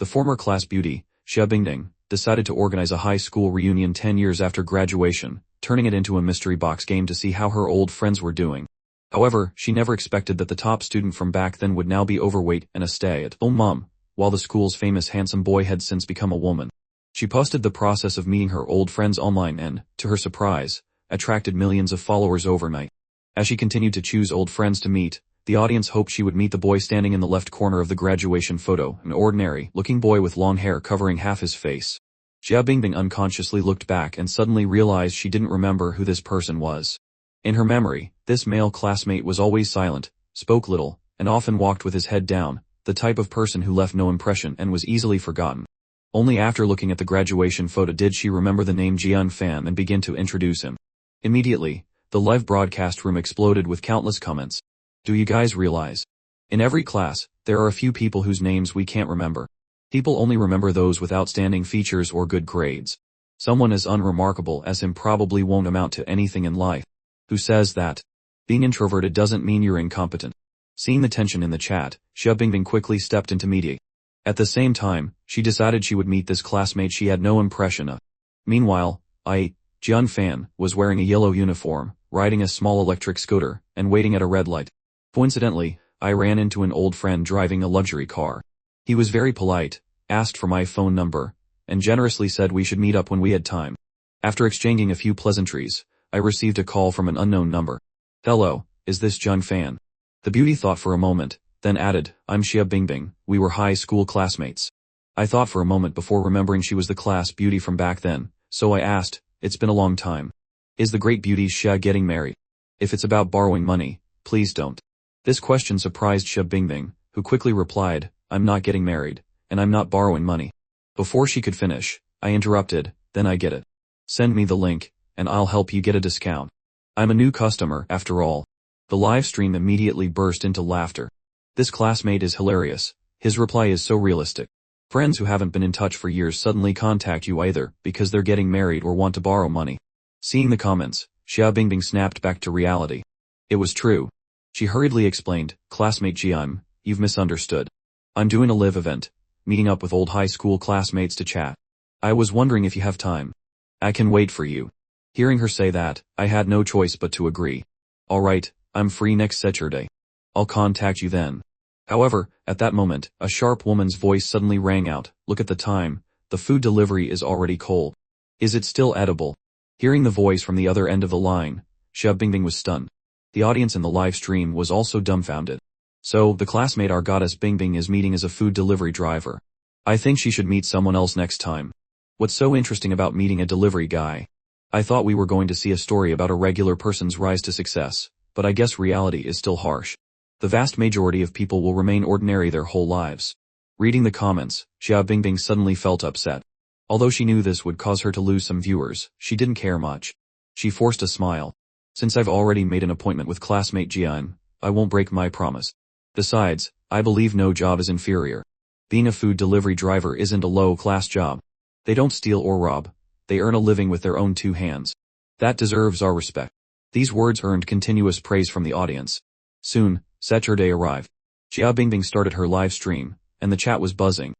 The former class beauty, Xia Bingding, decided to organize a high school reunion 10 years after graduation, turning it into a mystery box game to see how her old friends were doing. However, she never expected that the top student from back then would now be overweight and a stay-at-home mom, while the school's famous handsome boy had since become a woman. She posted the process of meeting her old friends online and, to her surprise, attracted millions of followers overnight. As she continued to choose old friends to meet, the audience hoped she would meet the boy standing in the left corner of the graduation photo, an ordinary-looking boy with long hair covering half his face. Xia Bingbing unconsciously looked back and suddenly realized she didn't remember who this person was. In her memory, this male classmate was always silent, spoke little, and often walked with his head down, the type of person who left no impression and was easily forgotten. Only after looking at the graduation photo did she remember the name Jian Fan and begin to introduce him. Immediately, the live broadcast room exploded with countless comments. Do you guys realize? In every class, there are a few people whose names we can't remember. People only remember those with outstanding features or good grades. Someone as unremarkable as him probably won't amount to anything in life. Who says that? Being introverted doesn't mean you're incompetent. Seeing the tension in the chat, Xia Bingbing quickly stepped into media. At the same time, she decided she would meet this classmate she had no impression of. Meanwhile, Jian Fan, was wearing a yellow uniform, riding a small electric scooter, and waiting at a red light. Coincidentally, I ran into an old friend driving a luxury car. He was very polite, asked for my phone number, and generously said we should meet up when we had time. After exchanging a few pleasantries, I received a call from an unknown number. Hello, is this Jian Fan? The beauty thought for a moment, then added, I'm Xia Bingbing, we were high school classmates. I thought for a moment before remembering she was the class beauty from back then, so I asked, it's been a long time. Is the great beauty Xia getting married? If it's about borrowing money, please don't. This question surprised Xia Bingbing, who quickly replied, I'm not getting married, and I'm not borrowing money. Before she could finish, I interrupted, then I get it. Send me the link, and I'll help you get a discount. I'm a new customer, after all. The live stream immediately burst into laughter. This classmate is hilarious. His reply is so realistic. Friends who haven't been in touch for years suddenly contact you either because they're getting married or want to borrow money. Seeing the comments, Xia Bingbing snapped back to reality. It was true. She hurriedly explained, Classmate Jian, you've misunderstood. I'm doing a live event, meeting up with old high school classmates to chat. I was wondering if you have time. I can wait for you. Hearing her say that, I had no choice but to agree. Alright, I'm free next Saturday. I'll contact you then. However, at that moment, a sharp woman's voice suddenly rang out, look at the time, the food delivery is already cold. Is it still edible? Hearing the voice from the other end of the line, Xia Bingbing was stunned. The audience in the live stream was also dumbfounded. So, the classmate our goddess Bingbing is meeting as a food delivery driver. I think she should meet someone else next time. What's so interesting about meeting a delivery guy? I thought we were going to see a story about a regular person's rise to success, but I guess reality is still harsh. The vast majority of people will remain ordinary their whole lives. Reading the comments, Xia Bingbing suddenly felt upset. Although she knew this would cause her to lose some viewers, she didn't care much. She forced a smile. Since I've already made an appointment with classmate Jian, I won't break my promise. Besides, I believe no job is inferior. Being a food delivery driver isn't a low-class job. They don't steal or rob. They earn a living with their own two hands. That deserves our respect. These words earned continuous praise from the audience. Soon, Saturday arrived. Xia Bingbing started her live stream, and the chat was buzzing.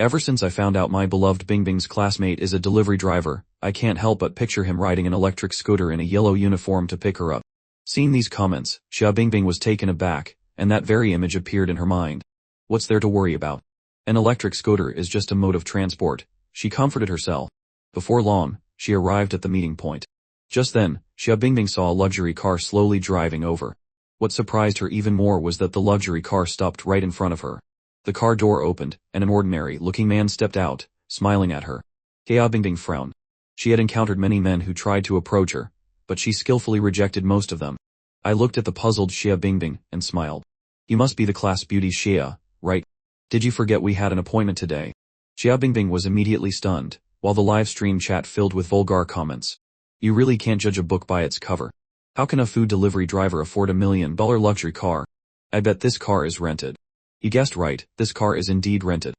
Ever since I found out my beloved Bingbing's classmate is a delivery driver, I can't help but picture him riding an electric scooter in a yellow uniform to pick her up. Seeing these comments, Xia Bingbing was taken aback, and that very image appeared in her mind. What's there to worry about? An electric scooter is just a mode of transport, she comforted herself. Before long, she arrived at the meeting point. Just then, Xia Bingbing saw a luxury car slowly driving over. What surprised her even more was that the luxury car stopped right in front of her. The car door opened, and an ordinary-looking man stepped out, smiling at her. Xia Bingbing frowned. She had encountered many men who tried to approach her, but she skillfully rejected most of them. I looked at the puzzled Xia Bingbing, and smiled. You must be the class beauty Xia, right? Did you forget we had an appointment today? Xia Bingbing was immediately stunned, while the live stream chat filled with vulgar comments. You really can't judge a book by its cover. How can a food delivery driver afford $1 million luxury car? I bet this car is rented. You guessed right, this car is indeed rented.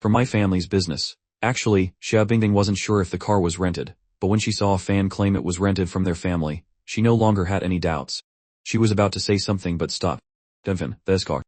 For my family's business. Actually, Xia Bingbing wasn't sure if the car was rented, but when she saw a fan claim it was rented from their family, she no longer had any doubts. She was about to say something but stopped. Devin, this car.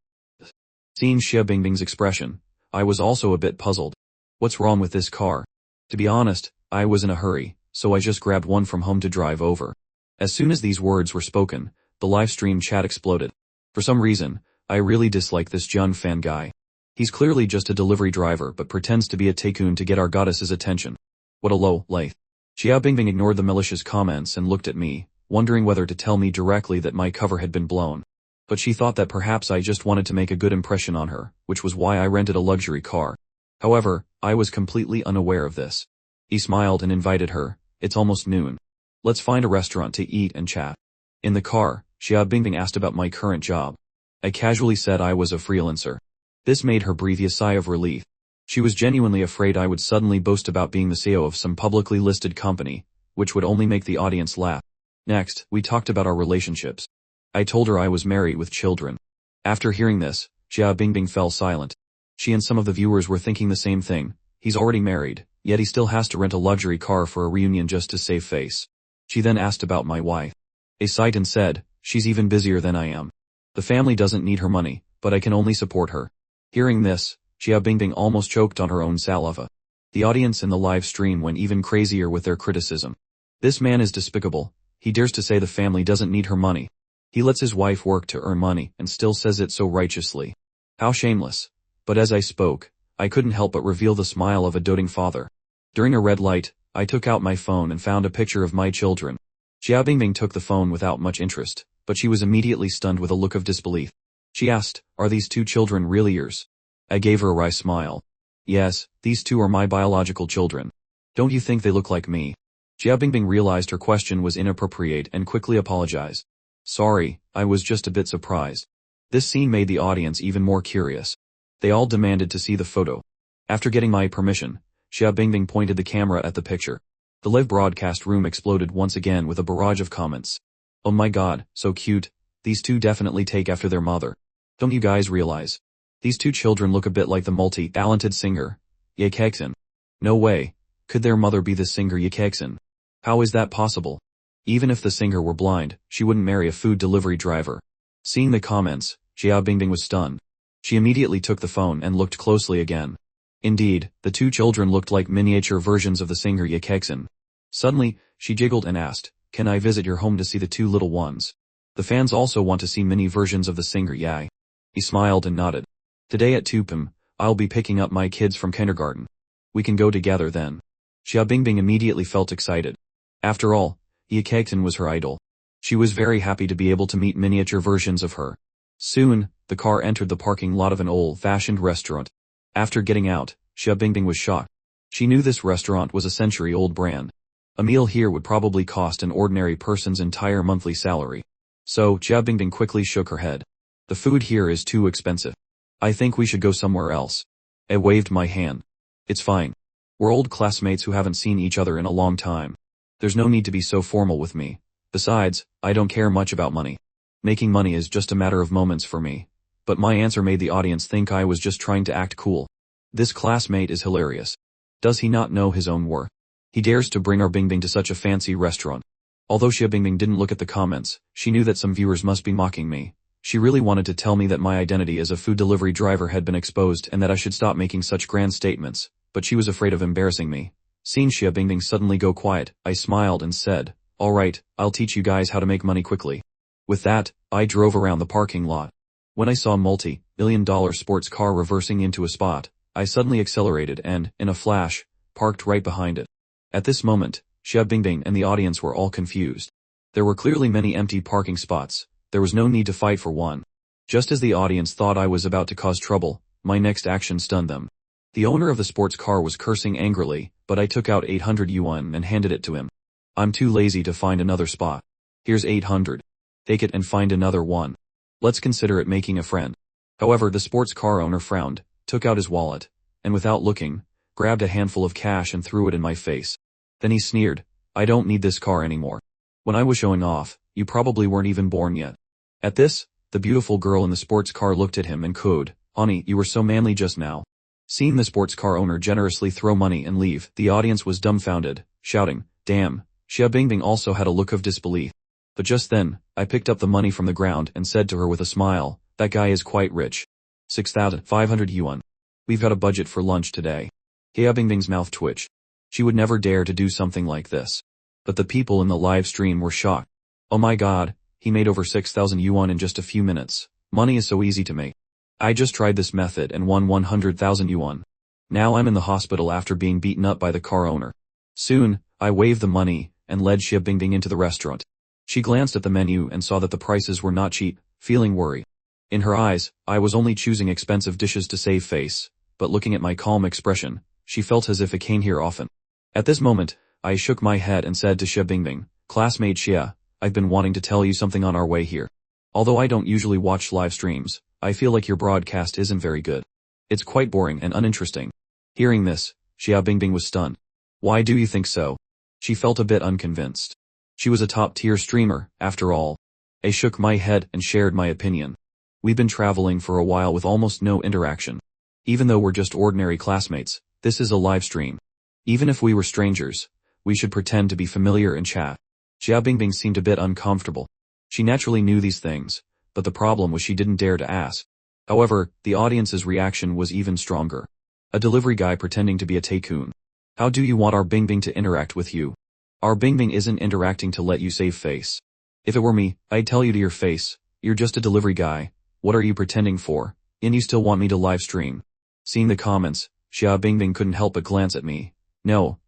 Seeing Xia Bingbing's expression, I was also a bit puzzled. What's wrong with this car? To be honest, I was in a hurry, so I just grabbed one from home to drive over. As soon as these words were spoken, the livestream chat exploded. For some reason, I really dislike this Jun fan guy. He's clearly just a delivery driver but pretends to be a tycoon to get our goddess's attention. What a low life. Xia Bingbing ignored the malicious comments and looked at me, wondering whether to tell me directly that my cover had been blown. But she thought that perhaps I just wanted to make a good impression on her, which was why I rented a luxury car. However, I was completely unaware of this. He smiled and invited her. It's almost noon. Let's find a restaurant to eat and chat. In the car, Xia Bingbing asked about my current job. I casually said I was a freelancer. This made her breathe a sigh of relief. She was genuinely afraid I would suddenly boast about being the CEO of some publicly listed company, which would only make the audience laugh. Next, we talked about our relationships. I told her I was married with children. After hearing this, Xia Bingbing fell silent. She and some of the viewers were thinking the same thing. He's already married, yet he still has to rent a luxury car for a reunion just to save face. She then asked about my wife. I sighed and said, she's even busier than I am. The family doesn't need her money, but I can only support her. Hearing this, Xia Bingbing almost choked on her own saliva. The audience in the live stream went even crazier with their criticism. This man is despicable. He dares to say the family doesn't need her money. He lets his wife work to earn money and still says it so righteously. How shameless. But as I spoke, I couldn't help but reveal the smile of a doting father. During a red light, I took out my phone and found a picture of my children. Xia Bingbing took the phone without much interest, but she was immediately stunned with a look of disbelief. She asked, "Are these two children really yours?" I gave her a wry smile. "Yes, these two are my biological children. Don't you think they look like me?" Xia Bingbing realized her question was inappropriate and quickly apologized. "Sorry, I was just a bit surprised." This scene made the audience even more curious. They all demanded to see the photo. After getting my permission, Xia Bingbing pointed the camera at the picture. The live broadcast room exploded once again with a barrage of comments. "Oh my god, so cute. These two definitely take after their mother. Don't you guys realize? These two children look a bit like the multi-talented singer, Yahello. No way. Could their mother be the singer Yahello? How is that possible? Even if the singer were blind, she wouldn't marry a food delivery driver." Seeing the comments, Xia Bingbing was stunned. She immediately took the phone and looked closely again. Indeed, the two children looked like miniature versions of the singer Yahello. Suddenly, she giggled and asked, "Can I visit your home to see the two little ones? The fans also want to see mini versions of the singer Yahello." He smiled and nodded. "Today at 2 p.m, I'll be picking up my kids from kindergarten. We can go together then." Xia Bingbing immediately felt excited. After all, Yahello was her idol. She was very happy to be able to meet miniature versions of her. Soon, the car entered the parking lot of an old-fashioned restaurant. After getting out, Xia Bingbing was shocked. She knew this restaurant was a century-old brand. A meal here would probably cost an ordinary person's entire monthly salary. So, Xia Bingbing quickly shook her head. "The food here is too expensive. I think we should go somewhere else." I waved my hand. "It's fine. We're old classmates who haven't seen each other in a long time. There's no need to be so formal with me. Besides, I don't care much about money. Making money is just a matter of moments for me." But my answer made the audience think I was just trying to act cool. This classmate is hilarious. Does he not know his own worth? He dares to bring our Bingbing to such a fancy restaurant. Although Xia Bingbing didn't look at the comments, she knew that some viewers must be mocking me. She really wanted to tell me that my identity as a food delivery driver had been exposed and that I should stop making such grand statements, but she was afraid of embarrassing me. Seeing Xia Bingbing suddenly go quiet, I smiled and said, "Alright, I'll teach you guys how to make money quickly." With that, I drove around the parking lot. When I saw a multi-million-dollar sports car reversing into a spot, I suddenly accelerated and, in a flash, parked right behind it. At this moment, Xia Bingbing and the audience were all confused. There were clearly many empty parking spots. There was no need to fight for one. Just as the audience thought I was about to cause trouble, my next action stunned them. The owner of the sports car was cursing angrily, but I took out 800 yuan and handed it to him. "I'm too lazy to find another spot. Here's 800. Take it and find another one. Let's consider it making a friend." However, the sports car owner frowned, took out his wallet, and without looking, grabbed a handful of cash and threw it in my face. Then he sneered, "I don't need this car anymore. When I was showing off, you probably weren't even born yet." At this, the beautiful girl in the sports car looked at him and cooed, "Honey, you were so manly just now." Seeing the sports car owner generously throw money and leave, the audience was dumbfounded, shouting, "Damn." Xia Bingbing also had a look of disbelief. But just then, I picked up the money from the ground and said to her with a smile, "That guy is quite rich. 6,500 yuan. We've got a budget for lunch today. Xia Bingbing's mouth twitched. She would never dare to do something like this. But the people in the live stream were shocked. Oh my god, he made over 6,000 yuan in just a few minutes. Money is so easy to make. I just tried this method and won 100,000 yuan. Now I'm in the hospital after being beaten up by the car owner. Soon, I waved the money and led Xia Bingbing into the restaurant. She glanced at the menu and saw that the prices were not cheap, feeling worry. In her eyes, I was only choosing expensive dishes to save face, but looking at my calm expression, she felt as if I came here often. At this moment, I shook my head and said to Xia Bingbing, "Classmate Xia, I've been wanting to tell you something on our way here. Although I don't usually watch live streams, I feel like your broadcast isn't very good. It's quite boring and uninteresting." Hearing this, Xia Bingbing was stunned. Why do you think so? She felt a bit unconvinced. She was a top-tier streamer, after all. I shook my head and shared my opinion. We've been traveling for a while with almost no interaction. Even though we're just ordinary classmates, this is a live stream. Even if we were strangers, we should pretend to be familiar and chat. Xia Bingbing seemed a bit uncomfortable. She naturally knew these things, but the problem was she didn't dare to ask. However, the audience's reaction was even stronger. A delivery guy pretending to be a tycoon. How do you want our Bingbing to interact with you? Our Bingbing isn't interacting to let you save face. If it were me, I'd tell you to your face, you're just a delivery guy. What are you pretending for? And you still want me to live stream? Seeing the comments, Xia Bingbing couldn't help but glance at me. No.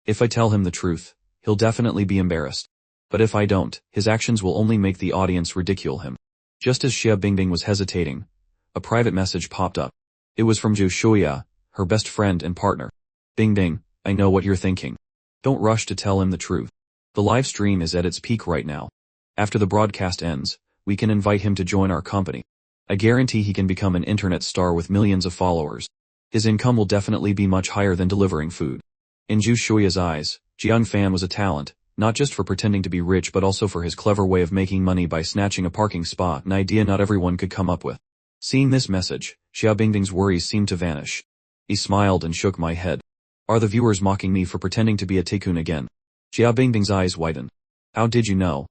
If I tell him the truth, he'll definitely be embarrassed. But if I don't, his actions will only make the audience ridicule him. Just as Xia Bingbing was hesitating, a private message popped up. It was from Zhu Shuya, her best friend and partner. Bingbing, I know what you're thinking. Don't rush to tell him the truth. The live stream is at its peak right now. After the broadcast ends, we can invite him to join our company. I guarantee he can become an internet star with millions of followers. His income will definitely be much higher than delivering food. In Zhu Shuya's eyes, Jiang Fan was a talent, not just for pretending to be rich but also for his clever way of making money by snatching a parking spot, an idea not everyone could come up with. Seeing this message, Xia Bingbing's worries seemed to vanish. He smiled and shook my head. Are the viewers mocking me for pretending to be a tycoon again? Xia Bingbing's eyes widened. How did you know?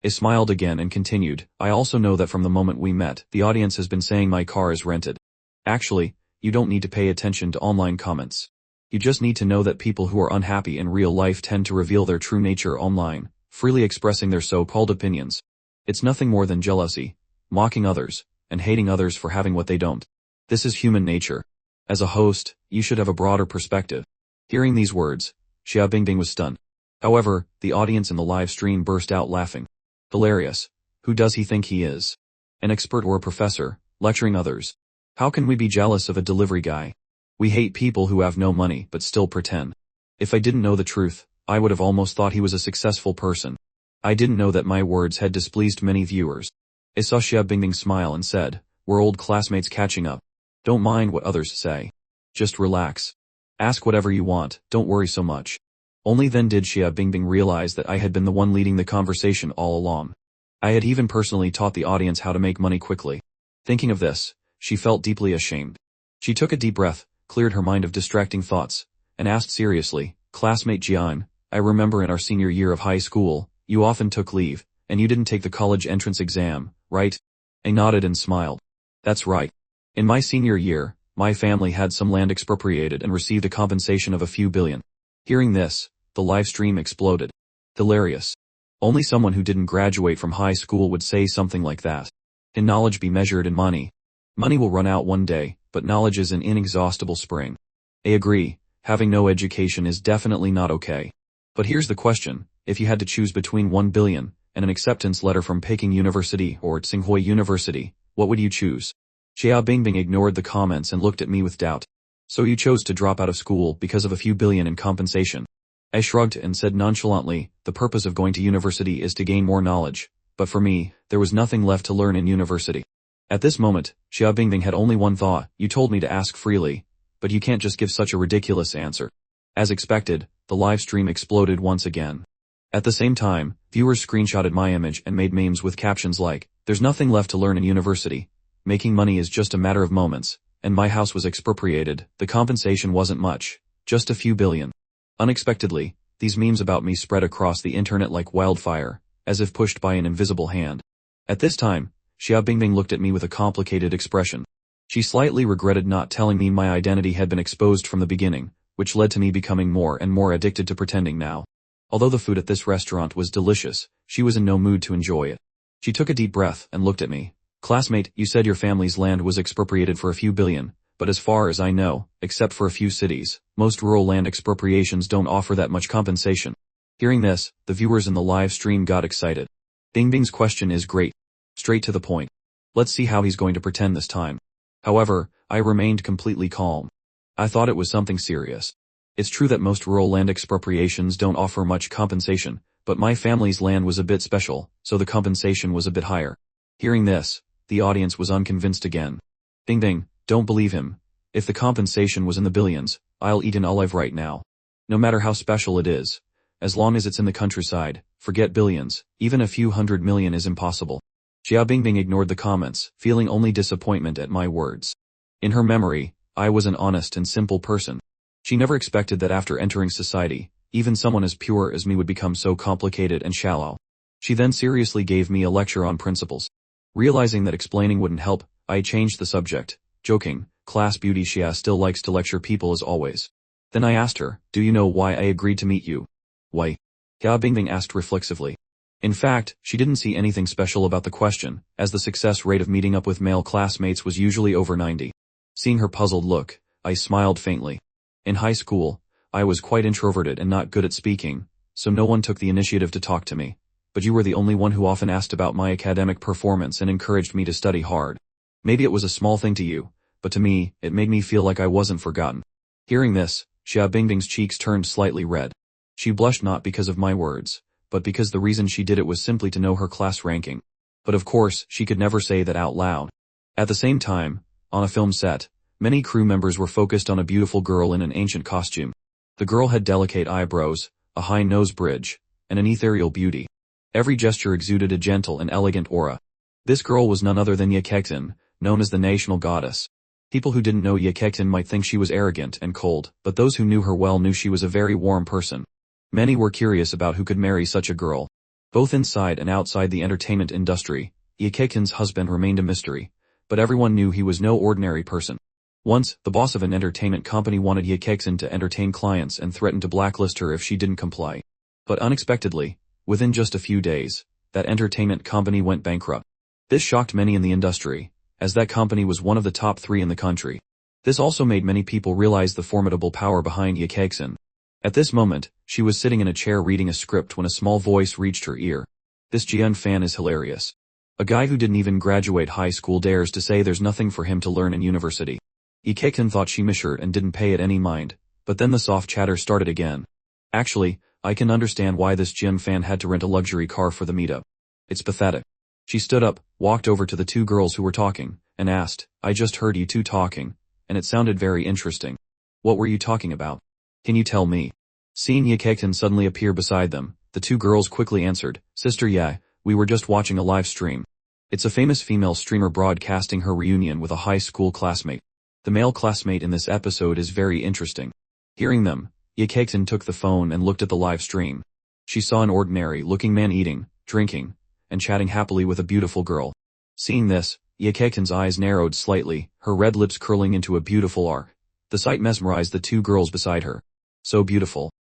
I smiled again and continued, I also know that from the moment we met, the audience has been saying my car is rented. Actually, you don't need to pay attention to online comments. You just need to know that people who are unhappy in real life tend to reveal their true nature online, freely expressing their so-called opinions. It's nothing more than jealousy, mocking others, and hating others for having what they don't. This is human nature. As a host, you should have a broader perspective. Hearing these words, Xia Bingbing was stunned. However, the audience in the live stream burst out laughing. Hilarious. Who does he think he is? An expert or a professor, lecturing others? How can we be jealous of a delivery guy? We hate people who have no money but still pretend. If I didn't know the truth, I would have almost thought he was a successful person. I didn't know that my words had displeased many viewers. I saw Xia Bingbing smile and said, we're old classmates catching up. Don't mind what others say. Just relax. Ask whatever you want, don't worry so much. Only then did Xia Bingbing realize that I had been the one leading the conversation all along. I had even personally taught the audience how to make money quickly. Thinking of this, she felt deeply ashamed. She took a deep breath, cleared her mind of distracting thoughts, and asked seriously, Classmate Jian, I remember in our senior year of high school, you often took leave, and you didn't take the college entrance exam, right? I nodded and smiled. That's right. In my senior year, my family had some land expropriated and received a compensation of a few billion. Hearing this, the live stream exploded. Hilarious. Only someone who didn't graduate from high school would say something like that. Can knowledge be measured in money? Money will run out one day, but knowledge is an inexhaustible spring. I agree, having no education is definitely not okay. But here's the question, if you had to choose between 1 billion and an acceptance letter from Peking University or Tsinghua University, what would you choose? Xia Bingbing ignored the comments and looked at me with doubt. So you chose to drop out of school because of a few billion in compensation. I shrugged and said nonchalantly, the purpose of going to university is to gain more knowledge, but for me, there was nothing left to learn in university. At this moment, Xia Bingbing had only one thought, you told me to ask freely, but you can't just give such a ridiculous answer. As expected, the live stream exploded once again. At the same time, viewers screenshotted my image and made memes with captions like, there's nothing left to learn in university, making money is just a matter of moments, and my house was expropriated, the compensation wasn't much, just a few billion. Unexpectedly, these memes about me spread across the internet like wildfire, as if pushed by an invisible hand. At this time, Xia Bingbing looked at me with a complicated expression. She slightly regretted not telling me my identity had been exposed from the beginning, which led to me becoming more and more addicted to pretending now. Although the food at this restaurant was delicious, she was in no mood to enjoy it. She took a deep breath and looked at me. Classmate, you said your family's land was expropriated for a few billion, but as far as I know, except for a few cities, most rural land expropriations don't offer that much compensation. Hearing this, the viewers in the live stream got excited. Bingbing's question is great. Straight to the point. Let's see how he's going to pretend this time. However, I remained completely calm. I thought it was something serious. It's true that most rural land expropriations don't offer much compensation, but my family's land was a bit special, so the compensation was a bit higher. Hearing this, the audience was unconvinced again. Bingbing, don't believe him. If the compensation was in the billions, I'll eat an olive right now. No matter how special it is. As long as it's in the countryside, forget billions, even a few 100 million is impossible. Xia Bingbing ignored the comments, feeling only disappointment at my words. In her memory, I was an honest and simple person. She never expected that after entering society, even someone as pure as me would become so complicated and shallow. She then seriously gave me a lecture on principles. Realizing that explaining wouldn't help, I changed the subject, joking, class beauty Xia still likes to lecture people as always. Then I asked her, do you know why I agreed to meet you? Why? Xia Bingbing asked reflexively. In fact, she didn't see anything special about the question, as the success rate of meeting up with male classmates was usually over 90. Seeing her puzzled look, I smiled faintly. In high school, I was quite introverted and not good at speaking, so no one took the initiative to talk to me. But you were the only one who often asked about my academic performance and encouraged me to study hard. Maybe it was a small thing to you, but to me, it made me feel like I wasn't forgotten. Hearing this, Xia Bingbing's cheeks turned slightly red. She blushed not because of my words, but because the reason she did it was simply to know her class ranking. But of course, she could never say that out loud. At the same time, on a film set, many crew members were focused on a beautiful girl in an ancient costume. The girl had delicate eyebrows, a high nose bridge, and an ethereal beauty. Every gesture exuded a gentle and elegant aura. This girl was none other than Yahello, known as the national goddess. People who didn't know Yahello might think she was arrogant and cold, but those who knew her well knew she was a very warm person. Many were curious about who could marry such a girl. Both inside and outside the entertainment industry, Yahello's husband remained a mystery, but everyone knew he was no ordinary person. Once, the boss of an entertainment company wanted Yahello to entertain clients and threatened to blacklist her if she didn't comply. But unexpectedly, within just a few days, that entertainment company went bankrupt. This shocked many in the industry, as that company was one of the top 3 in the country. This also made many people realize the formidable power behind Yahello. At this moment, she was sitting in a chair reading a script when a small voice reached her ear. This Jian fan is hilarious. A guy who didn't even graduate high school dares to say there's nothing for him to learn in university. Yahello thought she misheard and didn't pay it any mind, but then the soft chatter started again. Actually, I can understand why this Jian fan had to rent a luxury car for the meetup. It's pathetic. She stood up, walked over to the 2 girls who were talking, and asked, I just heard you 2 talking, and it sounded very interesting. What were you talking about? Can you tell me? Seeing Yahello suddenly appear beside them, the 2 girls quickly answered, Sister yeah, we were just watching a live stream. It's a famous female streamer broadcasting her reunion with a high school classmate. The male classmate in this episode is very interesting. Hearing them, Yahello took the phone and looked at the live stream. She saw an ordinary-looking man eating, drinking, and chatting happily with a beautiful girl. Seeing this, Yahello's eyes narrowed slightly, her red lips curling into a beautiful arc. The sight mesmerized the 2 girls beside her. So beautiful.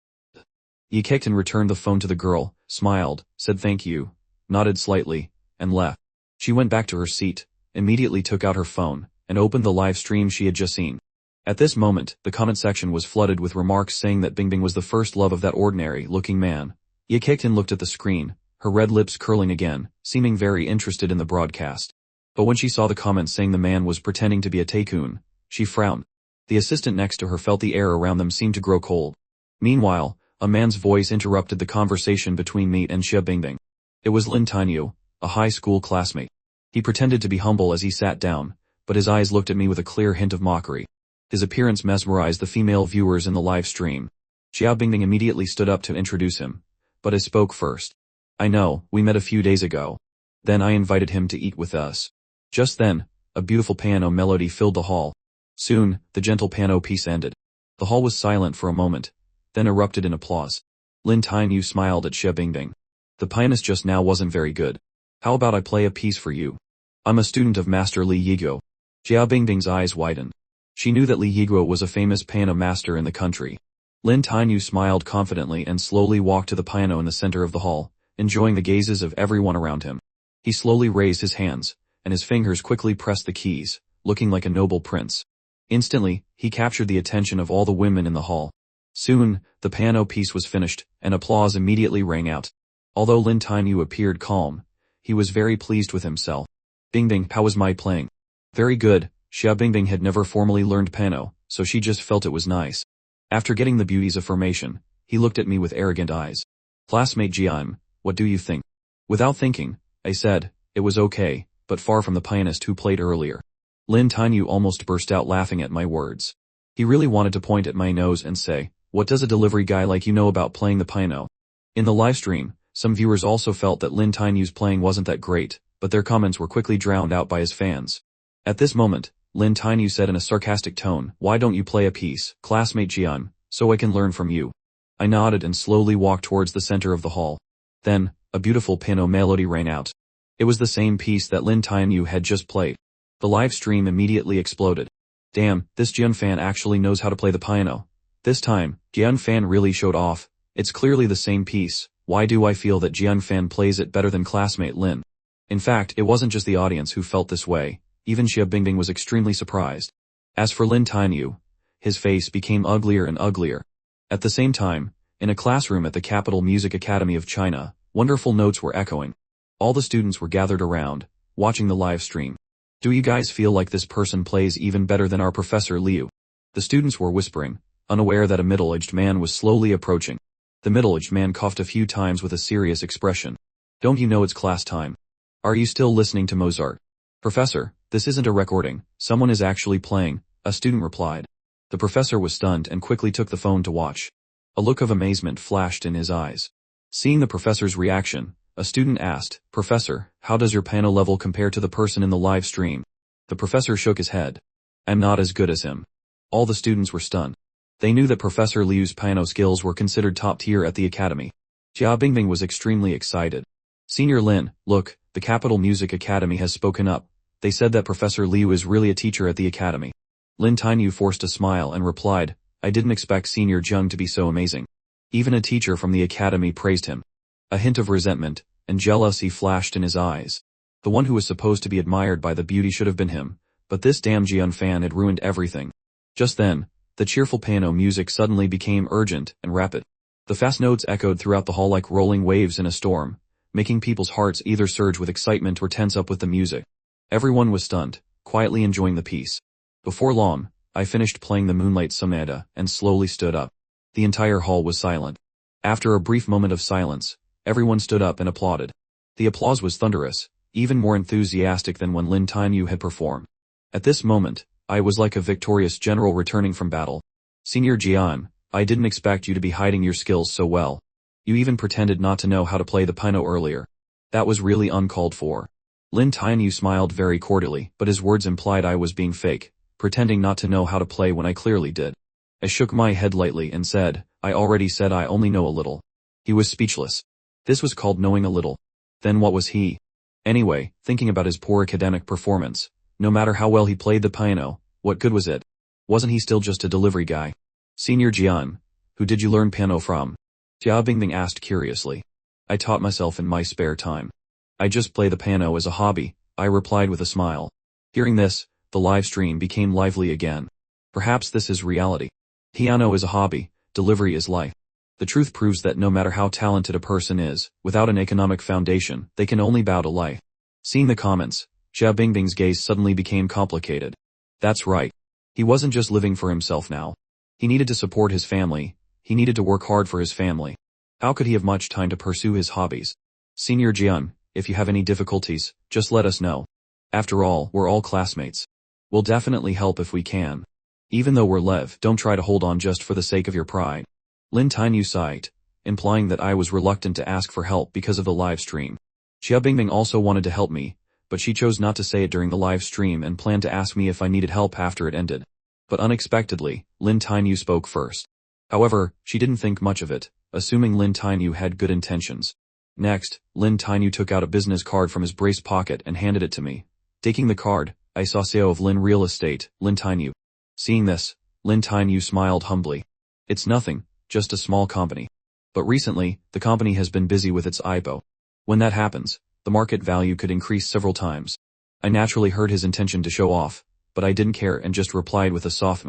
Yahello returned the phone to the girl, smiled, said thank you, nodded slightly, and left. She went back to her seat, immediately took out her phone, and opened the live stream she had just seen. At this moment, the comment section was flooded with remarks saying that Bingbing was the first love of that ordinary-looking man. Yahello looked at the screen, her red lips curling again, seeming very interested in the broadcast. But when she saw the comments saying the man was pretending to be a tycoon, she frowned. The assistant next to her felt the air around them seem to grow cold. Meanwhile, a man's voice interrupted the conversation between me and Xia Bingbing. It was Lin Tinyu, a high school classmate. He pretended to be humble as he sat down, but his eyes looked at me with a clear hint of mockery. His appearance mesmerized the female viewers in the live stream. Xia Bingbing immediately stood up to introduce him, but he spoke first. I know, we met a few days ago. Then I invited him to eat with us. Just then, a beautiful piano melody filled the hall. Soon, the gentle piano piece ended. The hall was silent for a moment, then erupted in applause. Lin Tinyu smiled at Xia Bingbing. The pianist just now wasn't very good. How about I play a piece for you? I'm a student of Master Li Yigo. Jia Bingbing's eyes widened. She knew that Li Yiguo was a famous piano master in the country. Lin Tainyu smiled confidently and slowly walked to the piano in the center of the hall, enjoying the gazes of everyone around him. He slowly raised his hands, and his fingers quickly pressed the keys, looking like a noble prince. Instantly, he captured the attention of all the women in the hall. Soon, the piano piece was finished, and applause immediately rang out. Although Lin Tainyu appeared calm, he was very pleased with himself. Bingbing, how was my playing? Very good. Xia Bingbing had never formally learned piano, so she just felt it was nice. After getting the beauty's affirmation, he looked at me with arrogant eyes. Classmate Jian, what do you think? Without thinking, I said, it was okay, but far from the pianist who played earlier. Lin Tainyu almost burst out laughing at my words. He really wanted to point at my nose and say, what does a delivery guy like you know about playing the piano? In the livestream, some viewers also felt that Lin Tainyu's playing wasn't that great, but their comments were quickly drowned out by his fans. At this moment, Lin Tainyu said in a sarcastic tone, why don't you play a piece, classmate Jian, so I can learn from you? I nodded and slowly walked towards the center of the hall. Then, a beautiful piano melody rang out. It was the same piece that Lin Tainyu had just played. The live stream immediately exploded. Damn, this Jian fan actually knows how to play the piano. This time, Jian fan really showed off. It's clearly the same piece. Why do I feel that Jian fan plays it better than classmate Lin? In fact, it wasn't just the audience who felt this way. Even Xia Bingbing was extremely surprised. As for Lin Tainyu, his face became uglier and uglier. At the same time, in a classroom at the Capital Music Academy of China, wonderful notes were echoing. All the students were gathered around, watching the live stream. Do you guys feel like this person plays even better than our Professor Liu? The students were whispering, unaware that a middle-aged man was slowly approaching. The middle-aged man coughed a few times with a serious expression. Don't you know it's class time? Are you still listening to Mozart? Professor, this isn't a recording, someone is actually playing, a student replied. The professor was stunned and quickly took the phone to watch. A look of amazement flashed in his eyes. Seeing the professor's reaction, a student asked, Professor, how does your piano level compare to the person in the live stream? The professor shook his head. I'm not as good as him. All the students were stunned. They knew that Professor Liu's piano skills were considered top tier at the academy. Jia Bingbing was extremely excited. Senior Lin, look, the Capital Music Academy has spoken up. They said that Professor Liu is really a teacher at the academy. Lin Tainyu forced a smile and replied, I didn't expect Senior Zheng to be so amazing. Even a teacher from the academy praised him. A hint of resentment and jealousy flashed in his eyes. The one who was supposed to be admired by the beauty should have been him, but this damn Jian fan had ruined everything. Just then, the cheerful piano music suddenly became urgent and rapid. The fast notes echoed throughout the hall like rolling waves in a storm, making people's hearts either surge with excitement or tense up with the music. Everyone was stunned, quietly enjoying the piece. Before long, I finished playing the Moonlight Sonata and slowly stood up. The entire hall was silent. After a brief moment of silence, everyone stood up and applauded. The applause was thunderous, even more enthusiastic than when Lin Tainyu had performed. At this moment, I was like a victorious general returning from battle. Senior Jian, I didn't expect you to be hiding your skills so well. You even pretended not to know how to play the piano earlier. That was really uncalled for. Lin Tainyu smiled very cordially, but his words implied I was being fake, pretending not to know how to play when I clearly did. I shook my head lightly and said, I already said I only know a little. He was speechless. This was called knowing a little. Then what was he? Anyway, thinking about his poor academic performance, no matter how well he played the piano, what good was it? Wasn't he still just a delivery guy? Senior Jian, who did you learn piano from? Jia Bingbing asked curiously. I taught myself in my spare time. I just play the piano as a hobby, I replied with a smile. Hearing this, the live stream became lively again. Perhaps this is reality. Piano is a hobby, delivery is life. The truth proves that no matter how talented a person is, without an economic foundation, they can only bow to life. Seeing the comments, Jia Bingbing's gaze suddenly became complicated. That's right. He wasn't just living for himself now. He needed to support his family. He needed to work hard for his family. How could he have much time to pursue his hobbies? Senior Jian, if you have any difficulties, just let us know. After all, we're all classmates. We'll definitely help if we can. Even though we're Lev, don't try to hold on just for the sake of your pride. Lin Tainyu sighed, implying that I was reluctant to ask for help because of the live stream. Jia Bingbing also wanted to help me, but she chose not to say it during the live stream and planned to ask me if I needed help after it ended. But unexpectedly, Lin Tainyu spoke first. However, she didn't think much of it, assuming Lin Tainyu had good intentions. Next, Lin Tainyu took out a business card from his brace pocket and handed it to me. Taking the card, I saw CEO of Lin Real Estate, Lin Tainyu. Seeing this, Lin Tainyu smiled humbly. It's nothing, just a small company. But recently, the company has been busy with its IPO. When that happens, the market value could increase several times. I naturally heard his intention to show off, but I didn't care and just replied with a soft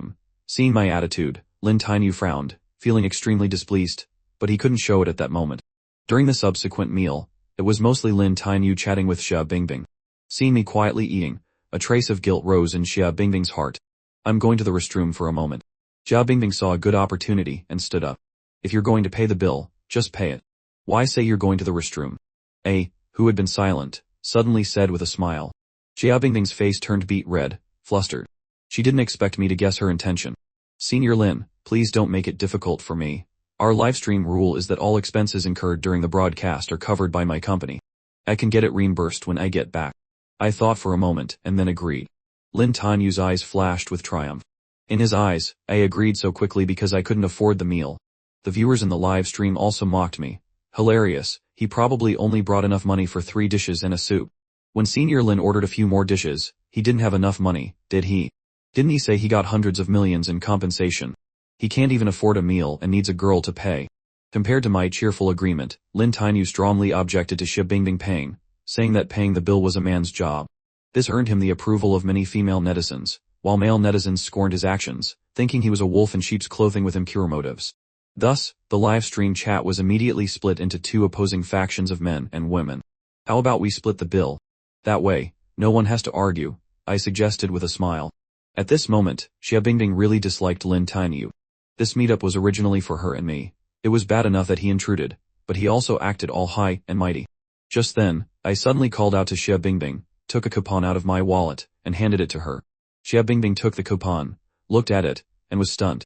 Seeing my attitude, Lin Tainyu frowned, feeling extremely displeased, but he couldn't show it at that moment. During the subsequent meal, it was mostly Lin Tainyu chatting with Xia Bingbing. Seeing me quietly eating, a trace of guilt rose in Xia Bingbing's heart. I'm going to the restroom for a moment. Xia Bingbing saw a good opportunity and stood up. If you're going to pay the bill, just pay it. Why say you're going to the restroom? Who had been silent, suddenly said with a smile. Xia Bingbing's face turned beet red, flustered. She didn't expect me to guess her intention. Senior Lin, please don't make it difficult for me. Our livestream rule is that all expenses incurred during the broadcast are covered by my company. I can get it reimbursed when I get back. I thought for a moment and then agreed. Lin Tanyu's eyes flashed with triumph. In his eyes, I agreed so quickly because I couldn't afford the meal. The viewers in the live stream also mocked me. Hilarious, he probably only brought enough money for 3 dishes and a soup. When Senior Lin ordered a few more dishes, he didn't have enough money, did he? Didn't he say he got hundreds of millions in compensation? He can't even afford a meal and needs a girl to pay. Compared to my cheerful agreement, Lin Tainyu strongly objected to Xia Bingbing paying, saying that paying the bill was a man's job. This earned him the approval of many female netizens, while male netizens scorned his actions, thinking he was a wolf in sheep's clothing with impure motives. Thus, the live stream chat was immediately split into 2 opposing factions of men and women. How about we split the bill? That way, no one has to argue, I suggested with a smile. At this moment, Xia Bingbing really disliked Lin Tainyu. This meetup was originally for her and me. It was bad enough that he intruded, but he also acted all high and mighty. Just then, I suddenly called out to Xia Bingbing, took a coupon out of my wallet, and handed it to her. Xia Bingbing took the coupon, looked at it, and was stunned.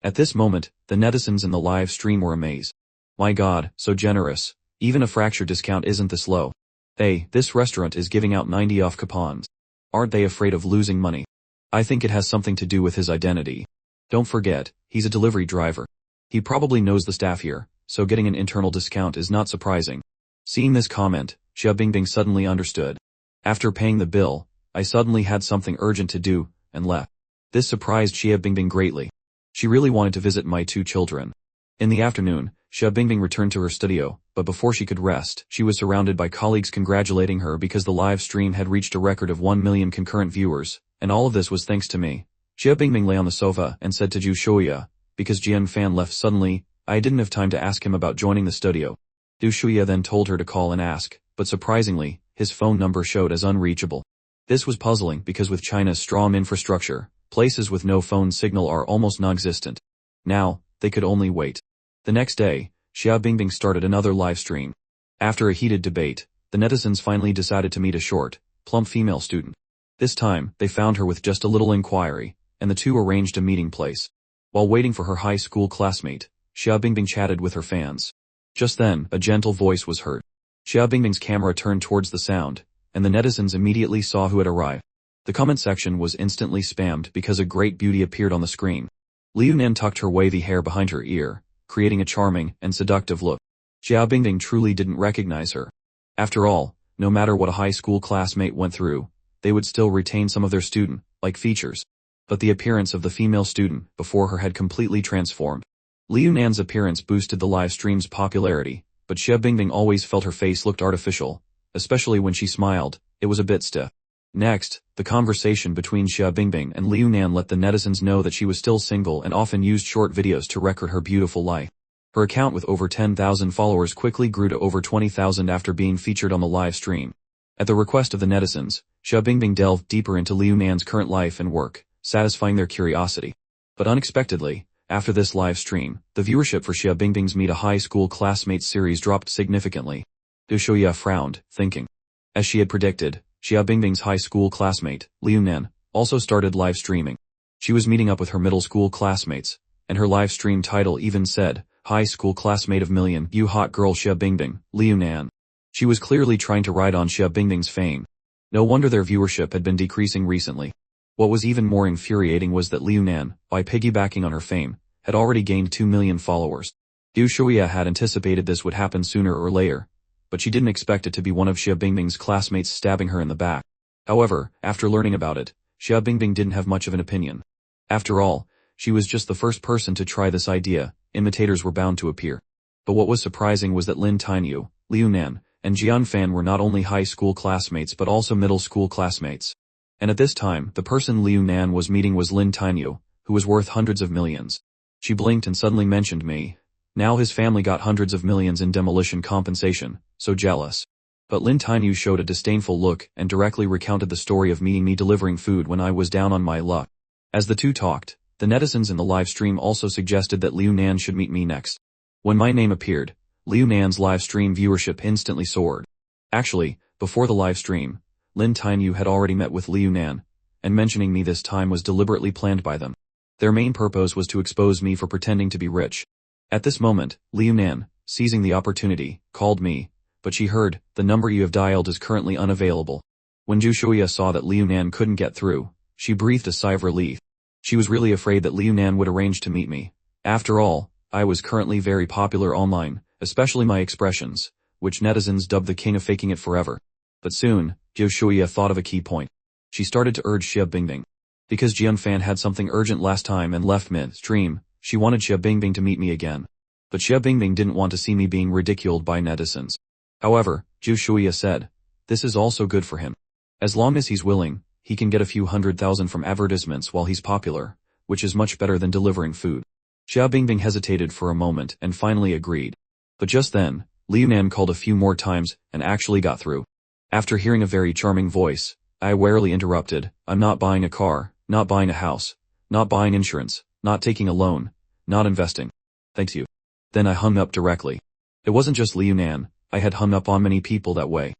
At this moment, the netizens in the live stream were amazed. My God, so generous. Even a fracture discount isn't this low. This restaurant is giving out 90 off coupons. Aren't they afraid of losing money? I think it has something to do with his identity. Don't forget, he's a delivery driver. He probably knows the staff here, so getting an internal discount is not surprising. Seeing this comment, Xia Bingbing suddenly understood. After paying the bill, I suddenly had something urgent to do, and left. This surprised Xia Bingbing greatly. She really wanted to visit my 2 children. In the afternoon, Xia Bingbing returned to her studio, but before she could rest, she was surrounded by colleagues congratulating her because the live stream had reached a record of 1 million concurrent viewers, and all of this was thanks to me. Xia Bingbing lay on the sofa and said to Zhu Shuya, because Jian Fan left suddenly, I didn't have time to ask him about joining the studio. Zhu Shuya then told her to call and ask, but surprisingly, his phone number showed as unreachable. This was puzzling because with China's strong infrastructure, places with no phone signal are almost non-existent. Now, they could only wait. The next day, Xia Bingbing started another live stream. After a heated debate, the netizens finally decided to meet a short, plump female student. This time, they found her with just a little inquiry, and the 2 arranged a meeting place. While waiting for her high school classmate, Xia Bingbing chatted with her fans. Just then, a gentle voice was heard. Xia Bingbing's camera turned towards the sound, and the netizens immediately saw who had arrived. The comment section was instantly spammed because a great beauty appeared on the screen. Liu Nan tucked her wavy hair behind her ear, creating a charming and seductive look. Xia Bingbing truly didn't recognize her. After all, no matter what a high school classmate went through, they would still retain some of their student-like features. But the appearance of the female student before her had completely transformed. Liu Nan's appearance boosted the live stream's popularity, but Xia Bingbing always felt her face looked artificial, especially when she smiled, it was a bit stiff. Next, the conversation between Xia Bingbing and Liu Nan let the netizens know that she was still single and often used short videos to record her beautiful life. Her account with over 10,000 followers quickly grew to over 20,000 after being featured on the live stream. At the request of the netizens, Xia Bingbing delved deeper into Liu Nan's current life and work, satisfying their curiosity. But unexpectedly, after this live stream, the viewership for Xia Bingbing's Meet a High School Classmates series dropped significantly. Du Shuya frowned, thinking. As she had predicted, Xia Bingbing's high school classmate, Liu Nan, also started live streaming. She was meeting up with her middle school classmates, and her live stream title even said, High School Classmate of Million, You Hot Girl Xia Bingbing, Liu Nan. She was clearly trying to ride on Xia Bingbing's fame. No wonder their viewership had been decreasing recently. What was even more infuriating was that Liu Nan, by piggybacking on her fame, had already gained 2 million followers. Du Shuya had anticipated this would happen sooner or later, but she didn't expect it to be one of Xia Bingbing's classmates stabbing her in the back. However, after learning about it, Xia Bingbing didn't have much of an opinion. After all, she was just the first person to try this idea, imitators were bound to appear. But what was surprising was that Lin Tainyu, Liu Nan, and Jian Fan were not only high school classmates but also middle school classmates. And at this time, the person Liu Nan was meeting was Lin Tainyu, who was worth hundreds of millions. She blinked and suddenly mentioned me. Now his family got hundreds of millions in demolition compensation, so jealous. But Lin Tainyu showed a disdainful look and directly recounted the story of meeting me delivering food when I was down on my luck. As the two talked, the netizens in the live stream also suggested that Liu Nan should meet me next. When my name appeared, Liu Nan's live stream viewership instantly soared. Actually, before the live stream, Lin Tainyu had already met with Liu Nan, and mentioning me this time was deliberately planned by them. Their main purpose was to expose me for pretending to be rich. At this moment, Liu Nan, seizing the opportunity, called me, but she heard, "The number you have dialed is currently unavailable." When Zhu Shuya saw that Liu Nan couldn't get through, she breathed a sigh of relief. She was really afraid that Liu Nan would arrange to meet me. After all, I was currently very popular online, especially my expressions, which netizens dubbed the king of faking it forever. But soon, Zhu Shuya thought of a key point. She started to urge Xia Bingbing. Because Jian Fan had something urgent last time and left mid-stream, she wanted Xia Bingbing to meet me again. But Xia Bingbing didn't want to see me being ridiculed by netizens. However, Zhu Shuya said, this is also good for him. As long as he's willing, he can get a few 100,000 from advertisements while he's popular, which is much better than delivering food. Xia Bingbing hesitated for a moment and finally agreed. But just then, Liu Nan called a few more times and actually got through. After hearing a very charming voice, I warily interrupted, I'm not buying a car, not buying a house, not buying insurance, not taking a loan, not investing. Thanks you. Then I hung up directly. It wasn't just Liu Nan, I had hung up on many people that way.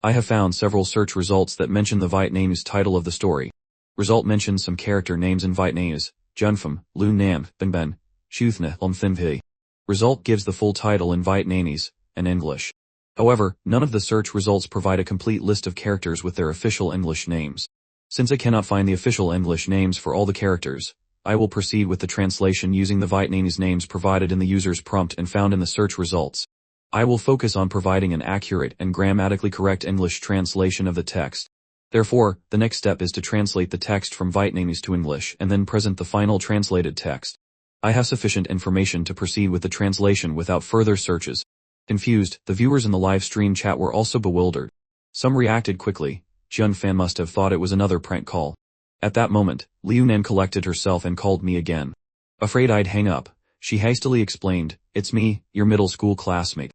I have found several search results that mention the Vietnamese title of the story. Result mentions some character names in Vietnamese, Junpham, Lu Nam, Ben Ben, Shuthna, Thimthi. Result gives the full title in Vietnamese and English. However, none of the search results provide a complete list of characters with their official English names. Since I cannot find the official English names for all the characters, I will proceed with the translation using the Vietnamese names provided in the user's prompt and found in the search results. I will focus on providing an accurate and grammatically correct English translation of the text. Therefore, the next step is to translate the text from Vietnamese to English and then present the final translated text. I have sufficient information to proceed with the translation without further searches. Confused, the viewers in the live stream chat were also bewildered. Some reacted quickly. Jian Fan must have thought it was another prank call. At that moment, Liu Nan collected herself and called me again. Afraid I'd hang up, she hastily explained, it's me, your middle school classmate.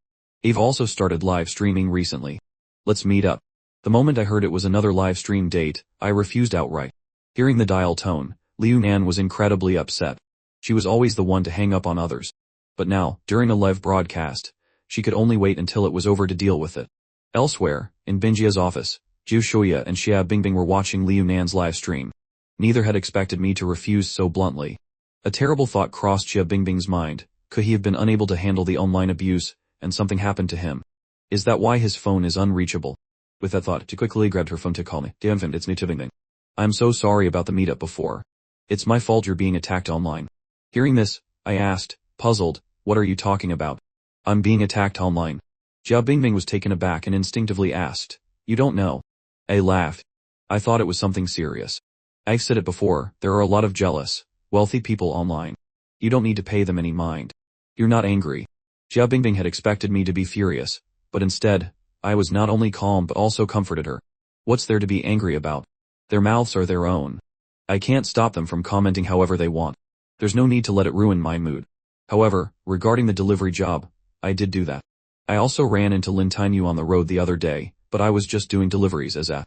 I've also started live streaming recently. Let's meet up. The moment I heard it was another live stream date, I refused outright. Hearing the dial tone, Liu Nan was incredibly upset. She was always the one to hang up on others. But now, during a live broadcast, she could only wait until it was over to deal with it. Elsewhere, in Binjia's office, Zhu Shuya and Xia Bingbing were watching Liu Nan's live stream. Neither had expected me to refuse so bluntly. A terrible thought crossed Xia Bingbing's mind. Could he have been unable to handle the online abuse, and something happened to him? Is that why his phone is unreachable? With that thought, she quickly grabbed her phone to call me. Dear friend, it's me Bingbing. I'm so sorry about the meetup before. It's my fault you're being attacked online. Hearing this, I asked, puzzled, what are you talking about? I'm being attacked online. Xia Bingbing was taken aback and instinctively asked, you don't know? I laughed. I thought it was something serious. I've said it before, there are a lot of jealous, wealthy people online. You don't need to pay them any mind. You're not angry. Xia Bingbing had expected me to be furious, but instead, I was not only calm but also comforted her. What's there to be angry about? Their mouths are their own. I can't stop them from commenting however they want. There's no need to let it ruin my mood. However, regarding the delivery job, I did do that. I also ran into Lin Tainyu on the road the other day, but I was just doing deliveries as a...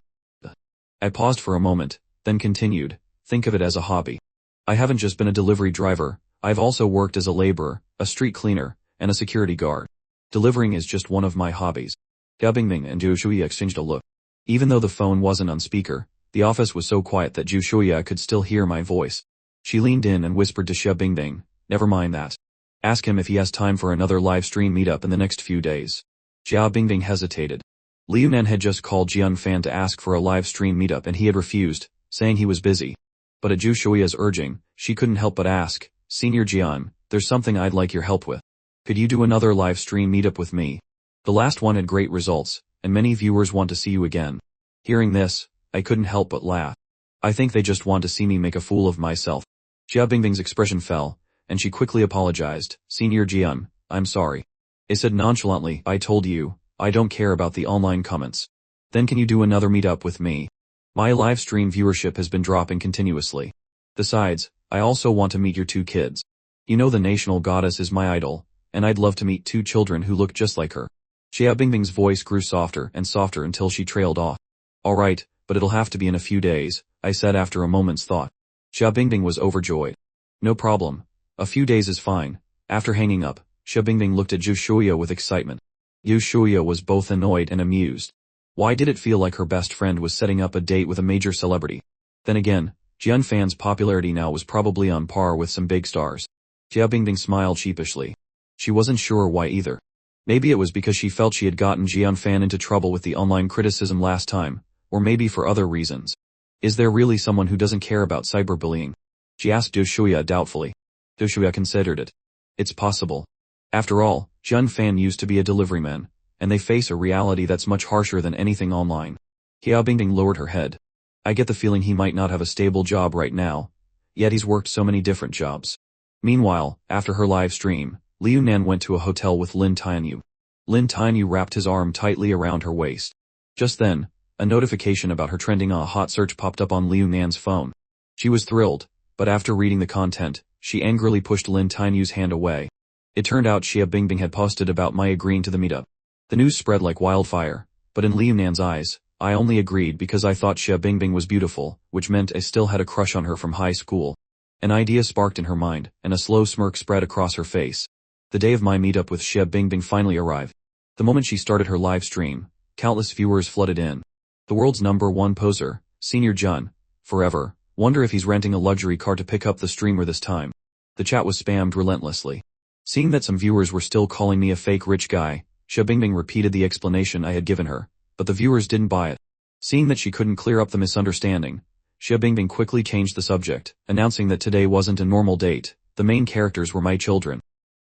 I paused for a moment, then continued, think of it as a hobby. I haven't just been a delivery driver, I've also worked as a laborer, a street cleaner, and a security guard. Delivering is just one of my hobbies. Xia Bingbing and Zhu Shuya exchanged a look. Even though the phone wasn't on speaker, the office was so quiet that Zhu Shuya could still hear my voice. She leaned in and whispered to Xia Bingbing, never mind that. Ask him if he has time for another live stream meetup in the next few days. Xia Bingbing hesitated. Liu Nan had just called Jian Fan to ask for a live stream meetup and he had refused, saying he was busy. But at Zhu Shuya's urging, she couldn't help but ask, Senior Jian, there's something I'd like your help with. Could you do another live stream meetup with me? The last one had great results, and many viewers want to see you again. Hearing this, I couldn't help but laugh. I think they just want to see me make a fool of myself. Xia Bingbing's expression fell, and she quickly apologized. Senior Jian, I'm sorry. I said nonchalantly, I told you, I don't care about the online comments. Then can you do another meetup with me? My live stream viewership has been dropping continuously. Besides, I also want to meet your 2 kids. You know the national goddess is my idol, and I'd love to meet 2 children who look just like her. Xia Bingbing's voice grew softer and softer until she trailed off. Alright, but it'll have to be in a few days, I said after a moment's thought. Xia Bingbing was overjoyed. No problem. A few days is fine. After hanging up, Xia Bingbing looked at Zhu Shuya with excitement. Zhu Shuya was both annoyed and amused. Why did it feel like her best friend was setting up a date with a major celebrity? Then again, Jian Fan's popularity now was probably on par with some big stars. Xia Bingbing smiled sheepishly. She wasn't sure why either. Maybe it was because she felt she had gotten Jian Fan into trouble with the online criticism last time, or maybe for other reasons. Is there really someone who doesn't care about cyberbullying? She asked Zhu Shuya doubtfully. Zhu Shuya considered it. It's possible. After all, Jian Fan used to be a deliveryman, and they face a reality that's much harsher than anything online. Xia Bingbing lowered her head. I get the feeling he might not have a stable job right now, yet he's worked so many different jobs. Meanwhile, after her live stream, Liu Nan went to a hotel with Lin Tianyu. Lin Tianyu wrapped his arm tightly around her waist. Just then, a notification about her trending on a hot search popped up on Liu Nan's phone. She was thrilled, but after reading the content, she angrily pushed Lin Tianyu's hand away. It turned out Xia Bingbing had posted about my agreeing to the meetup. The news spread like wildfire, but in Liu Nan's eyes, I only agreed because I thought Xia Bingbing was beautiful, which meant I still had a crush on her from high school. An idea sparked in her mind, and a slow smirk spread across her face. The day of my meetup with Xia Bingbing finally arrived. The moment she started her live stream, countless viewers flooded in. The world's #1 poser, Senior Jun, forever, wonder if he's renting a luxury car to pick up the streamer this time. The chat was spammed relentlessly. Seeing that some viewers were still calling me a fake rich guy, Xia Bingbing repeated the explanation I had given her, but the viewers didn't buy it. Seeing that she couldn't clear up the misunderstanding, Xia Bingbing quickly changed the subject, announcing that today wasn't a normal date, the main characters were my children.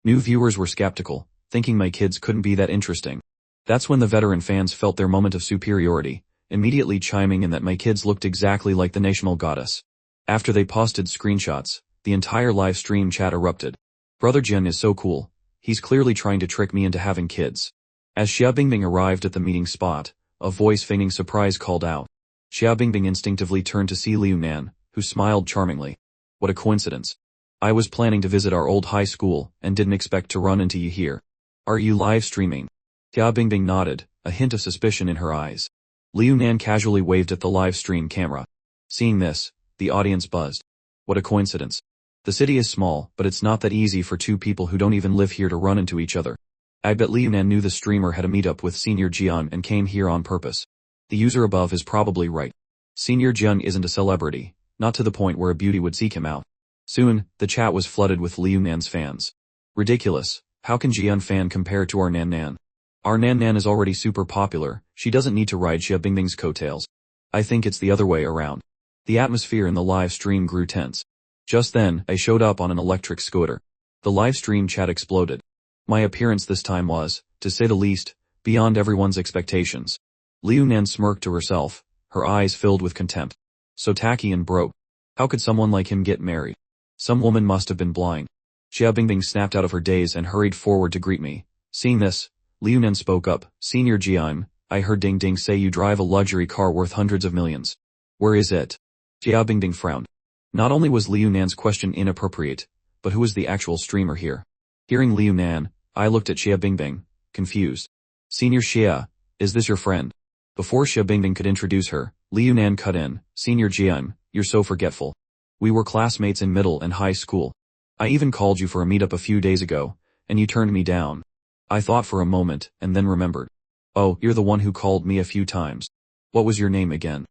New viewers were skeptical, thinking my kids couldn't be that interesting. That's when the veteran fans felt their moment of superiority, immediately chiming in that my kids looked exactly like the national goddess. After they posted screenshots, the entire live stream chat erupted. Brother Jin is so cool, he's clearly trying to trick me into having kids. As Xia Bingbing arrived at the meeting spot, a voice feigning surprise called out. Xia Bingbing instinctively turned to see Liu Nan, who smiled charmingly. What a coincidence. I was planning to visit our old high school, and didn't expect to run into you here. Are you live streaming? Xia Bingbing nodded, a hint of suspicion in her eyes. Liu Nan casually waved at the live stream camera. Seeing this, the audience buzzed. What a coincidence. The city is small, but it's not that easy for 2 people who don't even live here to run into each other. I bet Liu Nan knew the streamer had a meetup with Senior Jian and came here on purpose. The user above is probably right. Senior Jian isn't a celebrity, not to the point where a beauty would seek him out. Soon, the chat was flooded with Liu Nan's fans. Ridiculous, how can Jian Fan compare to our Nan Nan? Our Nan Nan is already super popular, she doesn't need to ride Xia Bingbing's coattails. I think it's the other way around. The atmosphere in the live stream grew tense. Just then, I showed up on an electric scooter. The live stream chat exploded. My appearance this time was, to say the least, beyond everyone's expectations. Liu Nan smirked to herself, her eyes filled with contempt. So tacky and broke. How could someone like him get married? Some woman must have been blind. Xia Bingbing snapped out of her daze and hurried forward to greet me. Seeing this, Liu Nan spoke up. Senior Jian, I heard Ding Ding say you drive a luxury car worth hundreds of millions. Where is it? Xia Bingbing frowned. Not only was Liu Nan's question inappropriate, but who was the actual streamer here? Hearing Liu Nan, I looked at Xia Bingbing, confused. Senior Xia, is this your friend? Before Xia Bingbing could introduce her, Liu Nan cut in. Senior Jian, you're so forgetful. We were classmates in middle and high school. I even called you for a meetup a few days ago, and you turned me down. I thought for a moment, and then remembered. Oh, you're the one who called me a few times. What was your name again?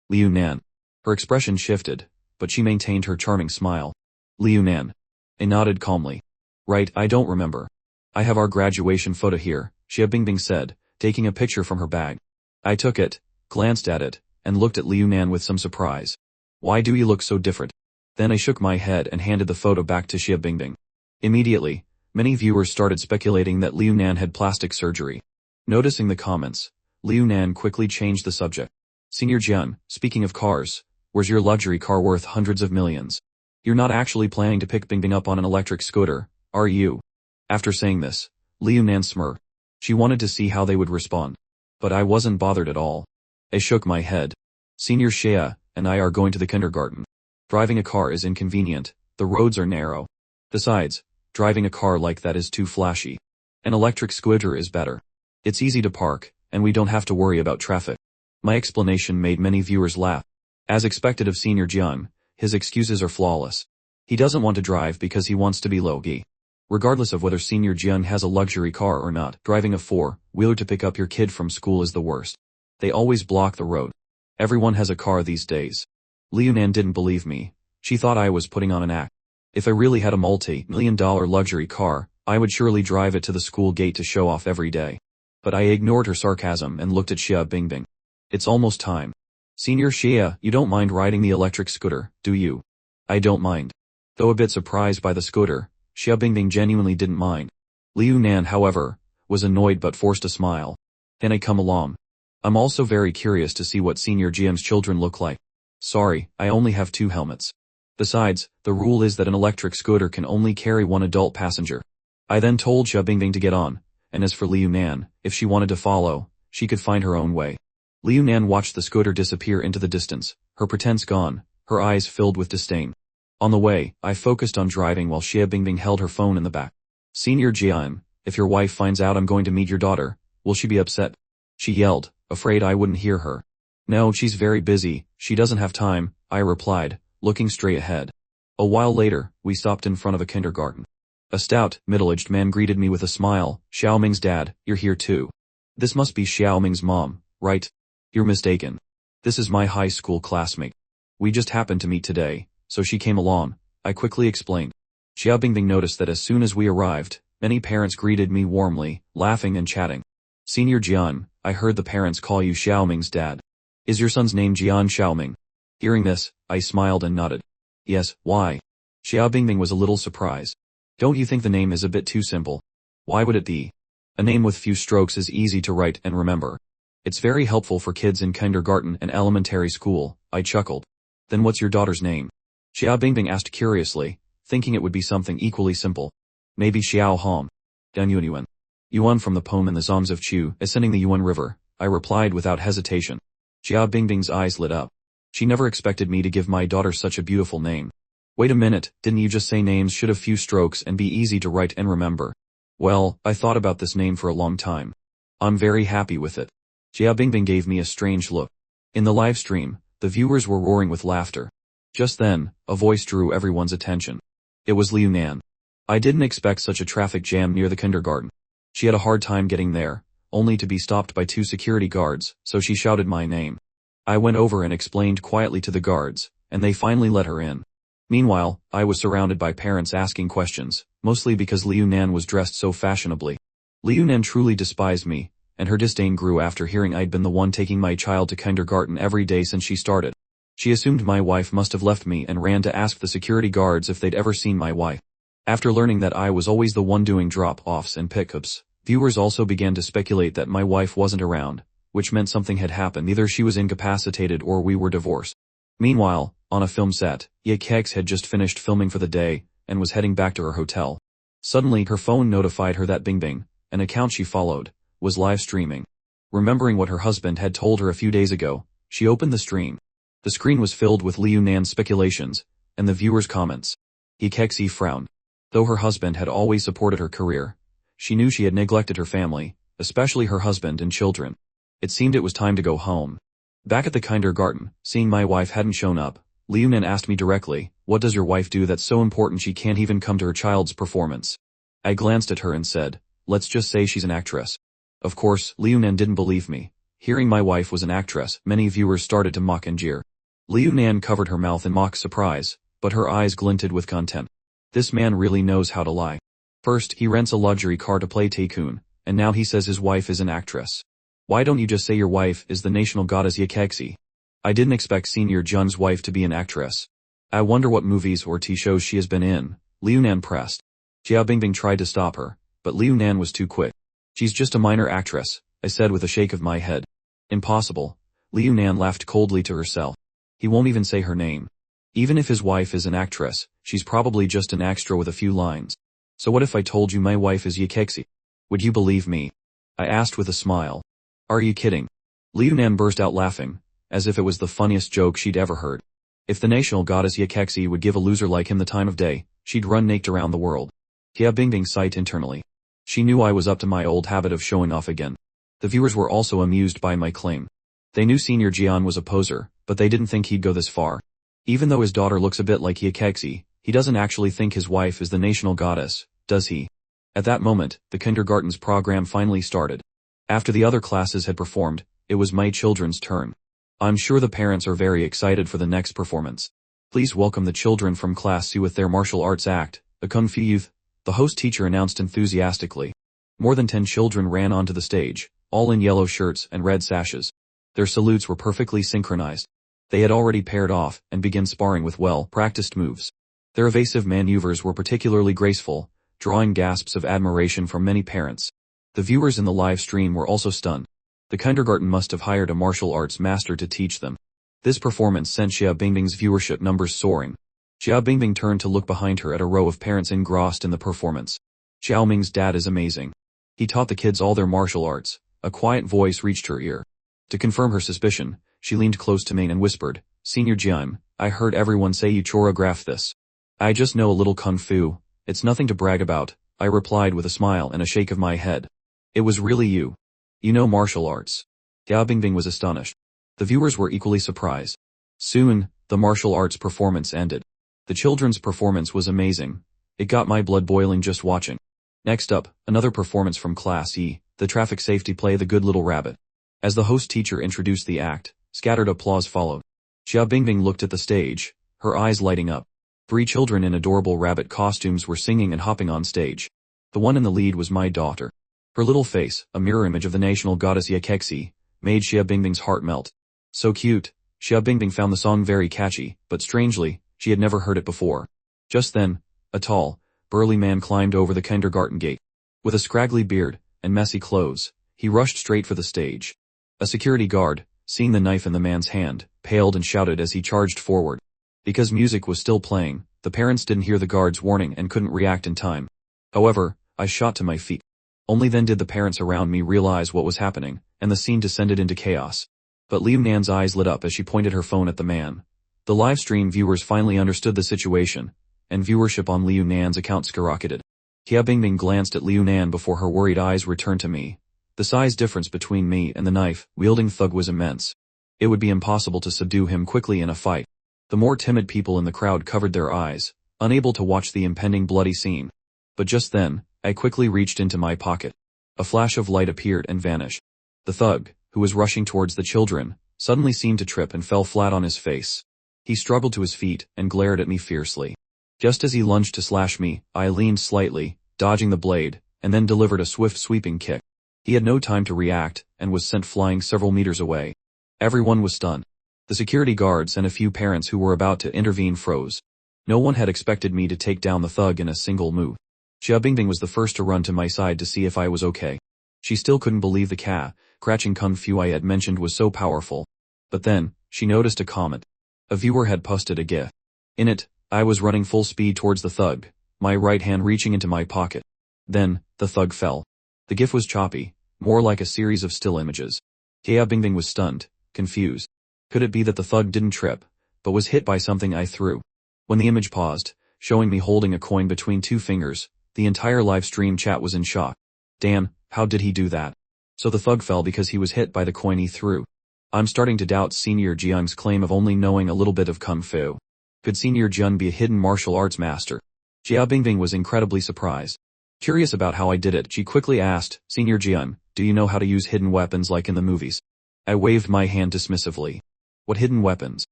Liu Nan. Her expression shifted, but she maintained her charming smile. Liu Nan. I nodded calmly. Right, I don't remember. I have our graduation photo here, Xia Bingbing said, taking a picture from her bag. I took it, glanced at it, and looked at Liu Nan with some surprise. Why do you look so different? Then I shook my head and handed the photo back to Xia Bingbing. Immediately, many viewers started speculating that Liu Nan had plastic surgery. Noticing the comments, Liu Nan quickly changed the subject. Senior Jian, speaking of cars, where's your luxury car worth hundreds of millions? You're not actually planning to pick Bingbing up on an electric scooter, are you? After saying this, Liu Nan smirked. She wanted to see how they would respond. But I wasn't bothered at all. I shook my head. Senior Shea and I are going to the kindergarten. Driving a car is inconvenient, the roads are narrow. Besides, driving a car like that is too flashy. An electric scooter is better. It's easy to park, and we don't have to worry about traffic. My explanation made many viewers laugh. As expected of Senior Jian, his excuses are flawless. He doesn't want to drive because he wants to be low-key. Regardless of whether Senior Jian has a luxury car or not, driving a four-wheeler to pick up your kid from school is the worst. They always block the road. Everyone has a car these days. Liu Nan didn't believe me. She thought I was putting on an act. If I really had a multi-million-dollar luxury car, I would surely drive it to the school gate to show off every day. But I ignored her sarcasm and looked at Xia Bingbing. It's almost time. Senior Xia, you don't mind riding the electric scooter, do you? I don't mind. Though a bit surprised by the scooter, Xia Bingbing genuinely didn't mind. Liu Nan, however, was annoyed but forced a smile. Can I come along? I'm also very curious to see what Senior Jian's children look like. Sorry, I only have 2 helmets. Besides, the rule is that an electric scooter can only carry 1 adult passenger. I then told Xia Bingbing to get on, and as for Liu Nan, if she wanted to follow, she could find her own way. Liu Nan watched the scooter disappear into the distance, her pretense gone, her eyes filled with disdain. On the way, I focused on driving while Xia Bingbing held her phone in the back. Senior Jian, if your wife finds out I'm going to meet your daughter, will she be upset? She yelled, afraid I wouldn't hear her. No, she's very busy, she doesn't have time, I replied, looking straight ahead. A while later, we stopped in front of a kindergarten. A stout, middle-aged man greeted me with a smile. Xiaoming's dad, you're here too. This must be Xiaoming's mom, right? You're mistaken. This is my high school classmate. We just happened to meet today, so she came along, I quickly explained. Xia Bingbing noticed that as soon as we arrived, many parents greeted me warmly, laughing and chatting. Senior Jian, I heard the parents call you Xiaoming's dad. Is your son's name Jian Xiaoming? Hearing this, I smiled and nodded. Yes, why? Xia Bingbing was a little surprised. Don't you think the name is a bit too simple? Why would it be? A name with few strokes is easy to write and remember. It's very helpful for kids in kindergarten and elementary school, I chuckled. Then what's your daughter's name? Xia Bingbing asked curiously, thinking it would be something equally simple. Maybe Xiao Hong. Dan Yuan. Yuan from the poem In the Songs of Chu, Ascending the Yuan River, I replied without hesitation. Xia Bingbing's eyes lit up. She never expected me to give my daughter such a beautiful name. Wait a minute, didn't you just say names should have few strokes and be easy to write and remember? Well, I thought about this name for a long time. I'm very happy with it. Xia Bingbing gave me a strange look. In the live stream, the viewers were roaring with laughter. Just then, a voice drew everyone's attention. It was Liu Nan. I didn't expect such a traffic jam near the kindergarten. She had a hard time getting there, only to be stopped by 2 security guards, so she shouted my name. I went over and explained quietly to the guards, and they finally let her in. Meanwhile, I was surrounded by parents asking questions, mostly because Liu Nan was dressed so fashionably. Liu Nan truly despised me, and her disdain grew after hearing I'd been the one taking my child to kindergarten every day since she started. She assumed my wife must have left me and ran to ask the security guards if they'd ever seen my wife. After learning that I was always the one doing drop-offs and pickups, viewers also began to speculate that my wife wasn't around, which meant something had happened. Either she was incapacitated or we were divorced. Meanwhile, on a film set, Yahello had just finished filming for the day and was heading back to her hotel. Suddenly her phone notified her that Bingbing, an account she followed, was live streaming. Remembering what her husband had told her a few days ago, she opened the stream. The screen was filled with Liu Nan's speculations and the viewers' comments. Yahello frowned. Though her husband had always supported her career, she knew she had neglected her family, especially her husband and children. It seemed it was time to go home. Back at the kindergarten, seeing my wife hadn't shown up, Liu Nan asked me directly, what does your wife do that's so important she can't even come to her child's performance? I glanced at her and said, let's just say she's an actress. Of course, Liu Nan didn't believe me. Hearing my wife was an actress, many viewers started to mock and jeer. Liu Nan covered her mouth in mock surprise, but her eyes glinted with contempt. This man really knows how to lie. First, he rents a luxury car to play tycoon, and now he says his wife is an actress. Why don't you just say your wife is the national goddess Yahello? I didn't expect Senior Jian's wife to be an actress. I wonder what movies or shows she has been in, Liu Nan pressed. Xia Bingbing tried to stop her, but Liu Nan was too quick. She's just a minor actress, I said with a shake of my head. Impossible. Liu Nan laughed coldly to herself. He won't even say her name. Even if his wife is an actress, she's probably just an extra with a few lines. So what if I told you my wife is Yahello? Would you believe me? I asked with a smile. Are you kidding? Liu Nan burst out laughing, as if it was the funniest joke she'd ever heard. If the national goddess Yahello would give a loser like him the time of day, she'd run naked around the world. Xia Bingbing sighed internally. She knew I was up to my old habit of showing off again. The viewers were also amused by my claim. They knew Senior Jian was a poser, but they didn't think he'd go this far. Even though his daughter looks a bit like Yahello, he doesn't actually think his wife is the national goddess, does he? At that moment, the kindergarten's program finally started. After the other classes had performed, it was my children's turn. I'm sure the parents are very excited for the next performance. Please welcome the children from Class C with their martial arts act, the Kung Fu Youth, the host teacher announced enthusiastically. More than 10 children ran onto the stage, all in yellow shirts and red sashes. Their salutes were perfectly synchronized. They had already paired off and began sparring with well-practiced moves. Their evasive maneuvers were particularly graceful, drawing gasps of admiration from many parents. The viewers in the live stream were also stunned. The kindergarten must have hired a martial arts master to teach them. This performance sent Xia Bingbing's viewership numbers soaring. Xia Bingbing turned to look behind her at a row of parents engrossed in the performance. Xiao Ming's dad is amazing. He taught the kids all their martial arts. A quiet voice reached her ear. To confirm her suspicion, she leaned close to Ming and whispered, Senior Jian, I heard everyone say you choreographed this. I just know a little kung fu. It's nothing to brag about, I replied with a smile and a shake of my head. It was really you. You know martial arts. Xia Bingbing was astonished. The viewers were equally surprised. Soon, the martial arts performance ended. The children's performance was amazing. It got my blood boiling just watching. Next up, another performance from Class E, the traffic safety play The Good Little Rabbit. As the host teacher introduced the act, scattered applause followed. Xia Bingbing looked at the stage, her eyes lighting up. 3 children in adorable rabbit costumes were singing and hopping on stage. The one in the lead was my daughter. Her little face, a mirror image of the national goddess Yahello, made Xia Bingbing's heart melt. So cute. Xia Bingbing found the song very catchy, but strangely, she had never heard it before. Just then, a tall, burly man climbed over the kindergarten gate. With a scraggly beard and messy clothes, he rushed straight for the stage. A security guard, seeing the knife in the man's hand, paled and shouted as he charged forward. Because music was still playing, the parents didn't hear the guard's warning and couldn't react in time. However, I shot to my feet. Only then did the parents around me realize what was happening, and the scene descended into chaos. But Liu Nan's eyes lit up as she pointed her phone at the man. The live stream viewers finally understood the situation, and viewership on Liu Nan's account skyrocketed. Xia Bingbing glanced at Liu Nan before her worried eyes returned to me. The size difference between me and the knife-wielding thug was immense. It would be impossible to subdue him quickly in a fight. The more timid people in the crowd covered their eyes, unable to watch the impending bloody scene. But just then, I quickly reached into my pocket. A flash of light appeared and vanished. The thug, who was rushing towards the children, suddenly seemed to trip and fell flat on his face. He struggled to his feet and glared at me fiercely. Just as he lunged to slash me, I leaned slightly, dodging the blade, and then delivered a swift sweeping kick. He had no time to react, and was sent flying several meters away. Everyone was stunned. The security guards and a few parents who were about to intervene froze. No one had expected me to take down the thug in a single move. Xia Bingbing was the first to run to my side to see if I was okay. She still couldn't believe the catching kung fu I had mentioned was so powerful. But then, she noticed a comment. A viewer had posted a GIF. In it, I was running full speed towards the thug, my right hand reaching into my pocket. Then, the thug fell. The GIF was choppy, more like a series of still images. Xia Bingbing was stunned, confused. Could it be that the thug didn't trip, but was hit by something I threw? When the image paused, showing me holding a coin between 2 fingers, the entire live stream chat was in shock. Damn, how did he do that? So the thug fell because he was hit by the coin he threw. I'm starting to doubt Senior Jian's claim of only knowing a little bit of kung fu. Could Senior Jian be a hidden martial arts master? Xia Bingbing was incredibly surprised. Curious about how I did it, she quickly asked, Senior Jian, do you know how to use hidden weapons like in the movies? I waved my hand dismissively. What hidden weapons?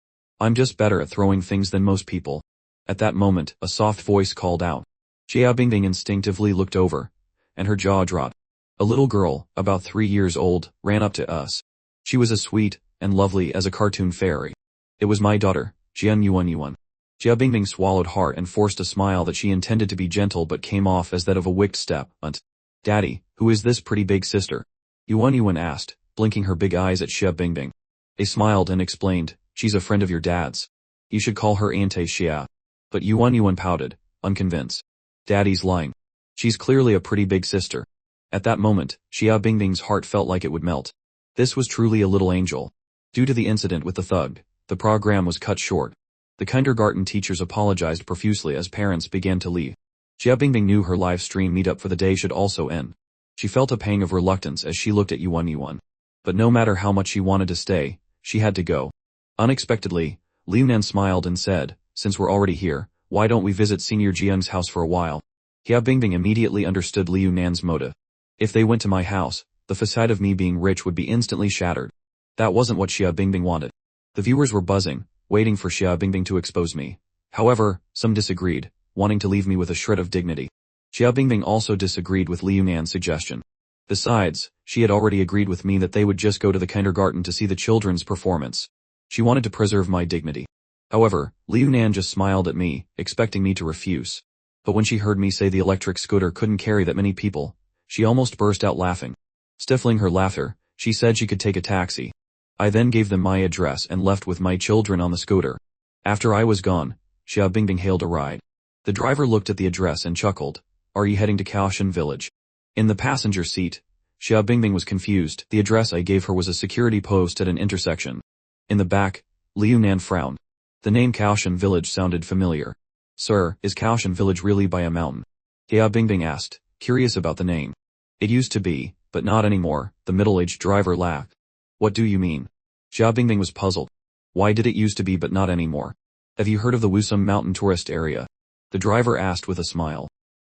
I'm just better at throwing things than most people. At that moment, a soft voice called out. Xia Bingbing instinctively looked over, and her jaw dropped. A little girl, about 3 years old, ran up to us. She was as sweet and lovely as a cartoon fairy. It was my daughter, Jian Yuan. Xia Bingbing swallowed hard and forced a smile that she intended to be gentle but came off as that of a wicked step. Daddy, who is this pretty big sister? Yuan asked, blinking her big eyes at Xia Bingbing. They smiled and explained, she's a friend of your dad's. You should call her Auntie Xia. But Yuan pouted, unconvinced. Daddy's lying. She's clearly a pretty big sister. At that moment, Xia Bingbing's heart felt like it would melt. This was truly a little angel. Due to the incident with the thug, the program was cut short. The kindergarten teachers apologized profusely as parents began to leave. Xia Bingbing knew her live stream meetup for the day should also end. She felt a pang of reluctance as she looked at Yuan. But no matter how much she wanted to stay, she had to go. Unexpectedly, Liu Nan smiled and said, since we're already here, why don't we visit Senior Jiang's house for a while? Xia Bingbing immediately understood Liu Nan's motive. If they went to my house, the facade of me being rich would be instantly shattered. That wasn't what Xia Bingbing wanted. The viewers were buzzing, waiting for Xia Bingbing to expose me. However, some disagreed, wanting to leave me with a shred of dignity. Xia Bingbing also disagreed with Liu Nan's suggestion. Besides, she had already agreed with me that they would just go to the kindergarten to see the children's performance. She wanted to preserve my dignity. However, Liu Nan just smiled at me, expecting me to refuse. But when she heard me say the electric scooter couldn't carry that many people, she almost burst out laughing. Stifling her laughter, she said she could take a taxi. I then gave them my address and left with my children on the scooter. After I was gone, Xia Bingbing hailed a ride. The driver looked at the address and chuckled. Are you heading to Kaoshan village? In the passenger seat, Xia Bingbing was confused. The address I gave her was a security post at an intersection. In the back, Liu Nan frowned. The name Kaoshan village sounded familiar. Sir, is Kaoshan village really by a mountain? Xia Bingbing asked, curious about the name. It used to be, but not anymore, the middle-aged driver laughed. What do you mean? Xia Bingbing was puzzled. Why did it used to be but not anymore? Have you heard of the Wusong Mountain tourist area? The driver asked with a smile.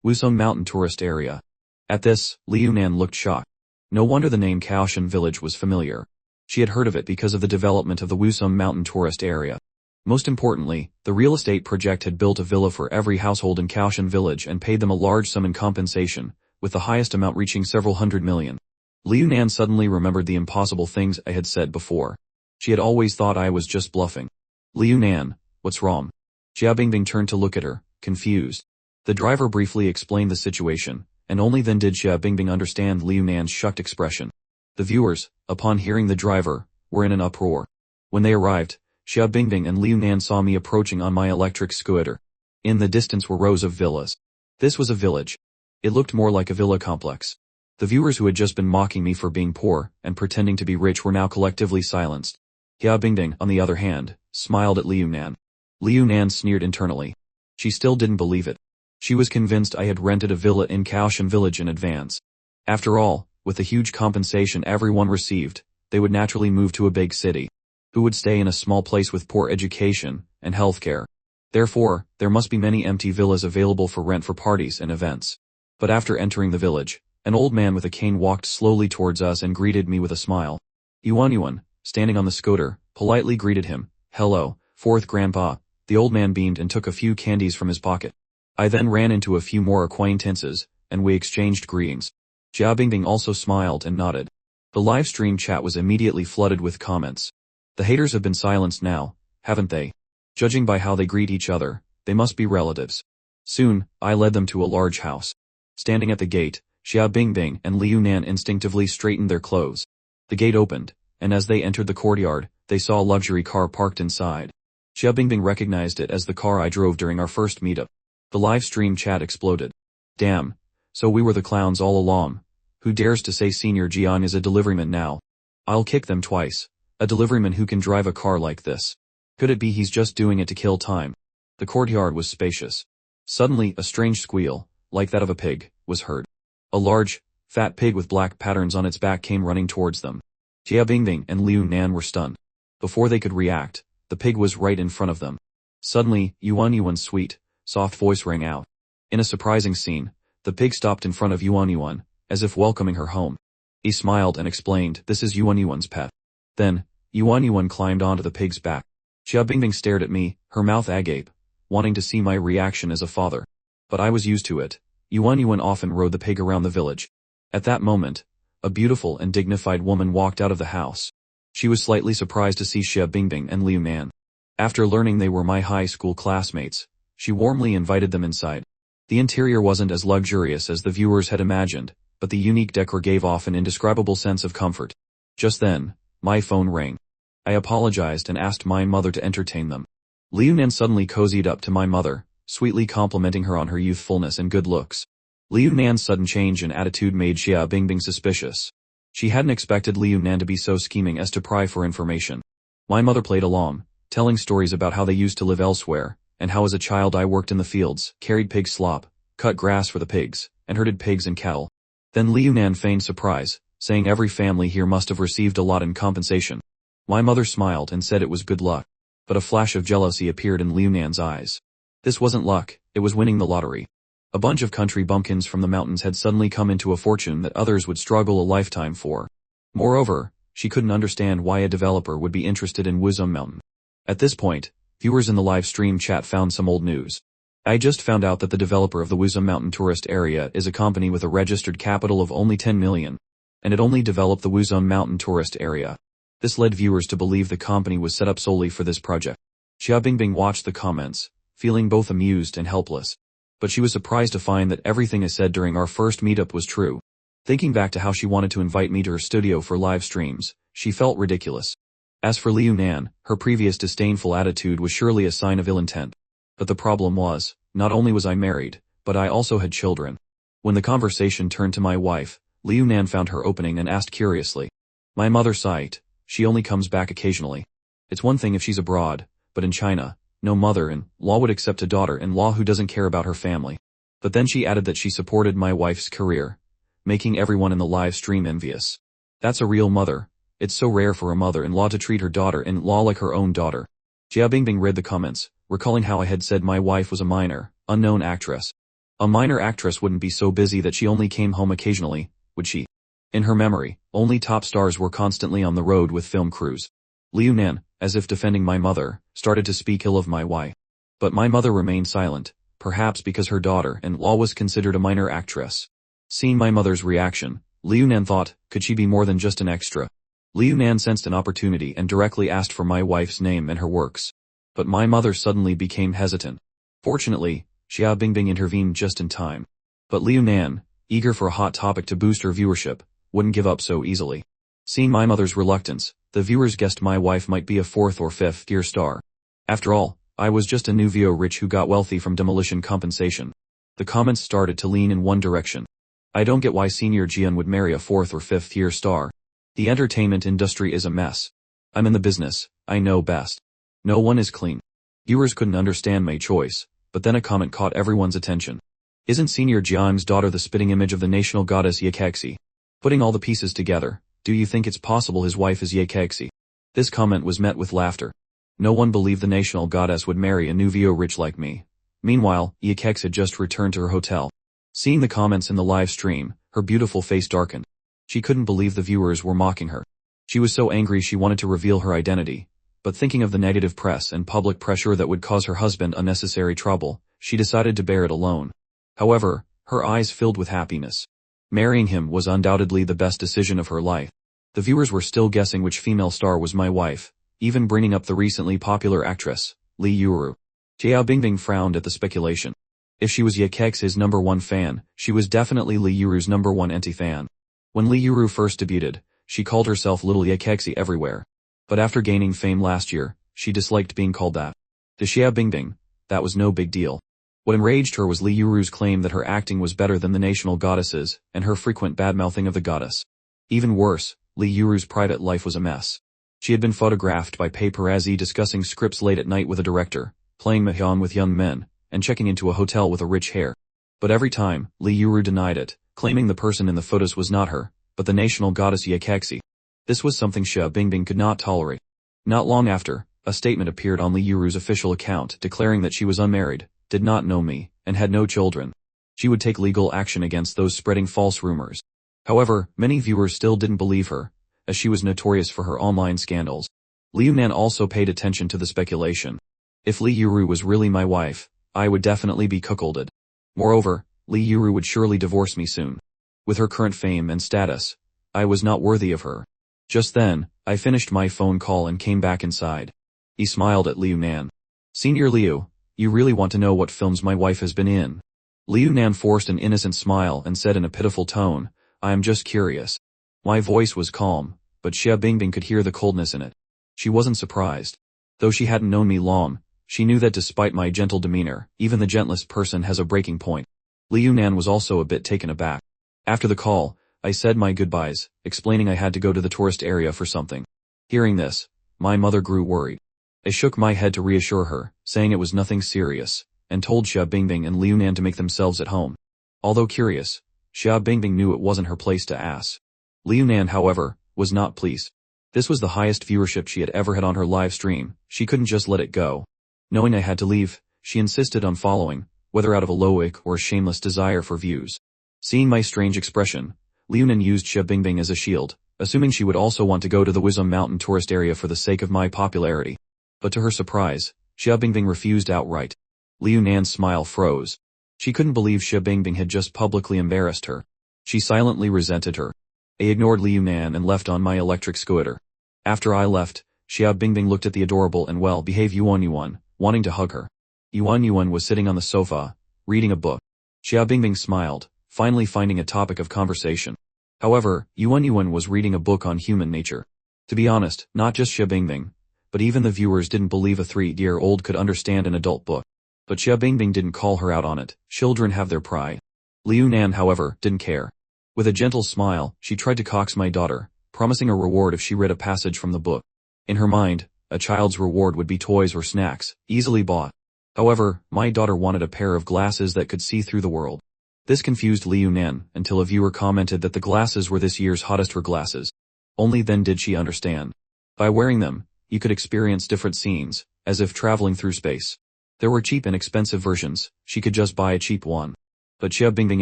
Wusong Mountain tourist area. At this, Liu Nan looked shocked. No wonder the name Kaoshan village was familiar. She had heard of it because of the development of the Wusong Mountain tourist area. Most importantly, the real estate project had built a villa for every household in Kaoshan village and paid them a large sum in compensation, with the highest amount reaching several hundred million. Liu Nan suddenly remembered the impossible things I had said before. She had always thought I was just bluffing. Liu Nan, what's wrong? Xia Bingbing turned to look at her, confused. The driver briefly explained the situation, and only then did Xia Bingbing understand Liu Nan's shocked expression. The viewers, upon hearing the driver, were in an uproar. When they arrived, Xia Bingbing and Liu Nan saw me approaching on my electric scooter. In the distance were rows of villas. This was a village. It looked more like a villa complex. The viewers who had just been mocking me for being poor and pretending to be rich were now collectively silenced. Xia Bingbing, on the other hand, smiled at Liu Nan. Liu Nan sneered internally. She still didn't believe it. She was convinced I had rented a villa in Kaoshan village in advance. After all, with the huge compensation everyone received, they would naturally move to a big city. Who would stay in a small place with poor education and healthcare? Therefore, there must be many empty villas available for rent for parties and events. But after entering the village, an old man with a cane walked slowly towards us and greeted me with a smile. Yuan, standing on the scooter, politely greeted him. Hello, fourth grandpa. The old man beamed and took a few candies from his pocket. I then ran into a few more acquaintances, and we exchanged greetings. Xia Bingbing also smiled and nodded. The live stream chat was immediately flooded with comments. The haters have been silenced now, haven't they? Judging by how they greet each other, they must be relatives. Soon, I led them to a large house. Standing at the gate, Xia Bingbing and Liu Nan instinctively straightened their clothes. The gate opened, and as they entered the courtyard, they saw a luxury car parked inside. Xia Bingbing recognized it as the car I drove during our first meetup. The live stream chat exploded. Damn, so we were the clowns all along. Who dares to say Senior Jian is a deliveryman now? I'll kick them twice. A deliveryman who can drive a car like this. Could it be he's just doing it to kill time? The courtyard was spacious. Suddenly, a strange squeal, like that of a pig, was heard. A large, fat pig with black patterns on its back came running towards them. Xia Bingbing and Liu Nan were stunned. Before they could react, the pig was right in front of them. Suddenly, Yuan's sweet, soft voice rang out. In a surprising scene, the pig stopped in front of Yuan, as if welcoming her home. He smiled and explained, this is Yuan's pet. Then, Yuan climbed onto the pig's back. Xia Bingbing stared at me, her mouth agape, wanting to see my reaction as a father. But I was used to it. Yuan often rode the pig around the village. At that moment, a beautiful and dignified woman walked out of the house. She was slightly surprised to see Xia Bingbing and Liu Nan. After learning they were my high school classmates, she warmly invited them inside. The interior wasn't as luxurious as the viewers had imagined, but the unique decor gave off an indescribable sense of comfort. Just then, my phone rang. I apologized and asked my mother to entertain them. Liu Nan suddenly cozied up to my mother, sweetly complimenting her on her youthfulness and good looks. Liu Nan's sudden change in attitude made Xia Bingbing suspicious. She hadn't expected Liu Nan to be so scheming as to pry for information. My mother played along, telling stories about how they used to live elsewhere, and how as a child I worked in the fields, carried pig slop, cut grass for the pigs, and herded pigs in cattle. Then Liu Nan feigned surprise, saying every family here must have received a lot in compensation. My mother smiled and said it was good luck. But a flash of jealousy appeared in Liu Nan's eyes. This wasn't luck, it was winning the lottery. A bunch of country bumpkins from the mountains had suddenly come into a fortune that others would struggle a lifetime for. Moreover, she couldn't understand why a developer would be interested in Wuzum Mountain. At this point, viewers in the live stream chat found some old news. I just found out that the developer of the Wuzum Mountain tourist area is a company with a registered capital of only 10 million. And it only developed the Wuzum Mountain tourist area. This led viewers to believe the company was set up solely for this project. Xia Bingbing watched the comments, feeling both amused and helpless. But she was surprised to find that everything I said during our first meetup was true. Thinking back to how she wanted to invite me to her studio for live streams, she felt ridiculous. As for Liu Nan, her previous disdainful attitude was surely a sign of ill intent. But the problem was, not only was I married, but I also had children. When the conversation turned to my wife, Liu Nan found her opening and asked curiously. My mother sighed. She only comes back occasionally. It's one thing if she's abroad, but in China, no mother-in-law would accept a daughter-in-law who doesn't care about her family. But then she added that she supported my wife's career, making everyone in the live stream envious. That's a real mother. It's so rare for a mother-in-law to treat her daughter-in-law like her own daughter. Xia Bingbing read the comments, recalling how I had said my wife was a minor, unknown actress. A minor actress wouldn't be so busy that she only came home occasionally, would she? In her memory, only top stars were constantly on the road with film crews. Liu Nan, as if defending my mother, started to speak ill of my wife. But my mother remained silent, perhaps because her daughter-in-law was considered a minor actress. Seeing my mother's reaction, Liu Nan thought, could she be more than just an extra? Liu Nan sensed an opportunity and directly asked for my wife's name and her works. But my mother suddenly became hesitant. Fortunately, Xia Bingbing intervened just in time. But Liu Nan, eager for a hot topic to boost her viewership, wouldn't give up so easily. Seeing my mother's reluctance, the viewers guessed my wife might be a 4th or 5th tier star. After all, I was just a nouveau rich who got wealthy from demolition compensation. The comments started to lean in one direction. I don't get why Senior Jian would marry a 4th or 5th tier star. The entertainment industry is a mess. I'm in the business, I know best. No one is clean. Viewers couldn't understand my choice, but then a comment caught everyone's attention. Isn't Senior Jiang's daughter the spitting image of the national goddess Yahello? Putting all the pieces together, do you think it's possible his wife is Yahello? This comment was met with laughter. No one believed the national goddess would marry a nouveau rich like me. Meanwhile, Yahello had just returned to her hotel. Seeing the comments in the live stream, her beautiful face darkened. She couldn't believe the viewers were mocking her. She was so angry she wanted to reveal her identity, but thinking of the negative press and public pressure that would cause her husband unnecessary trouble, she decided to bear it alone. However, her eyes filled with happiness. Marrying him was undoubtedly the best decision of her life. The viewers were still guessing which female star was my wife, even bringing up the recently popular actress, Li Yuru. Xia Bingbing frowned at the speculation. If she was Yahello's #1 fan, she was definitely Li Yuru's #1 anti-fan. When Li Yuru first debuted, she called herself Little Yahello everywhere. But after gaining fame last year, she disliked being called that. To Xia Bingbing, that was no big deal. What enraged her was Li Yuru's claim that her acting was better than the national goddesses, and her frequent badmouthing of the goddess. Even worse, Li Yuru's private life was a mess. She had been photographed by paparazzi discussing scripts late at night with a director, playing mahjong with young men, and checking into a hotel with a rich hair. But every time, Li Yuru denied it, claiming the person in the photos was not her, but the national goddess Yahello. This was something Xia Bingbing could not tolerate. Not long after, a statement appeared on Li Yuru's official account declaring that she was unmarried, did not know me, and had no children. She would take legal action against those spreading false rumors. However, many viewers still didn't believe her, as she was notorious for her online scandals. Liu Nan also paid attention to the speculation. If Li Yuru was really my wife, I would definitely be cuckolded. Moreover, Li Yuru would surely divorce me soon. With her current fame and status, I was not worthy of her. Just then, I finished my phone call and came back inside. He smiled at Liu Nan. Senior Liu, you really want to know what films my wife has been in? Liu Nan forced an innocent smile and said in a pitiful tone, I am just curious. My voice was calm, but Xia Bingbing could hear the coldness in it. She wasn't surprised. Though she hadn't known me long, she knew that despite my gentle demeanor, even the gentlest person has a breaking point. Liu Nan was also a bit taken aback. After the call, I said my goodbyes, explaining I had to go to the tourist area for something. Hearing this, my mother grew worried. I shook my head to reassure her, saying it was nothing serious, and told Xia Bingbing and Liu Nan to make themselves at home. Although curious, Xia Bingbing knew it wasn't her place to ask. Liu Nan, however, was not pleased. This was the highest viewership she had ever had on her live stream. She couldn't just let it go. Knowing I had to leave, she insisted on following, whether out of a loic or a shameless desire for views. Seeing my strange expression, Liu Nan used Xia Bingbing as a shield, assuming she would also want to go to the Wisdom Mountain tourist area for the sake of my popularity. But to her surprise, Xia Bingbing refused outright. Liu Nan's smile froze. She couldn't believe Xia Bingbing had just publicly embarrassed her. She silently resented her. I ignored Liu Nan and left on my electric scooter. After I left, Xia Bingbing looked at the adorable and well-behaved Yuan Yuan, wanting to hug her. Yuan Yuan was sitting on the sofa, reading a book. Xia Bingbing smiled, finally finding a topic of conversation. However, Yuan Yuan was reading a book on human nature. To be honest, not just Xia Bingbing, but even the viewers didn't believe a 3-year-old could understand an adult book. But Xia Bingbing didn't call her out on it. Children have their pride. Liu Nan, however, didn't care. With a gentle smile, she tried to coax my daughter, promising a reward if she read a passage from the book. In her mind, a child's reward would be toys or snacks, easily bought. However, my daughter wanted a pair of glasses that could see through the world. This confused Liu Nan until a viewer commented that the glasses were this year's hottest for glasses. Only then did she understand. By wearing them, you could experience different scenes, as if traveling through space. There were cheap and expensive versions, she could just buy a cheap one. But Xia Bingbing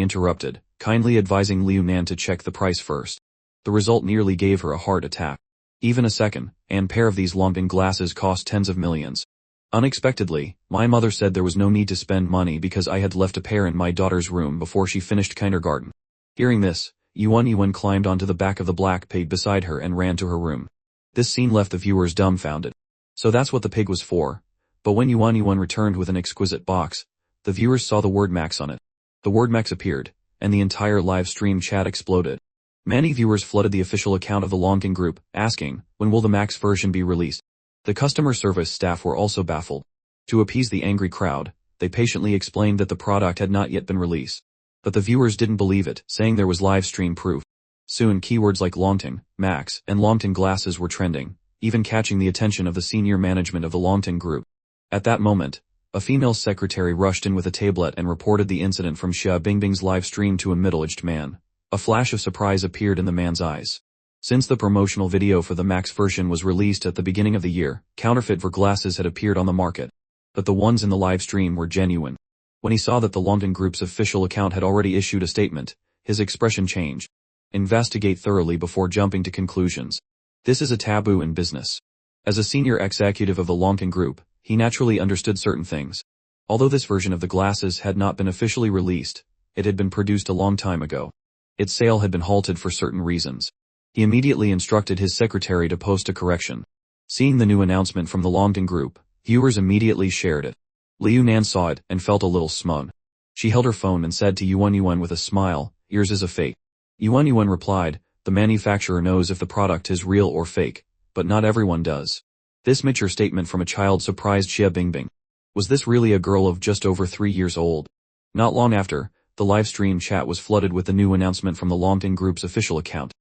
interrupted, kindly advising Liu Nan to check the price first. The result nearly gave her a heart attack. Even a second-hand pair of these Longbing glasses cost tens of millions. Unexpectedly, my mother said there was no need to spend money because I had left a pair in my daughter's room before she finished kindergarten. Hearing this, Yuan Yuan climbed onto the back of the black pig beside her and ran to her room. This scene left the viewers dumbfounded. So that's what the pig was for. But when Yuan Yuan returned with an exquisite box, the viewers saw the word Max on it. The word Max appeared, and the entire live stream chat exploded. Many viewers flooded the official account of the Longbing group, asking, when will the Max version be released? The customer service staff were also baffled. To appease the angry crowd, they patiently explained that the product had not yet been released. But the viewers didn't believe it, saying there was live stream proof. Soon keywords like Longting, Max, and Longting glasses were trending, even catching the attention of the senior management of the Longting group. At that moment, a female secretary rushed in with a tablet and reported the incident from Xia Bingbing's live stream to a middle-aged man. A flash of surprise appeared in the man's eyes. Since the promotional video for the Max version was released at the beginning of the year, counterfeit for glasses had appeared on the market. But the ones in the live stream were genuine. When he saw that the Longting group's official account had already issued a statement, his expression changed. Investigate thoroughly before jumping to conclusions. This is a taboo in business. As a senior executive of the Longting group, he naturally understood certain things. Although this version of the glasses had not been officially released, it had been produced a long time ago. Its sale had been halted for certain reasons. He immediately instructed his secretary to post a correction. Seeing the new announcement from the Longting group, viewers immediately shared it. Liu Nan saw it and felt a little smug. She held her phone and said to Yuan Yuan with a smile, "Yours is a fake." Yuan Yuan replied, "The manufacturer knows if the product is real or fake, but not everyone does." This mature statement from a child surprised Xia Bingbing. Was this really a girl of just over 3 years old? Not long after, the live stream chat was flooded with the new announcement from the Longting group's official account.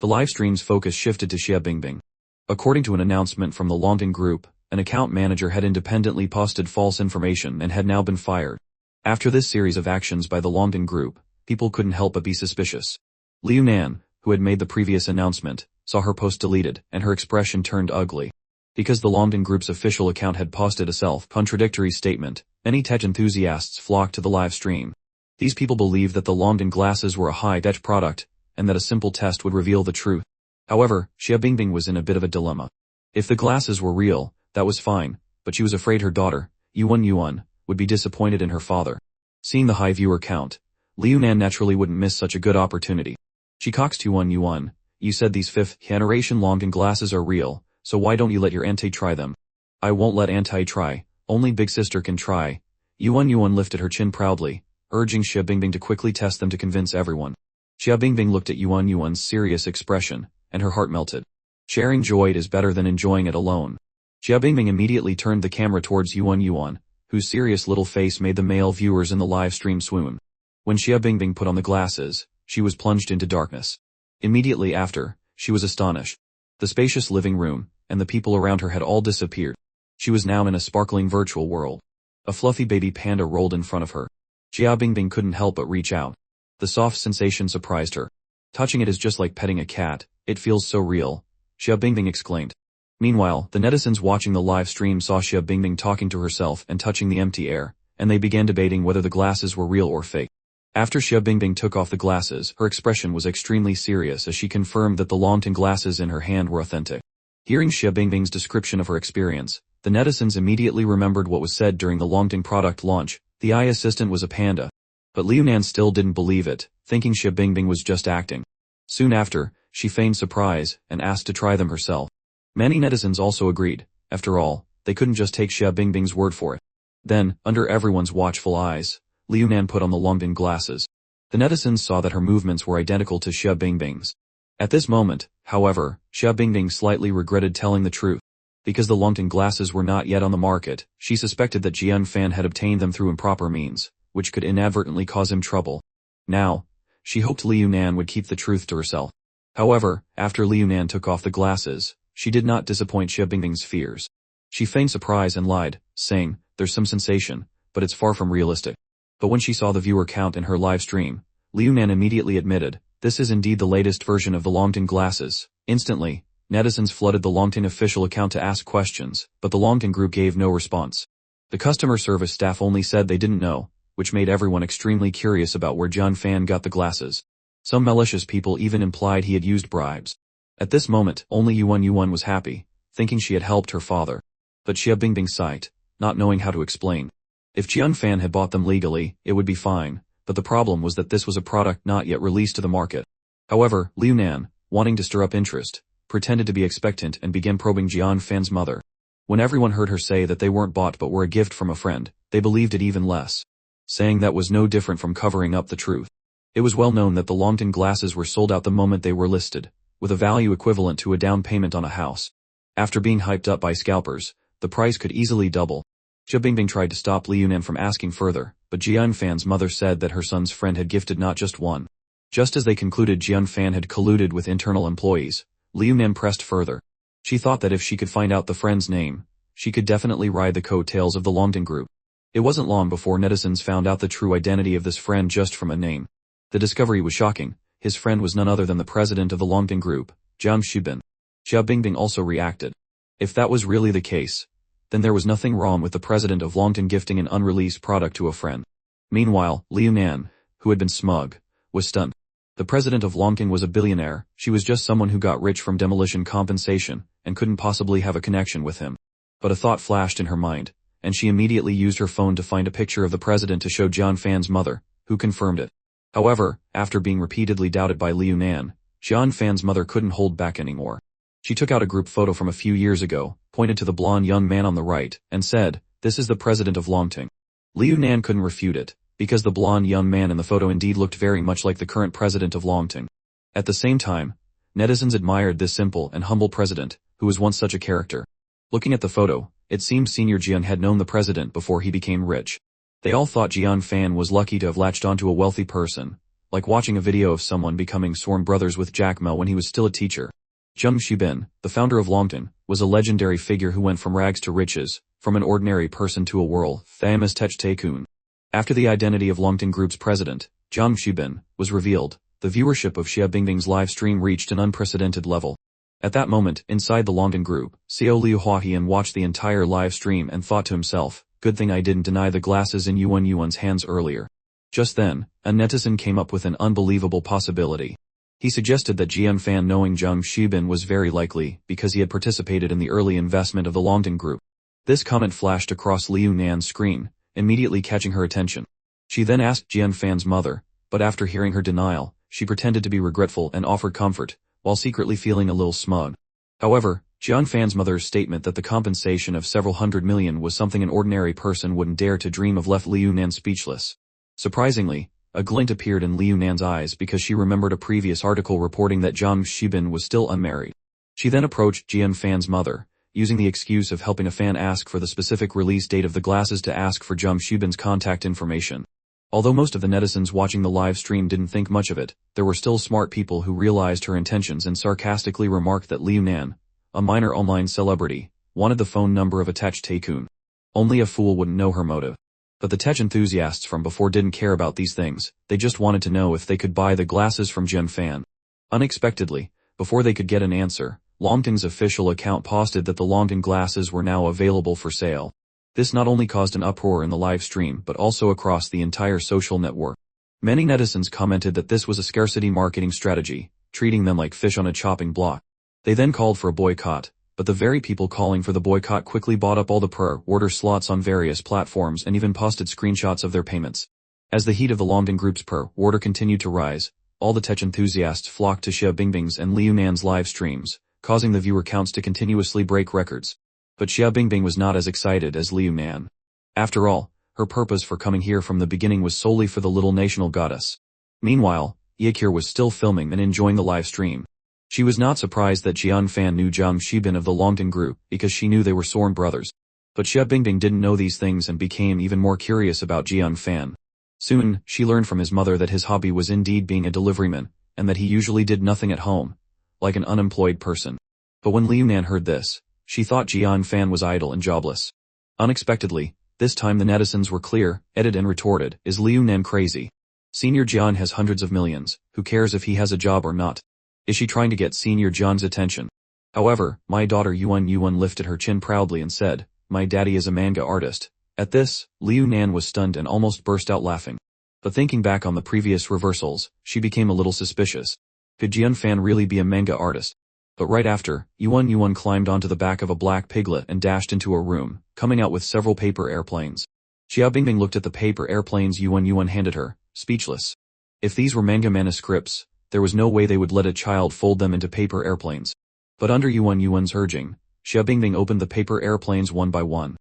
The live stream's focus shifted to Xia Bingbing. According to an announcement from the Longting group, an account manager had independently posted false information and had now been fired. After this series of actions by the Longting group, people couldn't help but be suspicious. Liu Nan, who had made the previous announcement, saw her post deleted, and her expression turned ugly. Because the Longting group's official account had posted a self-contradictory statement, many tech enthusiasts flocked to the live stream. These people believed that the Longting glasses were a high-tech product, and that a simple test would reveal the truth. However, Xia Bingbing was in a bit of a dilemma. If the glasses were real, that was fine, but she was afraid her daughter, Yuan Yuan, would be disappointed in her father. Seeing the high viewer count, Liu Nan naturally wouldn't miss such a good opportunity. She coaxed Yuan Yuan, "You said these 5th-generation Longting glasses are real, so why don't you let your auntie try them?" "I won't let auntie try, only big sister can try." Yuan Yuan lifted her chin proudly, urging Xia Bingbing to quickly test them to convince everyone. Xia Bingbing looked at Yuan Yuan's serious expression, and her heart melted. Sharing joy is better than enjoying it alone. Xia Bingbing immediately turned the camera towards Yuan Yuan, whose serious little face made the male viewers in the live stream swoon. When Xia Bingbing put on the glasses, she was plunged into darkness. Immediately after, she was astonished. The spacious living room, and the people around her had all disappeared. She was now in a sparkling virtual world. A fluffy baby panda rolled in front of her. Xia Bingbing couldn't help but reach out. The soft sensation surprised her. Touching it is just like petting a cat, it feels so real, Xia Bingbing exclaimed. Meanwhile, the netizens watching the live stream saw Xia Bingbing talking to herself and touching the empty air, and they began debating whether the glasses were real or fake. After Xia Bingbing took off the glasses, her expression was extremely serious as she confirmed that the Longtan glasses in her hand were authentic. Hearing Xia Bingbing's description of her experience, the netizens immediately remembered what was said during the Longtan product launch. The eye assistant was a panda. But Liu Nan still didn't believe it, thinking Xia Bingbing was just acting. Soon after, she feigned surprise and asked to try them herself. Many netizens also agreed. After all, they couldn't just take Xia Bingbing's word for it. Then, under everyone's watchful eyes, Liu Nan put on the Longtan glasses. The netizens saw that her movements were identical to Xia Bingbing's. At this moment, however, Xia Bingbing slightly regretted telling the truth. Because the Longtan glasses were not yet on the market, she suspected that Jian Fan had obtained them through improper means, which could inadvertently cause him trouble. Now, she hoped Liu Nan would keep the truth to herself. However, after Liu Nan took off the glasses, she did not disappoint Xia Bingbing's fears. She feigned surprise and lied, saying, "There's some sensation, but it's far from realistic." But when she saw the viewer count in her live stream, Liu Nan immediately admitted, "This is indeed the latest version of the Longtan glasses." Instantly, netizens flooded the Longtan official account to ask questions, but the Longtan group gave no response. The customer service staff only said they didn't know, which made everyone extremely curious about where Jian Fan got the glasses. Some malicious people even implied he had used bribes. At this moment, only Yuan Yuan was happy, thinking she had helped her father. But Xia Bingbing sighed, not knowing how to explain. If Jian Fan had bought them legally, it would be fine, but the problem was that this was a product not yet released to the market. However, Liu Nan, wanting to stir up interest, pretended to be expectant and began probing Jian Fan's mother. When everyone heard her say that they weren't bought but were a gift from a friend, they believed it even less, saying that was no different from covering up the truth. It was well known that the Longtan glasses were sold out the moment they were listed, with a value equivalent to a down payment on a house. After being hyped up by scalpers, the price could easily double. Xia Bingbing tried to stop Liu Nan from asking further, but Jian Fan's mother said that her son's friend had gifted not just one. Just as they concluded Jian Fan had colluded with internal employees, Liu Nan pressed further. She thought that if she could find out the friend's name, she could definitely ride the coattails of the Longtan group. It wasn't long before netizens found out the true identity of this friend just from a name. The discovery was shocking. His friend was none other than the president of the Longtan group, Jiang Shubin. Xia Bingbing also reacted. If that was really the case, then there was nothing wrong with the president of Longtan gifting an unreleased product to a friend. Meanwhile, Liu Nan, who had been smug, was stunned. The president of Longtan was a billionaire. She was just someone who got rich from demolition compensation, and couldn't possibly have a connection with him. But a thought flashed in her mind, and she immediately used her phone to find a picture of the president to show Jian Fan's mother, who confirmed it. However, after being repeatedly doubted by Liu Nan, Jian Fan's mother couldn't hold back anymore. She took out a group photo from a few years ago, pointed to the blonde young man on the right, and said, "This is the president of Longtan." Liu Nan couldn't refute it, because the blonde young man in the photo indeed looked very much like the current president of Longtan. At the same time, netizens admired this simple and humble president, who was once such a character. Looking at the photo, it seemed Senior Jian had known the president before he became rich. They all thought Jian Fan was lucky to have latched onto a wealthy person, like watching a video of someone becoming sworn brothers with Jack Ma when he was still a teacher. Jiang Shubin, the founder of Longtan, was a legendary figure who went from rags to riches, from an ordinary person to a world-famous tech tycoon. After the identity of Longtan Group's president, Jiang Shubin, was revealed, the viewership of Xia Bingbing's live stream reached an unprecedented level. At that moment, inside the Longtan Group, Xiao Liu Huahian watched the entire live stream and thought to himself, "Good thing I didn't deny the glasses in Yuan Yuan's hands earlier." Just then, a netizen came up with an unbelievable possibility. He suggested that Jian Fan knowing Jiang Shubin was very likely because he had participated in the early investment of the Longtan Group. This comment flashed across Liu Nan's screen, immediately catching her attention. She then asked Jian Fan's mother, but after hearing her denial, she pretended to be regretful and offered comfort, while secretly feeling a little smug. However, Jian Fan's mother's statement that the compensation of several hundred million was something an ordinary person wouldn't dare to dream of left Liu Nan speechless. Surprisingly, a glint appeared in Liu Nan's eyes because she remembered a previous article reporting that Jiang Shubin was still unmarried. She then approached Jian Fan's mother, using the excuse of helping a fan ask for the specific release date of the glasses to ask for Jung Shubin's contact information. Although most of the netizens watching the live stream didn't think much of it, there were still smart people who realized her intentions and sarcastically remarked that Liu Nan, a minor online celebrity, wanted the phone number of a tech tycoon. Only a fool wouldn't know her motive. But the tech enthusiasts from before didn't care about these things, they just wanted to know if they could buy the glasses from Jian Fan. Unexpectedly, before they could get an answer, Longting's official account posted that the Longting glasses were now available for sale. This not only caused an uproar in the live stream but also across the entire social network. Many netizens commented that this was a scarcity marketing strategy, treating them like fish on a chopping block. They then called for a boycott, but the very people calling for the boycott quickly bought up all the per-order slots on various platforms and even posted screenshots of their payments. As the heat of the Longting group's per-order continued to rise, all the tech enthusiasts flocked to Xia Bingbing's and Liu Nan's live streams, causing the viewer counts to continuously break records. But Xia Bingbing was not as excited as Liu Nan. After all, her purpose for coming here from the beginning was solely for the little national goddess. Meanwhile, Yekir was still filming and enjoying the live stream. She was not surprised that Jian Fan knew Zhang Shibin of the Longting group because she knew they were sworn brothers. But Xia Bingbing didn't know these things and became even more curious about Jian Fan. Soon, she learned from his mother that his hobby was indeed being a deliveryman, and that he usually did nothing at home, like an unemployed person. But when Liu Nan heard this, she thought Jian Fan was idle and jobless. Unexpectedly, this time the netizens were clear-headed and retorted, "Is Liu Nan crazy? Senior Jian has hundreds of millions, who cares if he has a job or not? Is she trying to get Senior Jian's attention?" However, my daughter Yuan lifted her chin proudly and said, "My daddy is a manga artist." At this, Liu Nan was stunned and almost burst out laughing. But thinking back on the previous reversals, she became a little suspicious. Could Jian Fan really be a manga artist? But right after, Yuan climbed onto the back of a black piglet and dashed into a room, coming out with several paper airplanes. Xia Bingbing looked at the paper airplanes Yuan handed her, speechless. If these were manga manuscripts, there was no way they would let a child fold them into paper airplanes. But under Yuan's urging, Xia Bingbing opened the paper airplanes one by one.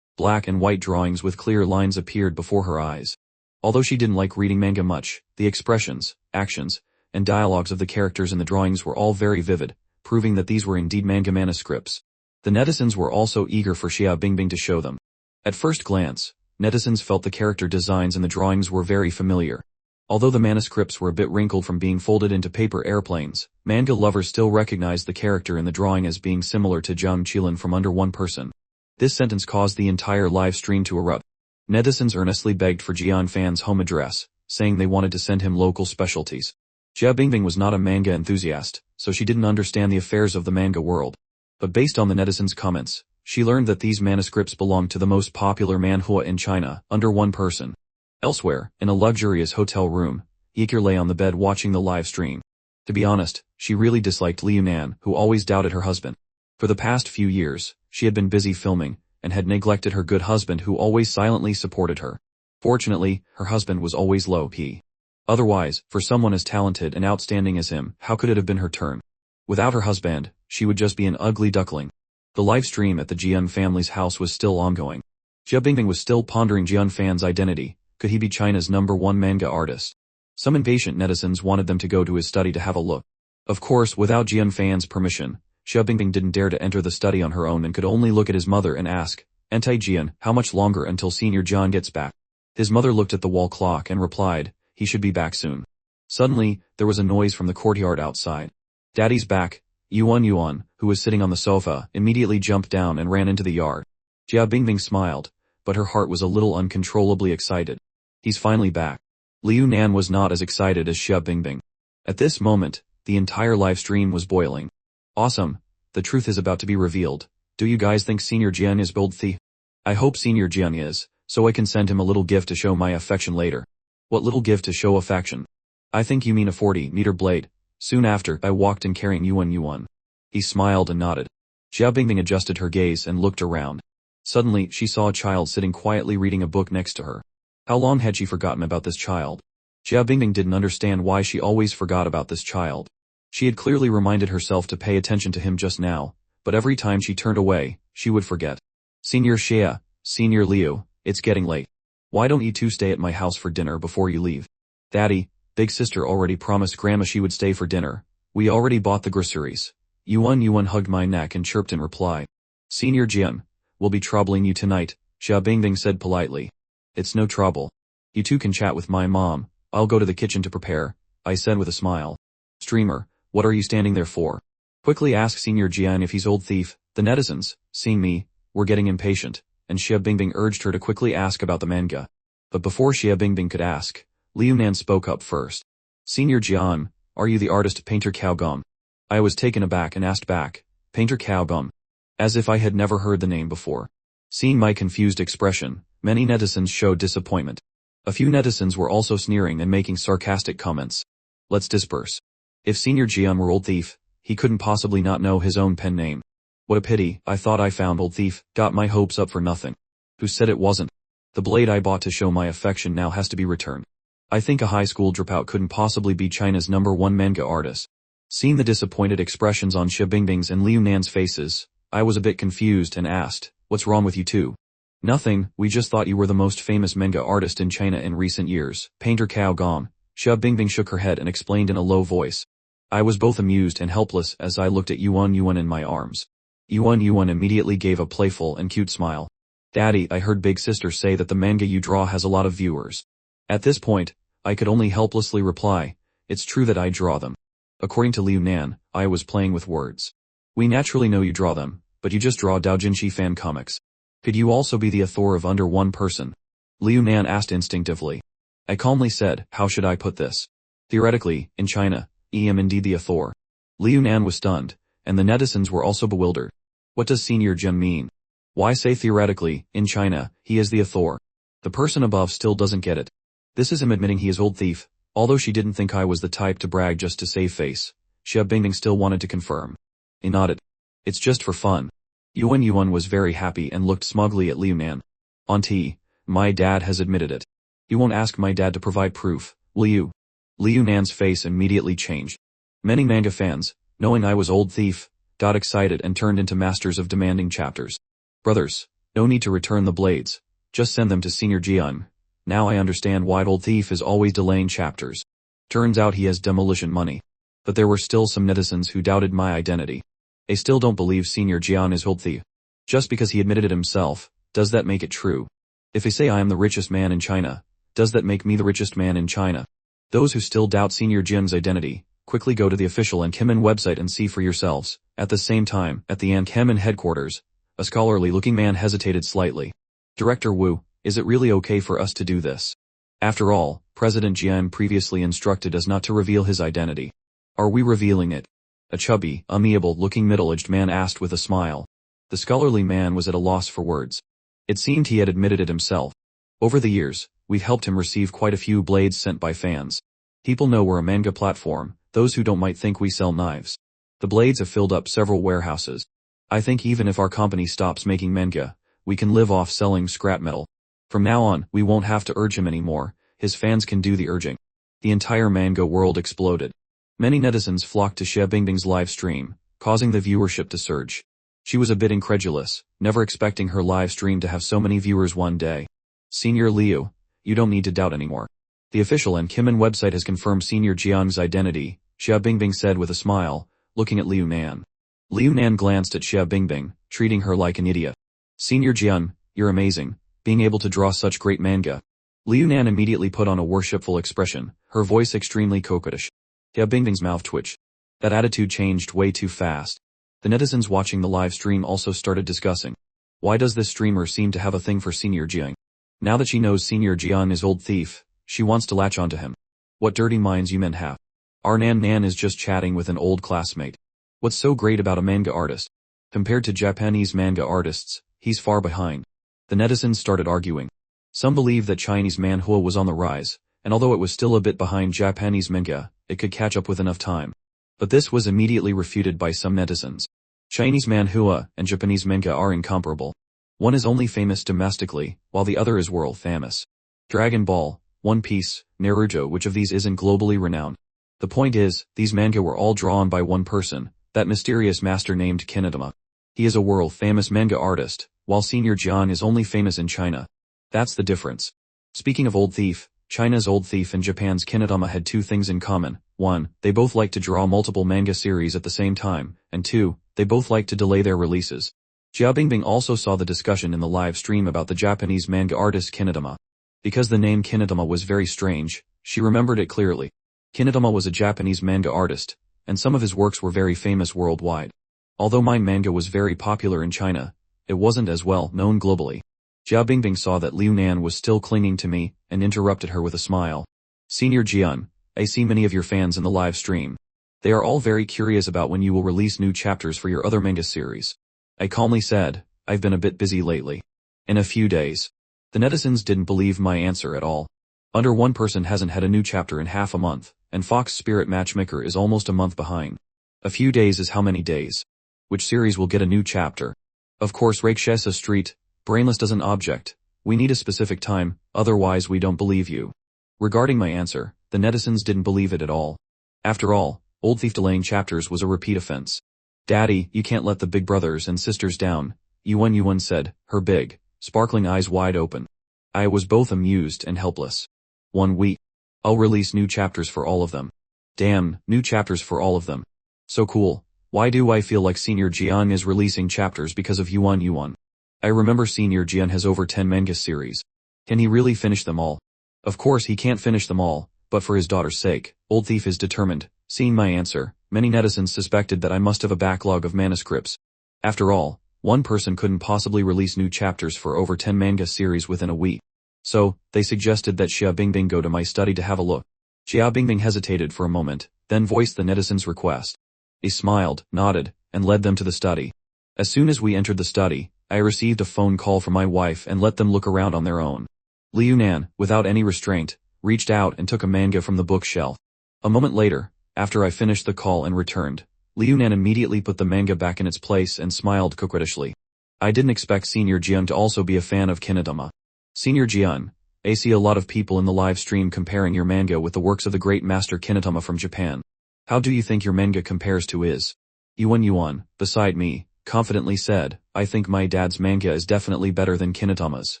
Black and white drawings with clear lines appeared before her eyes. Although she didn't like reading manga much, the expressions, actions, and dialogues of the characters in the drawings were all very vivid, proving that these were indeed manga manuscripts. The netizens were also eager for Xia Bingbing to show them. At first glance, netizens felt the character designs in the drawings were very familiar. Although the manuscripts were a bit wrinkled from being folded into paper airplanes, manga lovers still recognized the character in the drawing as being similar to Zhang Qilin from Under One Person. This sentence caused the entire live stream to erupt. Netizens earnestly begged for Jian Fan's home address, saying they wanted to send him local specialties. Xia Bingbing was not a manga enthusiast, so she didn't understand the affairs of the manga world. But based on the netizens' comments, she learned that these manuscripts belonged to the most popular manhwa in China, Under One Person. Elsewhere, in a luxurious hotel room, Yekir lay on the bed watching the live stream. To be honest, she really disliked Liu Nan, who always doubted her husband. For the past few years, she had been busy filming, and had neglected her good husband who always silently supported her. Fortunately, her husband was always low-key. Otherwise, for someone as talented and outstanding as him, how could it have been her turn? Without her husband, she would just be an ugly duckling. The live stream at the Jian family's house was still ongoing. Xia Bingbing was still pondering Jian Fan's identity. Could he be China's #1 manga artist? Some impatient netizens wanted them to go to his study to have a look. Of course, without Jian Fan's permission, Xia Bingbing didn't dare to enter the study on her own and could only look at his mother and ask, "Auntie Jian, how much longer until Senior Jian gets back?" His mother looked at the wall clock and replied, "He should be back soon." Suddenly, there was a noise from the courtyard outside. "Daddy's back." Yuan, who was sitting on the sofa, immediately jumped down and ran into the yard. Xia Bingbing smiled, but her heart was a little uncontrollably excited. He's finally back. Liu Nan was not as excited as Xia Bingbing. At this moment, the entire live stream was boiling. Awesome. The truth is about to be revealed. Do you guys think Senior Jian is bold thief? I hope Senior Jian is, so I can send him a little gift to show my affection later. What little gift to show affection? I think you mean a 40-meter blade. Soon after, I walked in carrying Yuan. He smiled and nodded. Xia Bingbing adjusted her gaze and looked around. Suddenly, she saw a child sitting quietly reading a book next to her. How long had she forgotten about this child? Xia Bingbing didn't understand why she always forgot about this child. She had clearly reminded herself to pay attention to him just now, but every time she turned away, she would forget. Senior Xia, Senior Liu, it's getting late. Why don't you two stay at my house for dinner before you leave? Daddy, big sister already promised Grandma she would stay for dinner. We already bought the groceries. Yuan hugged my neck and chirped in reply. Senior Jian, we'll be troubling you tonight, Xia Bingbing said politely. It's no trouble. You two can chat with my mom, I'll go to the kitchen to prepare, I said with a smile. Streamer, what are you standing there for? Quickly ask Senior Jian if he's old thief. The netizens, seeing me, were getting impatient, and Xia Bingbing urged her to quickly ask about the manga. But before Xia Bingbing could ask, Liu Nan spoke up first. Senior Jian, are you the artist Painter Cao Gong? I was taken aback and asked back, Painter Cao Gong? As if I had never heard the name before. Seeing my confused expression, many netizens showed disappointment. A few netizens were also sneering and making sarcastic comments. Let's disperse. If Senior Jian were old thief, he couldn't possibly not know his own pen name. What a pity, I thought I found old thief, got my hopes up for nothing. Who said it wasn't? The blade I bought to show my affection now has to be returned. I think a high school dropout couldn't possibly be China's #1 manga artist. Seeing the disappointed expressions on Xia Bingbing's and Liu Nan's faces, I was a bit confused and asked, what's wrong with you two? Nothing, we just thought you were the most famous manga artist in China in recent years, Painter Cao Gong. Xia Bingbing shook her head and explained in a low voice. I was both amused and helpless as I looked at Yuan in my arms. Yuan immediately gave a playful and cute smile. Daddy, I heard Big Sister say that the manga you draw has a lot of viewers. At this point, I could only helplessly reply, it's true that I draw them. According to Liu Nan, I was playing with words. We naturally know you draw them, but you just draw doujinshi fan comics. Could you also be the author of Under One Person? Liu Nan asked instinctively. I calmly said, how should I put this? Theoretically, in China, I am indeed the author. Liu Nan was stunned, and the netizens were also bewildered. What does Senior Jian mean? Why say theoretically, in China, he is the author? The person above still doesn't get it. This is him admitting he is old thief, although she didn't think I was the type to brag just to save face. Xia Bingbing still wanted to confirm. He nodded. It's just for fun. Yuan was very happy and looked smugly at Liu Nan. Auntie, my dad has admitted it. You won't ask my dad to provide proof, will you? Liu Nan's face immediately changed. Many manga fans, knowing I was old thief, got excited and turned into masters of demanding chapters. Brothers, no need to return the blades, just send them to Senior Jian. Now I understand why old thief is always delaying chapters. Turns out he has demolition money. But there were still some netizens who doubted my identity. They still don't believe Senior Jian is old thief. Just because he admitted it himself, does that make it true? If they say I am the richest man in China, does that make me the richest man in China? Those who still doubt Senior Jian's identity, quickly go to the official Anicap website and see for yourselves. At the same time, at the Anicap headquarters, a scholarly-looking man hesitated slightly. Director Wu, is it really okay for us to do this? After all, President Jian previously instructed us not to reveal his identity. Are we revealing it? A chubby, amiable-looking middle-aged man asked with a smile. The scholarly man was at a loss for words. It seemed he had admitted it himself. Over the years, we've helped him receive quite a few blades sent by fans. People know we're a manga platform, those who don't might think we sell knives. The blades have filled up several warehouses. I think even if our company stops making manga, we can live off selling scrap metal. From now on, we won't have to urge him anymore, his fans can do the urging. The entire manga world exploded. Many netizens flocked to Xia Bingbing's live stream, causing the viewership to surge. She was a bit incredulous, never expecting her live stream to have so many viewers one day. Senior Liu, you don't need to doubt anymore. The official Anicap website has confirmed Senior Jian's identity, Xia Bingbing said with a smile, looking at Liu Nan. Liu Nan glanced at Xia Bingbing, treating her like an idiot. Senior Jian, you're amazing, being able to draw such great manga. Liu Nan immediately put on a worshipful expression, her voice extremely coquettish. Xia Bingbing's mouth twitched. That attitude changed way too fast. The netizens watching the live stream also started discussing. Why does this streamer seem to have a thing for Senior Jian? Now that she knows Senior Jian is old thief, she wants to latch onto him. What dirty minds you men have. Our Nan is just chatting with an old classmate. What's so great about a manga artist? Compared to Japanese manga artists, he's far behind. The netizens started arguing. Some believe that Chinese manhwa was on the rise, and although it was still a bit behind Japanese manga, it could catch up with enough time. But this was immediately refuted by some netizens. Chinese manhwa and Japanese manga are incomparable. One is only famous domestically, while the other is world famous. Dragon Ball, One Piece, Naruto, which of these isn't globally renowned? The point is, these manga were all drawn by one person, that mysterious master named Kinedama. He is a world-famous manga artist, while Senior Jian is only famous in China. That's the difference. Speaking of old thief, China's Old Thief and Japan's Kinodama had two things in common. 1. They both like to draw multiple manga series at the same time, and 2. They both like to delay their releases. Xia Bingbing also saw the discussion in the live stream about the Japanese manga artist Kinodama. Because the name Kinodama was very strange, she remembered it clearly. Kinodama was a Japanese manga artist, and some of his works were very famous worldwide. Although my manga was very popular in China, it wasn't as well known globally. Xia Bingbing saw that Liu Nan was still clinging to me, and interrupted her with a smile. Senior Jian, I see many of your fans in the live stream. They are all very curious about when you will release new chapters for your other manga series. I calmly said, I've been a bit busy lately. In a few days. The netizens didn't believe my answer at all. Under one person hasn't had a new chapter in half a month, and Fox Spirit Matchmaker is almost a month behind. A few days is how many days? Which series will get a new chapter? Of course Rakshasa Street, Brainless doesn't object. We need a specific time, otherwise we don't believe you. Regarding my answer, the netizens didn't believe it at all. After all, Old Thief delaying chapters was a repeat offense. Daddy, you can't let the big brothers and sisters down, Yuan said, her big, sparkling eyes wide open. I was both amused and helpless. 1 week. I'll release new chapters for all of them. Damn, new chapters for all of them. So cool. Why do I feel like Senior Jian is releasing chapters because of Yuan? I remember Senior Jian has over 10 manga series. Can he really finish them all? Of course he can't finish them all, but for his daughter's sake, Old Thief is determined. Seeing my answer, many netizens suspected that I must have a backlog of manuscripts. After all, one person couldn't possibly release new chapters for over 10 manga series within a week. So, they suggested that Xia Bingbing go to my study to have a look. Xia Bingbing hesitated for a moment, then voiced the netizens' request. He smiled, nodded, and led them to the study. As soon as we entered the study, I received a phone call from my wife and let them look around on their own. Liu Nan, without any restraint, reached out and took a manga from the bookshelf. A moment later, after I finished the call and returned, Liu Nan immediately put the manga back in its place and smiled coquettishly. I didn't expect Senior Jian to also be a fan of Kinodama. Senior Jian, I see a lot of people in the live stream comparing your manga with the works of the great master Kinodama from Japan. How do you think your manga compares to his? Yuan, beside me, confidently said, I think my dad's manga is definitely better than Kinodama's.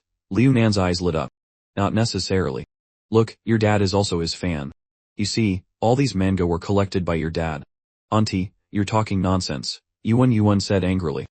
Liu Nan's eyes lit up. Not necessarily. Look, your dad is also his fan. You see, all these manga were collected by your dad. Auntie, you're talking nonsense, Yuan said angrily.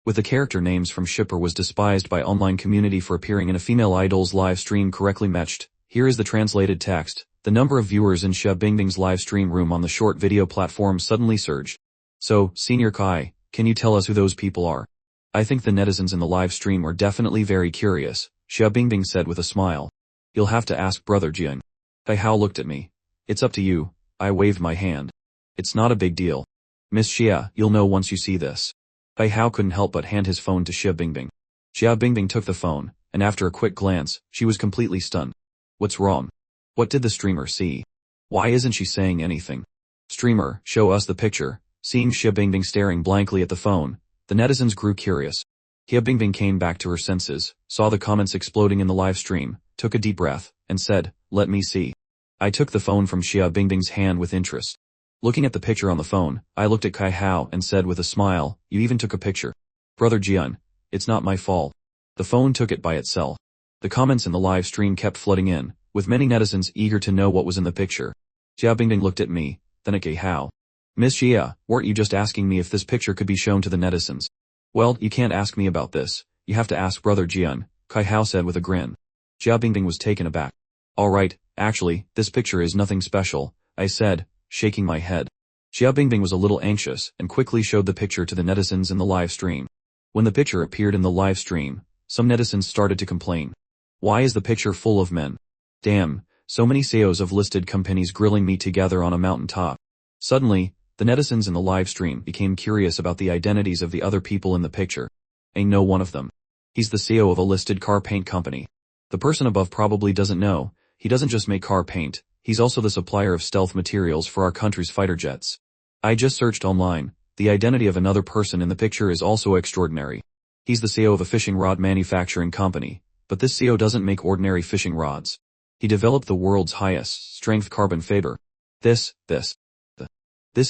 With the character names from Shipper was despised by online community for appearing in a female idol's live stream correctly matched. Here is the translated text. The number of viewers in Xia Bingbing's live stream room on the short video platform suddenly surged. So, Senior Kai, can you tell us who those people are? I think the netizens in the live stream are definitely very curious, Xia Bingbing said with a smile. You'll have to ask Brother Jian. Kai Hao looked at me. It's up to you, I waved my hand. It's not a big deal. Miss Xia, you'll know once you see this. Kai Hao couldn't help but hand his phone to Xia Bingbing. Xia Bingbing took the phone, and after a quick glance, she was completely stunned. What's wrong? What did the streamer see? Why isn't she saying anything? Streamer, show us the picture. Seeing Xia Bingbing staring blankly at the phone, the netizens grew curious. Xia Bingbing came back to her senses, saw the comments exploding in the live stream, took a deep breath, and said, let me see. I took the phone from Xia Bingbing's hand with interest. Looking at the picture on the phone, I looked at Kai Hao and said with a smile, you even took a picture. Brother Jian, it's not my fault. The phone took it by itself. The comments in the live stream kept flooding in, with many netizens eager to know what was in the picture. Xia Bingbing looked at me, then at Kai Hao. Miss Xia, weren't you just asking me if this picture could be shown to the netizens? Well, you can't ask me about this, you have to ask Brother Jian, Kai Hao said with a grin. Xia Bingbing was taken aback. Alright, actually, this picture is nothing special, I said, shaking my head. Xia Bingbing was a little anxious and quickly showed the picture to the netizens in the live stream. When the picture appeared in the live stream, some netizens started to complain. Why is the picture full of men? Damn, so many CEOs of listed companies grilling me together on a mountaintop. Suddenly, the netizens in the live stream became curious about the identities of the other people in the picture. Ain't no one of them. He's the CEO of a listed car paint company. The person above probably doesn't know, he doesn't just make car paint, he's also the supplier of stealth materials for our country's fighter jets. I just searched online, the identity of another person in the picture is also extraordinary. He's the CEO of a fishing rod manufacturing company, but this CEO doesn't make ordinary fishing rods. He developed the world's highest strength carbon fiber. This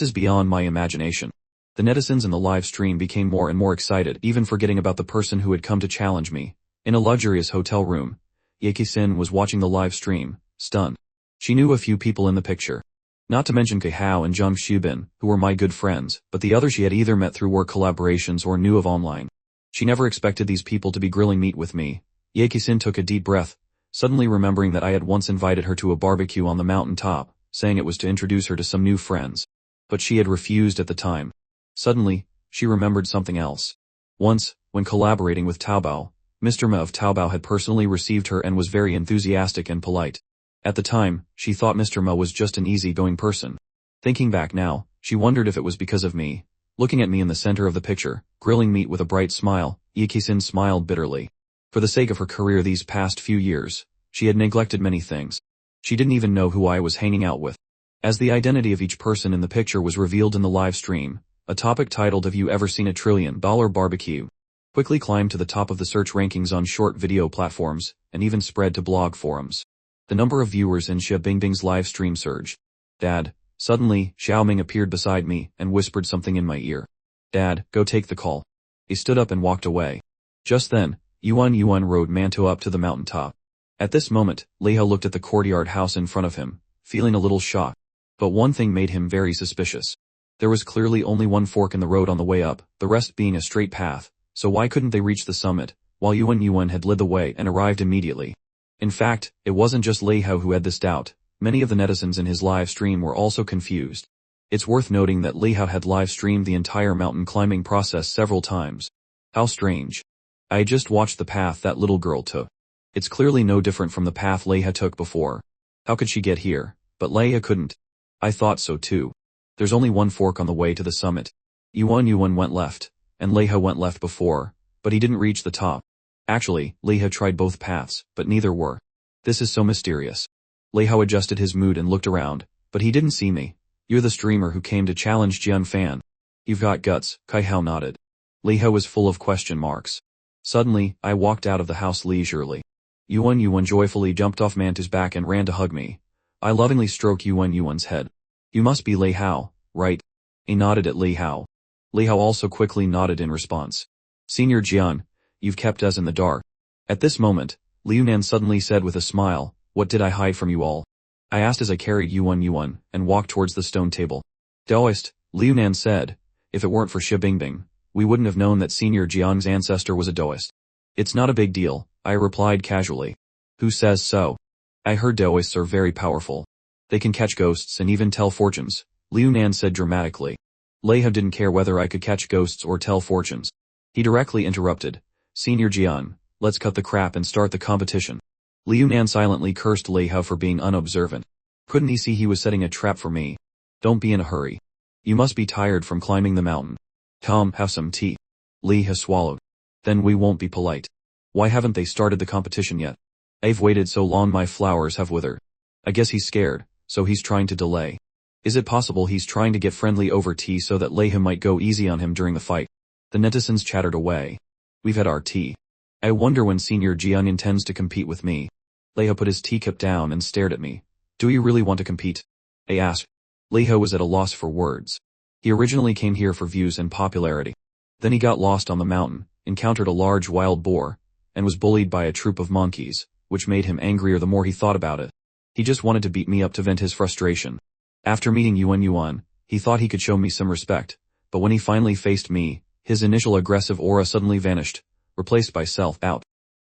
is beyond my imagination. The netizens in the live stream became more and more excited, even forgetting about the person who had come to challenge me. In a luxurious hotel room, Yaki-sin was watching the live stream, stunned. She knew a few people in the picture. Not to mention Kai Hao and Zhang Xubin, who were my good friends, but the others she had either met through work collaborations or knew of online. She never expected these people to be grilling meat with me. Ye Qixin took a deep breath, suddenly remembering that I had once invited her to a barbecue on the mountain top, saying it was to introduce her to some new friends. But she had refused at the time. Suddenly, she remembered something else. Once, when collaborating with Taobao, Mr. Ma of Taobao had personally received her and was very enthusiastic and polite. At the time, she thought Mr. Ma was just an easy-going person. Thinking back now, she wondered if it was because of me. Looking at me in the center of the picture, grilling meat with a bright smile, Ye Qixin smiled bitterly. For the sake of her career these past few years, she had neglected many things. She didn't even know who I was hanging out with. As the identity of each person in the picture was revealed in the live stream, a topic titled "Have you ever seen a $1 trillion barbecue?" quickly climbed to the top of the search rankings on short video platforms, and even spread to blog forums. The number of viewers in Xia Bingbing's live stream surged. "Dad." Suddenly, Xiaoming appeared beside me and whispered something in my ear. "Dad, go take the call." He stood up and walked away. Just then, Yuan rode Manhwa up to the mountaintop. At this moment, Leha looked at the courtyard house in front of him, feeling a little shocked. But one thing made him very suspicious. There was clearly only one fork in the road on the way up, the rest being a straight path, so why couldn't they reach the summit, while Yuan had led the way and arrived immediately? In fact, it wasn't just Leha who had this doubt. Many of the netizens in his live stream were also confused. It's worth noting that Leha had live streamed the entire mountain climbing process several times. How strange. I had just watched the path that little girl took. It's clearly no different from the path Leha took before. How could she get here? But Leha couldn't. I thought so too. There's only one fork on the way to the summit. Yuan went left, and Leha went left before, but he didn't reach the top. Actually, Leha tried both paths, but neither were. This is so mysterious. Leha adjusted his mood and looked around, but he didn't see me. "You're the streamer who came to challenge Jian Fan. You've got guts," Kai Hao nodded. Leha was full of question marks. Suddenly, I walked out of the house leisurely. Yuan joyfully jumped off Mantu's back and ran to hug me. I lovingly stroked Yuan's head. "You must be Lei Hao, right?" He nodded at Lei Hao. Lei Hao also quickly nodded in response. "Senior Jian, you've kept us in the dark." At this moment, Liu Nan suddenly said with a smile, "What did I hide from you all?" I asked as I carried Yuan and walked towards the stone table. "Daoist," Liu Nan said, "if it weren't for Xia Bingbing, we wouldn't have known that Senior Jiang's ancestor was a Daoist." "It's not a big deal," I replied casually. "Who says so?" "I heard Daoists are very powerful. They can catch ghosts and even tell fortunes," Liu Nan said dramatically. Leha didn't care whether I could catch ghosts or tell fortunes. He directly interrupted. "Senior Jian, let's cut the crap and start the competition." Liu Nan silently cursed Leha for being unobservant. Couldn't he see he was setting a trap for me? "Don't be in a hurry. You must be tired from climbing the mountain. Come, have some tea." Leha swallowed. "Then we won't be polite. Why haven't they started the competition yet? I've waited so long my flowers have withered." I guess he's scared, so he's trying to delay. Is it possible he's trying to get friendly over tea so that Leha might go easy on him during the fight? The netizens chattered away. "We've had our tea. I wonder when Senior Jian intends to compete with me." Leha put his teacup down and stared at me. "Do you really want to compete?" I asked. Leha was at a loss for words. He originally came here for views and popularity. Then he got lost on the mountain, encountered a large wild boar, and was bullied by a troop of monkeys, which made him angrier the more he thought about it. He just wanted to beat me up to vent his frustration. After meeting Yuan, he thought he could show me some respect, but when he finally faced me, his initial aggressive aura suddenly vanished, replaced by self-doubt.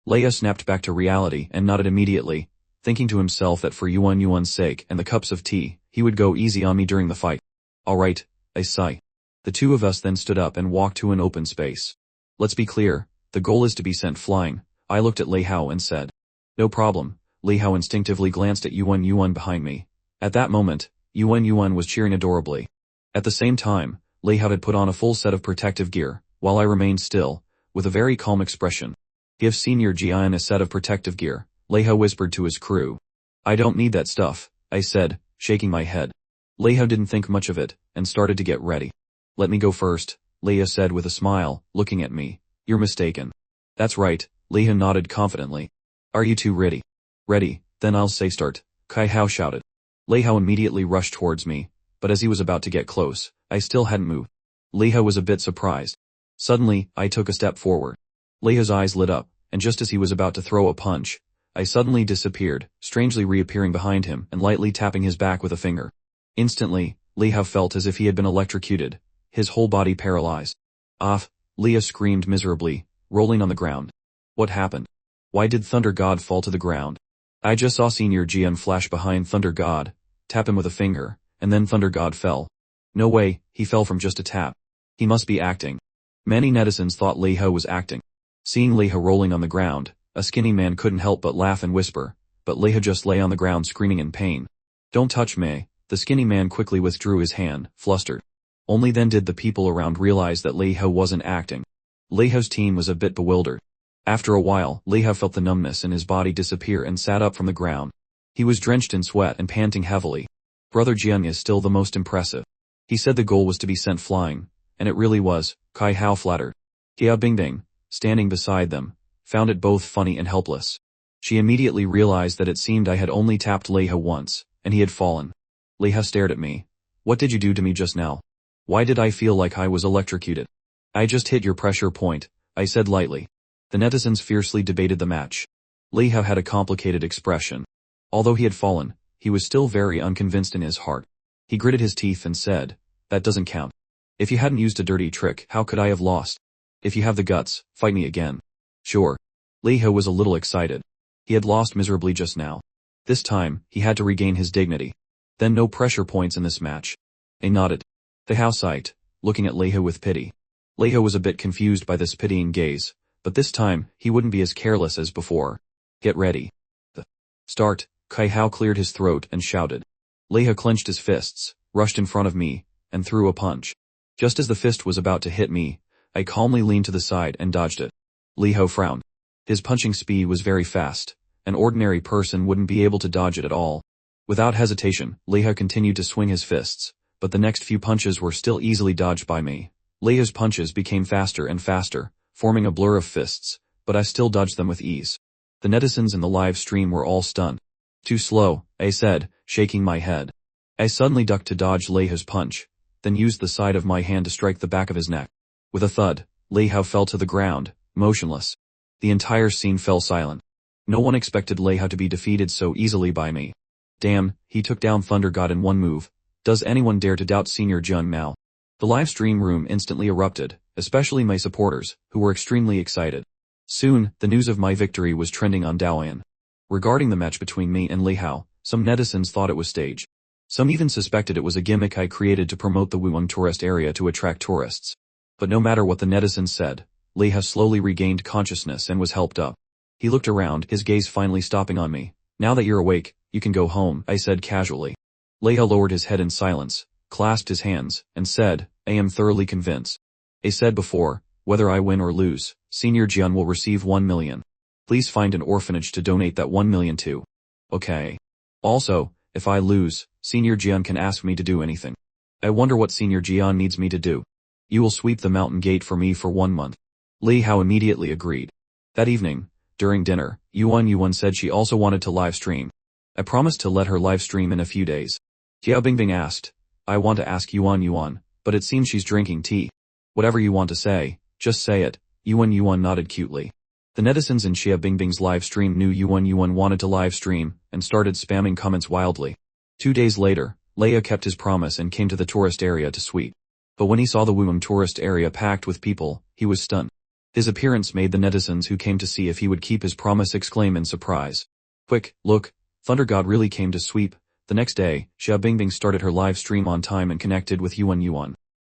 Leia snapped back to reality and nodded immediately, thinking to himself that for Yuan's sake and the cups of tea, he would go easy on me during the fight. "Alright," I sighed. The two of us then stood up and walked to an open space. "Let's be clear, the goal is to be sent flying," I looked at Lei Hao and said. "No problem." Lei Hao instinctively glanced at Yuan behind me. At that moment, Yuan was cheering adorably. At the same time, Lei Hao had put on a full set of protective gear, while I remained still, with a very calm expression. "Give Senior Jian a set of protective gear," Lei Hao whispered to his crew. "I don't need that stuff," I said, shaking my head. Lei Hao didn't think much of it, and started to get ready. "Let me go first," Leia said with a smile, looking at me. "You're mistaken." "That's right," Leia nodded confidently. "Are you two ready?" "Ready, then I'll say start," Kai Hao shouted. Lei Hao immediately rushed towards me, but as he was about to get close, I still hadn't moved. Lei Hao was a bit surprised. Suddenly, I took a step forward. Leia's eyes lit up, and just as he was about to throw a punch, I suddenly disappeared, strangely reappearing behind him and lightly tapping his back with a finger. Instantly, Li Hao felt as if he had been electrocuted, his whole body paralyzed. Off, Leah screamed miserably, rolling on the ground. What happened? Why did Thunder God fall to the ground? I just saw Senior Jian flash behind Thunder God, tap him with a finger, and then Thunder God fell. No way, he fell from just a tap. He must be acting. Many netizens thought Li Hao was acting. Seeing Li Hao rolling on the ground, a skinny man couldn't help but laugh and whisper, but Li Hao just lay on the ground screaming in pain. Don't touch me. The skinny man quickly withdrew his hand, flustered. Only then did the people around realize that Li Hao wasn't acting. Li Hao's team was a bit bewildered. After a while, Li Hao felt the numbness in his body disappear and sat up from the ground. He was drenched in sweat and panting heavily. Brother Jiang is still the most impressive. He said the goal was to be sent flying, and it really was. Kai Hao flattered. Jia Bingbing, standing beside them, found it both funny and helpless. She immediately realized that it seemed I had only tapped Li Hao once, and he had fallen. Li Hao stared at me. What did you do to me just now? Why did I feel like I was electrocuted? I just hit your pressure point, I said lightly. The netizens fiercely debated the match. Li Hao had a complicated expression. Although he had fallen, he was still very unconvinced in his heart. He gritted his teeth and said, that doesn't count. If you hadn't used a dirty trick, how could I have lost? If you have the guts, fight me again. Sure. Li Hao was a little excited. He had lost miserably just now. This time, he had to regain his dignity. Then no pressure points in this match. I nodded. The Hao sighed, looking at Li Hao with pity. Li Hao was a bit confused by this pitying gaze, but this time, he wouldn't be as careless as before. Get ready. The start. Kai Hao cleared his throat and shouted. Li Hao clenched his fists, rushed in front of me, and threw a punch. Just as the fist was about to hit me, I calmly leaned to the side and dodged it. Li Hao frowned. His punching speed was very fast. An ordinary person wouldn't be able to dodge it at all. Without hesitation, Li Hao continued to swing his fists, but the next few punches were still easily dodged by me. Li Hao's punches became faster and faster, forming a blur of fists, but I still dodged them with ease. The netizens in the live stream were all stunned. Too slow, I said, shaking my head. I suddenly ducked to dodge Li Hao's punch, then used the side of my hand to strike the back of his neck. With a thud, Li Hao fell to the ground, motionless. The entire scene fell silent. No one expected Li Hao to be defeated so easily by me. Damn, he took down Thunder God in one move. Does anyone dare to doubt Senior Jiang now? The live stream room instantly erupted, especially my supporters, who were extremely excited. Soon, the news of my victory was trending on Douyin. Regarding the match between me and Li Hao, some netizens thought it was staged. Some even suspected it was a gimmick I created to promote the Wuhan tourist area to attract tourists. But no matter what the netizens said, Li Hao slowly regained consciousness and was helped up. He looked around, his gaze finally stopping on me. Now that you're awake, you can go home, I said casually. Li Hao lowered his head in silence, clasped his hands, and said, I am thoroughly convinced. I said before, whether I win or lose, Senior Jian will receive 1 million. Please find an orphanage to donate that 1 million to. Okay. Also, if I lose, Senior Jian can ask me to do anything. I wonder what Senior Jian needs me to do. You will sweep the mountain gate for me for 1 month. Li Hao immediately agreed. That evening, during dinner, Yuan said she also wanted to live stream. I promised to let her live stream in a few days. Jia Bingbing asked, I want to ask Yuan, but it seems she's drinking tea. Whatever you want to say, just say it. Yuan nodded cutely. The netizens in Xia Bingbing's live stream knew Yuan wanted to live stream, and started spamming comments wildly. 2 days later, Leia kept his promise and came to the tourist area to sweep. But when he saw the Wuhan tourist area packed with people, he was stunned. His appearance made the netizens who came to see if he would keep his promise exclaim in surprise. Quick, look, Thunder God really came to sweep. The next day, Xia Bingbing started her live stream on time and connected with Yuan.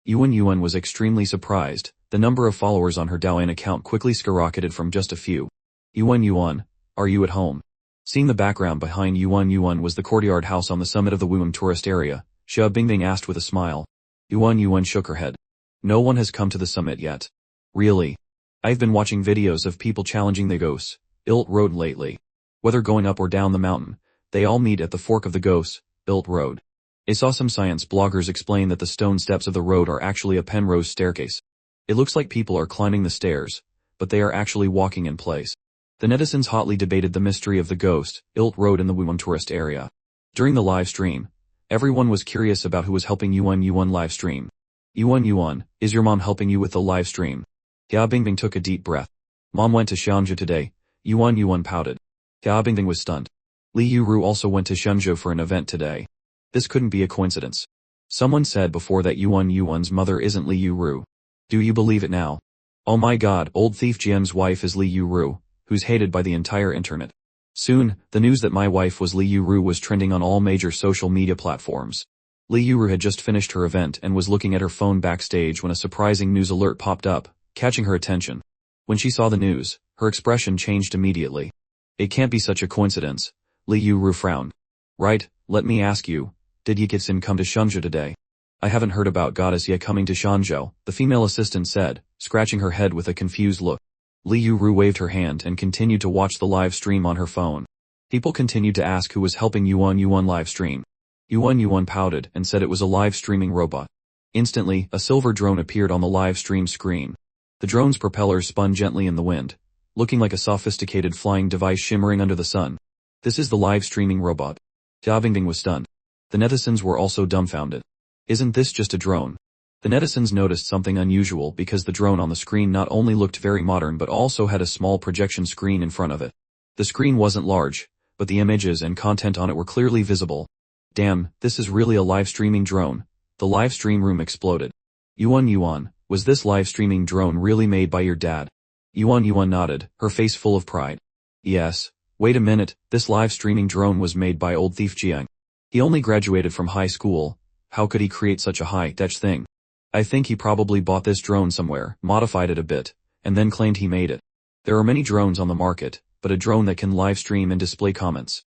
Yuan was extremely surprised. The number of followers on her Douyin account quickly skyrocketed from just a few. Yuan, are you at home? Seeing the background behind Yuan was the courtyard house on the summit of the Wuhan tourist area, Xia Bingbing asked with a smile. Yuan shook her head. No one has come to the summit yet. Really? I've been watching videos of people challenging the ghosts, Ilt Road lately. Whether going up or down the mountain, they all meet at the fork of the ghosts, Ilt Road. I saw some science bloggers explain that the stone steps of the road are actually a Penrose staircase. It looks like people are climbing the stairs, but they are actually walking in place. The netizens hotly debated the mystery of the ghost, Ilt Road in the Wuhan tourist area. During the live stream, everyone was curious about who was helping Yuan live stream. Yuan, is your mom helping you with the live stream? Jia Bingbing took a deep breath. Mom went to Xiangzhou today. Yuan pouted. Jia Bingting was stunned. Li Yuru also went to Shenzhou for an event today. This couldn't be a coincidence. Someone said before that Yuan's mother isn't Li Yuru. Do you believe it now? Oh my god, old thief Jian's wife is Li Yuru, who's hated by the entire internet. Soon, the news that my wife was Li Yuru was trending on all major social media platforms. Li Yuru had just finished her event and was looking at her phone backstage when a surprising news alert popped up, catching her attention. When she saw the news, her expression changed immediately. It can't be such a coincidence. Li Yuru frowned. Right, let me ask you, did Ye Kixin come to Shenzhou today? I haven't heard about Goddess Ye coming to Shenzhou, the female assistant said, scratching her head with a confused look. Li Yuru waved her hand and continued to watch the live stream on her phone. People continued to ask who was helping Yuan live stream. Yuan pouted and said it was a live streaming robot. Instantly, a silver drone appeared on the live stream screen. The drone's propellers spun gently in the wind, looking like a sophisticated flying device shimmering under the sun. This is the live streaming robot. Jia Bingting was stunned. The netizens were also dumbfounded. Isn't this just a drone? The netizens noticed something unusual because the drone on the screen not only looked very modern but also had a small projection screen in front of it. The screen wasn't large, but the images and content on it were clearly visible. Damn, this is really a live streaming drone. The live stream room exploded. Yuan, was this live streaming drone really made by your dad? Yuan nodded, her face full of pride. Yes. Wait a minute, this live streaming drone was made by old thief Jiang. He only graduated from high school. How could he create such a high-tech thing? I think he probably bought this drone somewhere, modified it a bit, and then claimed he made it. There are many drones on the market, but a drone that can live stream and display comments.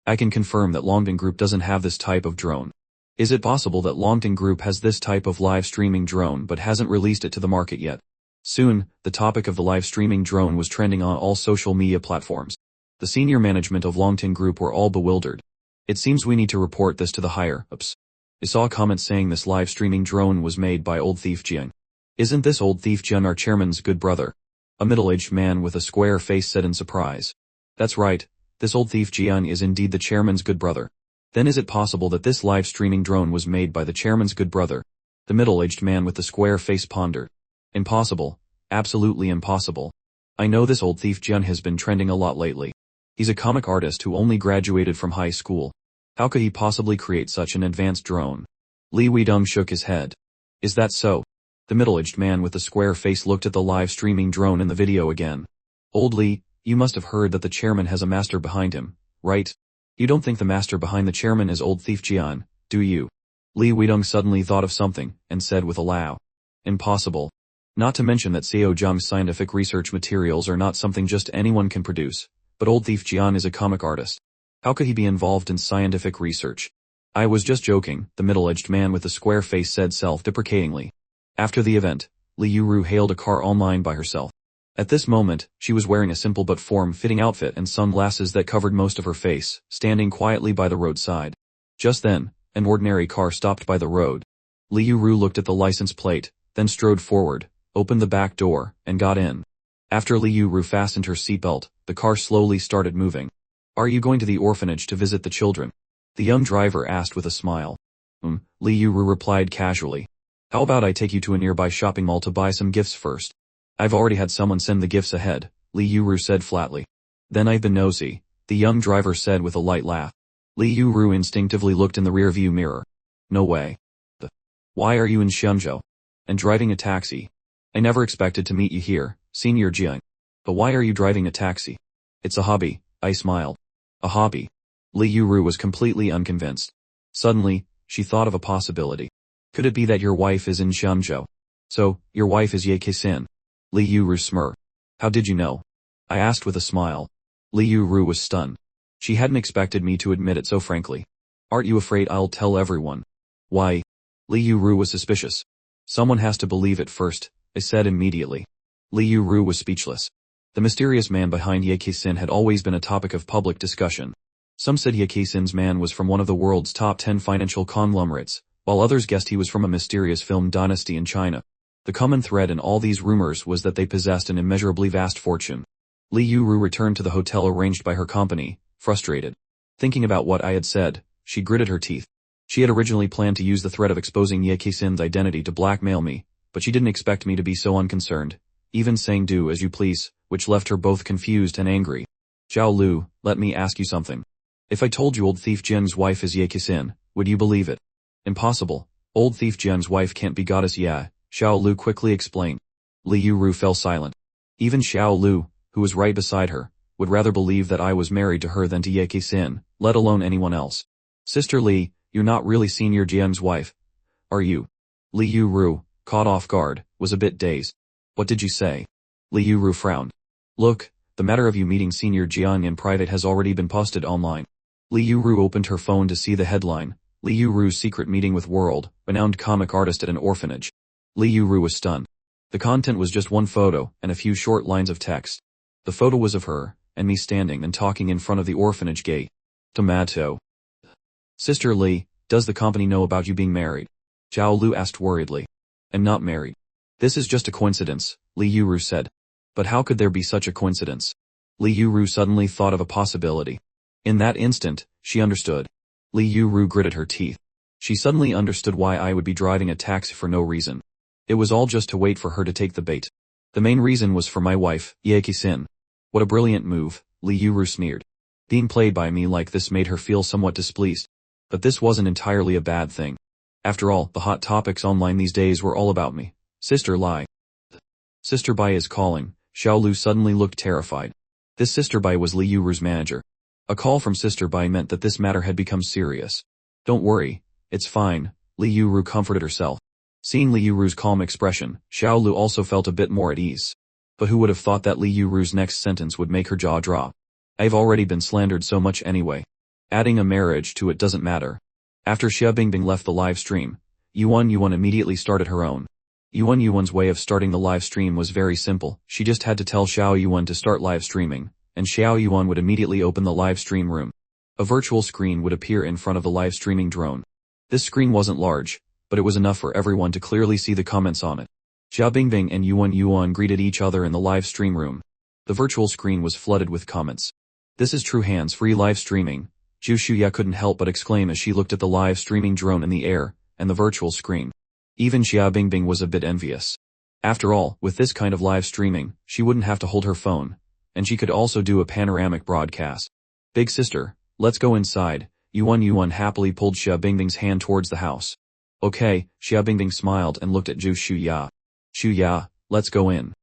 I can confirm that Longdon Group doesn't have this type of drone. Is it possible that Longdon Group has this type of live streaming drone but hasn't released it to the market yet? Soon, the topic of the live streaming drone was trending on all social media platforms. The senior management of Longdon Group were all bewildered. It seems we need to report this to the higher-ups. I saw a comment saying this live streaming drone was made by old thief Jiang. Isn't this old thief Jiang our chairman's good brother? A middle-aged man with a square face said in surprise. That's right, this old thief Jiang is indeed the chairman's good brother. Then is it possible that this live streaming drone was made by the chairman's good brother? The middle-aged man with the square face pondered. Impossible. Absolutely impossible. I know this old thief Jiang has been trending a lot lately. He's a comic artist who only graduated from high school. How could he possibly create such an advanced drone? Li Weidong shook his head. Is that so? The middle-aged man with the square face looked at the live streaming drone in the video again. Old Li, you must have heard that the chairman has a master behind him, right? You don't think the master behind the chairman is old thief Jian, do you? Li Weidong suddenly thought of something, and said with a laugh. Impossible. Not to mention that Xiao Zhang's scientific research materials are not something just anyone can produce. But old thief Jian is a comic artist. How could he be involved in scientific research? I was just joking, the middle-aged man with the square face said self-deprecatingly. After the event, Li Yuru hailed a car online by herself. At this moment, she was wearing a simple but form-fitting outfit and sunglasses that covered most of her face, standing quietly by the roadside. Just then, an ordinary car stopped by the road. Li Yuru looked at the license plate, then strode forward, opened the back door, and got in. After Li Yuru fastened her seatbelt, the car slowly started moving. Are you going to the orphanage to visit the children? The young driver asked with a smile. Li Yuru replied casually. How about I take you to a nearby shopping mall to buy some gifts first? I've already had someone send the gifts ahead, Li Yuru said flatly. Then I've been nosy, the young driver said with a light laugh. Li Yuru instinctively looked in the rearview mirror. No way. Why are you in Shenzhou? And driving a taxi? I never expected to meet you here, Senior Jiang. But why are you driving a taxi? It's a hobby, I smiled. A hobby? Li Yuru was completely unconvinced. Suddenly, she thought of a possibility. Could it be that your wife is in Shenzhou? So, your wife is Ye Kixin? Li Yuru smirked. How did you know? I asked with a smile. Li Yuru was stunned. She hadn't expected me to admit it so frankly. Aren't you afraid I'll tell everyone? Why? Li Yuru was suspicious. Someone has to believe it first, I said immediately. Li Yuru was speechless. The mysterious man behind Ye Kixin had always been a topic of public discussion. Some said Ye Kixin's man was from one of the world's top 10 financial conglomerates, while others guessed he was from a mysterious film dynasty in China. The common thread in all these rumors was that they possessed an immeasurably vast fortune. Li Yuru returned to the hotel arranged by her company, frustrated. Thinking about what I had said, she gritted her teeth. She had originally planned to use the threat of exposing Ye Kixin's identity to blackmail me, but she didn't expect me to be so unconcerned, even saying do as you please, which left her both confused and angry. Zhao Lu, let me ask you something. If I told you old thief Jian's wife is Ye Qisin, would you believe it? Impossible. Old thief Jian's wife can't be goddess Ya, Zhao Lu quickly explained. Li Yuru fell silent. Even Zhao Lu, who was right beside her, would rather believe that I was married to her than to Ye Qisin, let alone anyone else. Sister Li, you're not really Senior Jian's wife, are you? Li Yuru, caught off guard, was a bit dazed. What did you say? Li Yuru frowned. Look, the matter of you meeting Senior Jian in private has already been posted online. Li Yuru opened her phone to see the headline, Li Yuru's secret meeting with world-renowned comic artist at an orphanage. Li Yuru was stunned. The content was just one photo and a few short lines of text. The photo was of her and me standing and talking in front of the orphanage gate. Tomato. Sister Li, does the company know about you being married? Zhao Lu asked worriedly. I'm not married. This is just a coincidence, Li Yuru said. But how could there be such a coincidence? Li Yuru suddenly thought of a possibility. In that instant, she understood. Li Yuru gritted her teeth. She suddenly understood why I would be driving a taxi for no reason. It was all just to wait for her to take the bait. The main reason was for my wife, Ye Qisin. What a brilliant move, Li Yuru sneered. Being played by me like this made her feel somewhat displeased. But this wasn't entirely a bad thing. After all, the hot topics online these days were all about me. Sister Lai. Sister Bai is calling. Zhao Lu suddenly looked terrified. This Sister Bai was Li Yuru's manager. A call from Sister Bai meant that this matter had become serious. Don't worry, it's fine, Li Yuru comforted herself. Seeing Li Yuru's calm expression, Zhao Lu also felt a bit more at ease. But who would have thought that Li Yuru's next sentence would make her jaw drop? I've already been slandered so much anyway. Adding a marriage to it doesn't matter. After Xia Bingbing left the live stream, Yuan immediately started her own. Yuan's way of starting the live stream was very simple. She just had to tell Xiao Yuan to start live streaming, and Xiao Yuan would immediately open the live stream room. A virtual screen would appear in front of the live streaming drone. This screen wasn't large, but it was enough for everyone to clearly see the comments on it. Xia Bingbing and Yuan greeted each other in the live stream room. The virtual screen was flooded with comments. This is true hands-free live streaming, Zhu Shuya couldn't help but exclaim as she looked at the live streaming drone in the air, and the virtual screen. Even Xia Bingbing was a bit envious. After all, with this kind of live streaming, she wouldn't have to hold her phone, and she could also do a panoramic broadcast. Big sister, let's go inside. Yuan happily pulled Xia Bingbing's hand towards the house. Okay, Xia Bingbing smiled and looked at Zhu Shuya. Shuya, let's go in.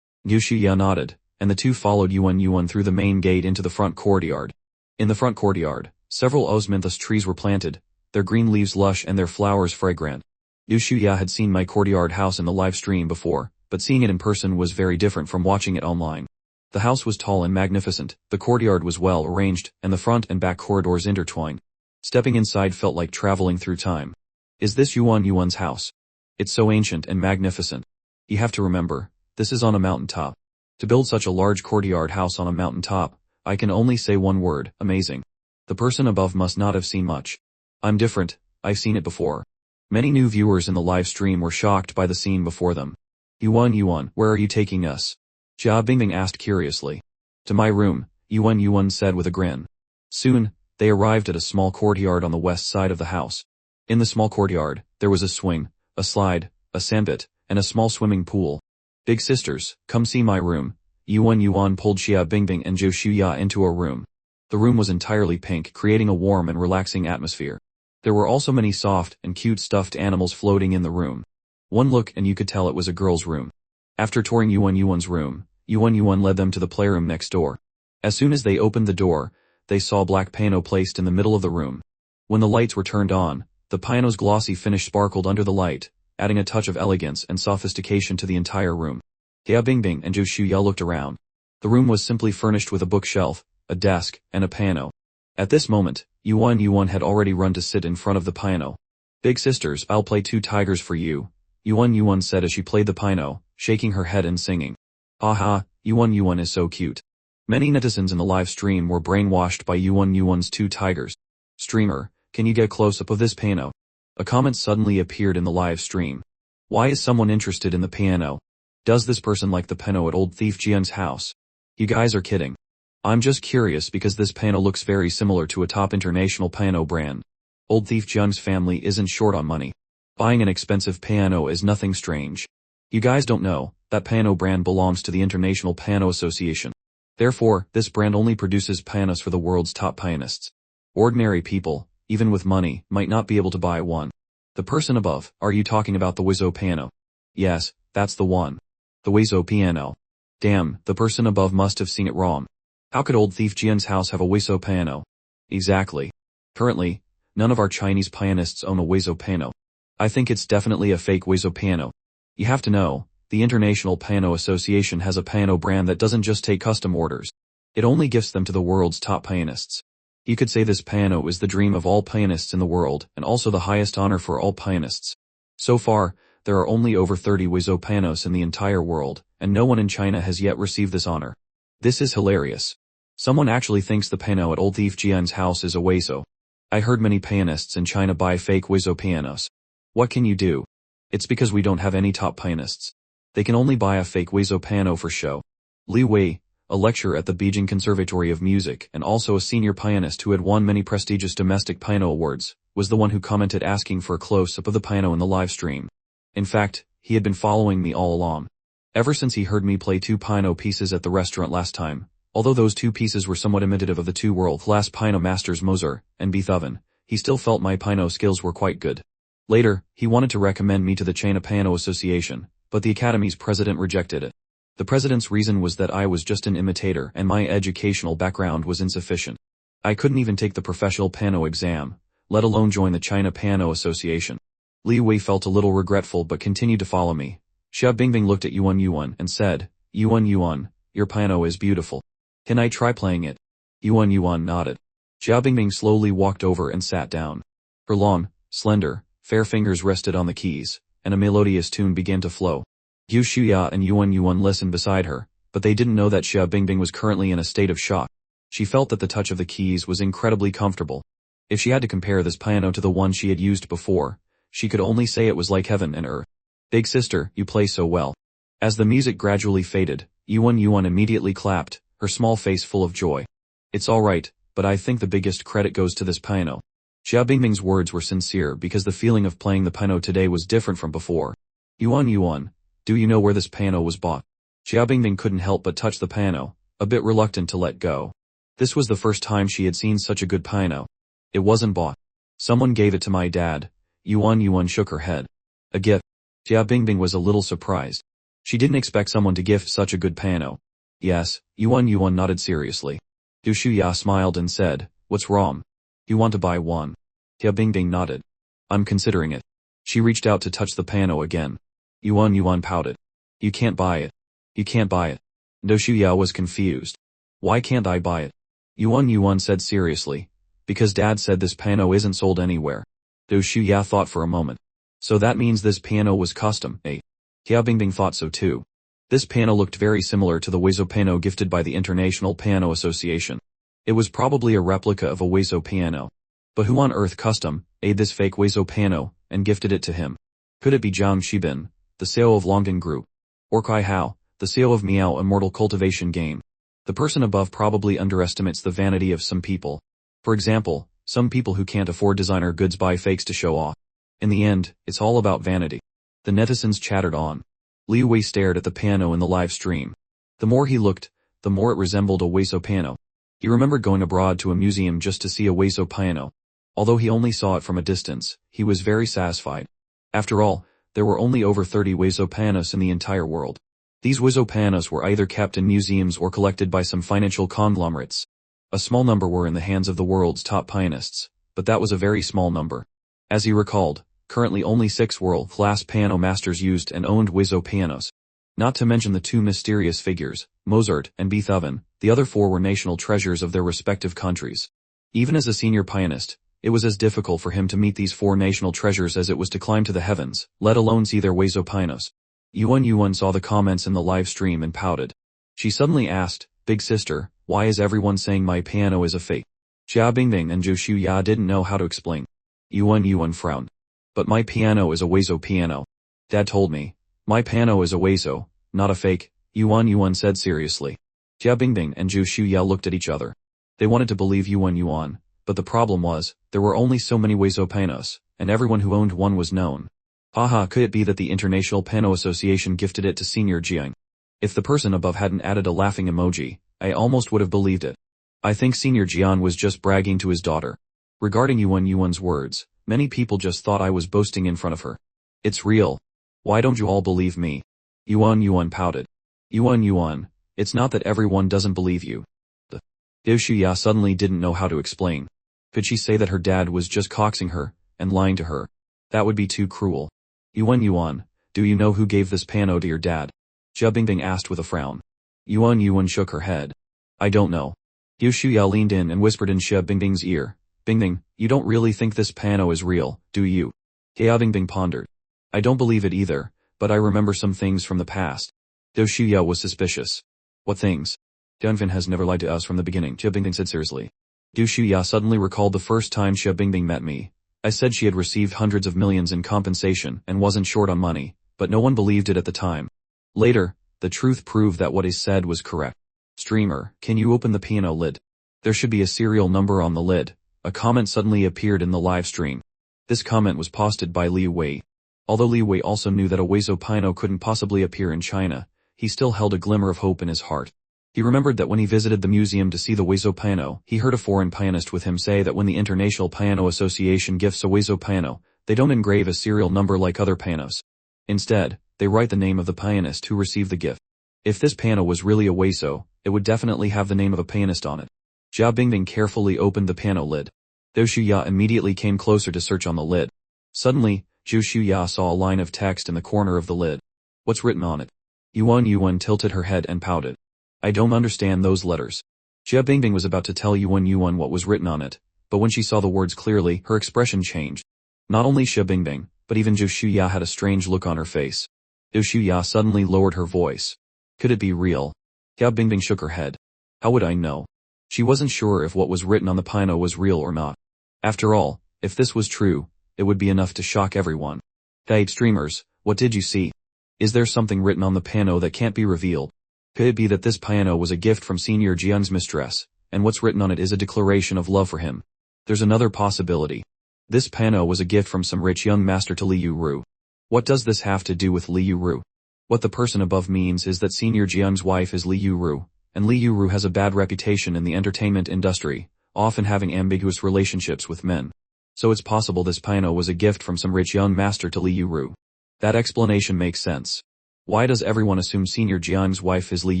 Zhu Shuya nodded, and the two followed Yuan through the main gate into the front courtyard. In the front courtyard, several osmanthus trees were planted, their green leaves lush and their flowers fragrant. Zhu Shuya had seen my courtyard house in the live stream before, but seeing it in person was very different from watching it online. The house was tall and magnificent, the courtyard was well arranged, and the front and back corridors intertwined. Stepping inside felt like traveling through time. Is this Yuan's house? It's so ancient and magnificent. You have to remember, this is on a mountaintop. To build such a large courtyard house on a mountaintop, I can only say one word, amazing. The person above must not have seen much. I'm different, I've seen it before. Many new viewers in the live stream were shocked by the scene before them. Yuan, where are you taking us? Xia Bingbing asked curiously. To my room, Yuan said with a grin. Soon, they arrived at a small courtyard on the west side of the house. In the small courtyard, there was a swing, a slide, a sandpit, and a small swimming pool. Big sisters, come see my room. Yuan pulled Xia Bingbing and Zhu Shuya into a room. The room was entirely pink, creating a warm and relaxing atmosphere. There were also many soft and cute stuffed animals floating in the room. One look and you could tell it was a girl's room. After touring Yuan's room, Yuan led them to the playroom next door. As soon as they opened the door, they saw a black piano placed in the middle of the room. When the lights were turned on, the piano's glossy finish sparkled under the light, adding a touch of elegance and sophistication to the entire room. Xia Bingbing and Zhu Shuya looked around. The room was simply furnished with a bookshelf, a desk, and a piano. At this moment, Yuan had already run to sit in front of the piano. Big sisters, I'll play 2 tigers for you, Yuan said as she played the piano, shaking her head and singing. Haha, Yuan is so cute. Many netizens in the live stream were brainwashed by Yuan's 2 tigers. Streamer, can you get a close-up of this piano? A comment suddenly appeared in the live stream. Why is someone interested in the piano? Does this person like the piano at old thief Jian's house? You guys are kidding. I'm just curious because this piano looks very similar to a top international piano brand. Old thief Jian's family isn't short on money. Buying an expensive piano is nothing strange. You guys don't know, that piano brand belongs to the International Piano Association. Therefore, this brand only produces pianos for the world's top pianists. Ordinary people, even with money, might not be able to buy one. The person above, are you talking about the Wizzo piano? Yes, that's the one. The Wizzo piano. Damn, the person above must have seen it wrong. How could old thief Jian's house have a Wizzo piano? Exactly. Currently, none of our Chinese pianists own a Wizzo piano. I think it's definitely a fake Wizzo piano. You have to know, the International Piano Association has a piano brand that doesn't just take custom orders. It only gifts them to the world's top pianists. You could say this piano is the dream of all pianists in the world and also the highest honor for all pianists. So far, there are only over 30 Wizzo pianos in the entire world, and no one in China has yet received this honor. This is hilarious. Someone actually thinks the piano at old thief Jian's house is a Wizzo. I heard many pianists in China buy fake Wizzo pianos. What can you do? It's because we don't have any top pianists. They can only buy a fake Wizzo piano for show. Li Wei, a lecturer at the Beijing Conservatory of Music and also a senior pianist who had won many prestigious domestic piano awards, was the one who commented asking for a close-up of the piano in the live stream. In fact, he had been following me all along. Ever since he heard me play 2 piano pieces at the restaurant last time, although those 2 pieces were somewhat imitative of the 2 world-class piano masters Mozart and Beethoven, he still felt my piano skills were quite good. Later, he wanted to recommend me to the China Piano Association, but the Academy's president rejected it. The president's reason was that I was just an imitator and my educational background was insufficient. I couldn't even take the professional piano exam, let alone join the China Piano Association. Li Wei felt a little regretful but continued to follow me. Xia Bingbing looked at Yuan and said, Yuan, your piano is beautiful. Can I try playing it? Yuan nodded. Xia Bingbing slowly walked over and sat down. Her long, slender, fair fingers rested on the keys, and a melodious tune began to flow. Yu Shuya and Yuan listened beside her, but they didn't know that Xia Bingbing was currently in a state of shock. She felt that the touch of the keys was incredibly comfortable. If she had to compare this piano to the one she had used before, she could only say it was like heaven and earth. Big sister, you play so well. As the music gradually faded, Yuan immediately clapped, her small face full of joy. It's alright, but I think the biggest credit goes to this piano. Xia Bingbing's words were sincere because the feeling of playing the piano today was different from before. Yuan, do you know where this piano was bought? Xia Bingbing couldn't help but touch the piano, a bit reluctant to let go. This was the first time she had seen such a good piano. It wasn't bought. Someone gave it to my dad. Yuan shook her head. A gift. Xia Bingbing was a little surprised. She didn't expect someone to gift such a good piano. Yes, Yuan nodded seriously. Du Shuya smiled and said, what's wrong? You want to buy one? Xia Bingbing nodded. I'm considering it. She reached out to touch the piano again. Yuan pouted. You can't buy it. You can't buy it. Du Shuya was confused. Why can't I buy it? Yuan said seriously. Because Dad said this piano isn't sold anywhere. Du Shuya thought for a moment. So that means this piano was custom, eh? Xia Bingbing thought so too. This piano looked very similar to the Wizzo piano gifted by the International Piano Association. It was probably a replica of a Wizzo piano. But who on earth custom-made this fake Wizzo piano and gifted it to him? Could it be Zhang Shibin, the CEO of Longdon Group? Or Kai Hao, the CEO of Miao Immortal Cultivation Game? The person above probably underestimates the vanity of some people. For example, some people who can't afford designer goods buy fakes to show off. In the end, it's all about vanity. The netizens chattered on. Li Wei stared at the piano in the live stream. The more he looked, the more it resembled a Wizzo piano. He remembered going abroad to a museum just to see a Wizzo piano. Although he only saw it from a distance, he was very satisfied. After all, there were only over 30 Wizzo pianos in the entire world. These Wizzo pianos were either kept in museums or collected by some financial conglomerates. A small number were in the hands of the world's top pianists, but that was a very small number. As he recalled, currently only 6 world-class piano masters used and owned Wizzo pianos. Not to mention the 2 mysterious figures, Mozart and Beethoven, the other 4 were national treasures of their respective countries. Even as a senior pianist, it was as difficult for him to meet these 4 national treasures as it was to climb to the heavens, let alone see their Wizzo pianos. Yuan saw the comments in the live stream and pouted. She suddenly asked, Big sister, why is everyone saying my piano is a fake? Xia Bingbing and Zhou Shuya didn't know how to explain. Yuan frowned. But my piano is a Wizzo piano. Dad told me. My piano is a Wizzo, not a fake, Yuan said seriously. Xia Bingbing and Zhou Shuya looked at each other. They wanted to believe Yuan, but the problem was, there were only so many Wizzo pianos, and everyone who owned one was known. Haha, could it be that the International Piano Association gifted it to Senior Jiang? If the person above hadn't added a laughing emoji, I almost would have believed it. I think Senior Jian was just bragging to his daughter. Regarding Yuan Yuan's words, many people just thought I was boasting in front of her. It's real. Why don't you all believe me? Yuan Yuan pouted. Yuan Yuan, it's not that everyone doesn't believe you. The Shuya suddenly didn't know how to explain. Could she say that her dad was just coaxing her and lying to her? That would be too cruel. Yuan Yuan, do you know who gave this piano to your dad? Jia Bingbing asked with a frown. Yuan Yuan shook her head. I don't know. Yu Shuya leaned in and whispered in Xia Bingbing's ear. Bingbing, you don't really think this piano is real, do you? Xia Bingbing pondered. I don't believe it either, but I remember some things from the past. Du Shuya was suspicious. What things? Dunfin has never lied to us from the beginning, Xia Bingbing said seriously. Du Shuya suddenly recalled the first time Xia Bingbing met me. I said she had received hundreds of millions in compensation and wasn't short on money, but no one believed it at the time. Later, the truth proved that what he said was correct. Streamer, can you open the piano lid? There should be a serial number on the lid. A comment suddenly appeared in the live stream. This comment was posted by Li Wei. Although Li Wei also knew that a Weizo piano couldn't possibly appear in China, he still held a glimmer of hope in his heart. He remembered that when he visited the museum to see the Weizo piano, he heard a foreign pianist with him say that when the International Piano Association gifts a Weizo piano, they don't engrave a serial number like other pianos. Instead, they write the name of the pianist who received the gift. If this piano was really a Weizo, it would definitely have the name of a pianist on it. Xia Bingbing carefully opened the piano lid. Du Shuya immediately came closer to search on the lid. Suddenly, Zhu Shuya saw a line of text in the corner of the lid. What's written on it? Yuan Yuan tilted her head and pouted. I don't understand those letters. Xia Bingbing was about to tell Yuan Yuan what was written on it, but when she saw the words clearly, her expression changed. Not only Xia Bingbing, but even Zhu Shuya had a strange look on her face. Du Shuya suddenly lowered her voice. Could it be real? Xia Bingbing shook her head. How would I know? She wasn't sure if what was written on the piano was real or not. After all, if this was true, it would be enough to shock everyone. Hey streamers, what did you see? Is there something written on the piano that can't be revealed? Could it be that this piano was a gift from Senior Jian's mistress, and what's written on it is a declaration of love for him? There's another possibility. This piano was a gift from some rich young master to Li Yuru. What does this have to do with Li Yuru? What the person above means is that Senior Jian's wife is Li Yuru, and Li Yuru has a bad reputation in the entertainment industry, often having ambiguous relationships with men. So it's possible this piano was a gift from some rich young master to Li Yuru. That explanation makes sense. Why does everyone assume Senior Jian's wife is Li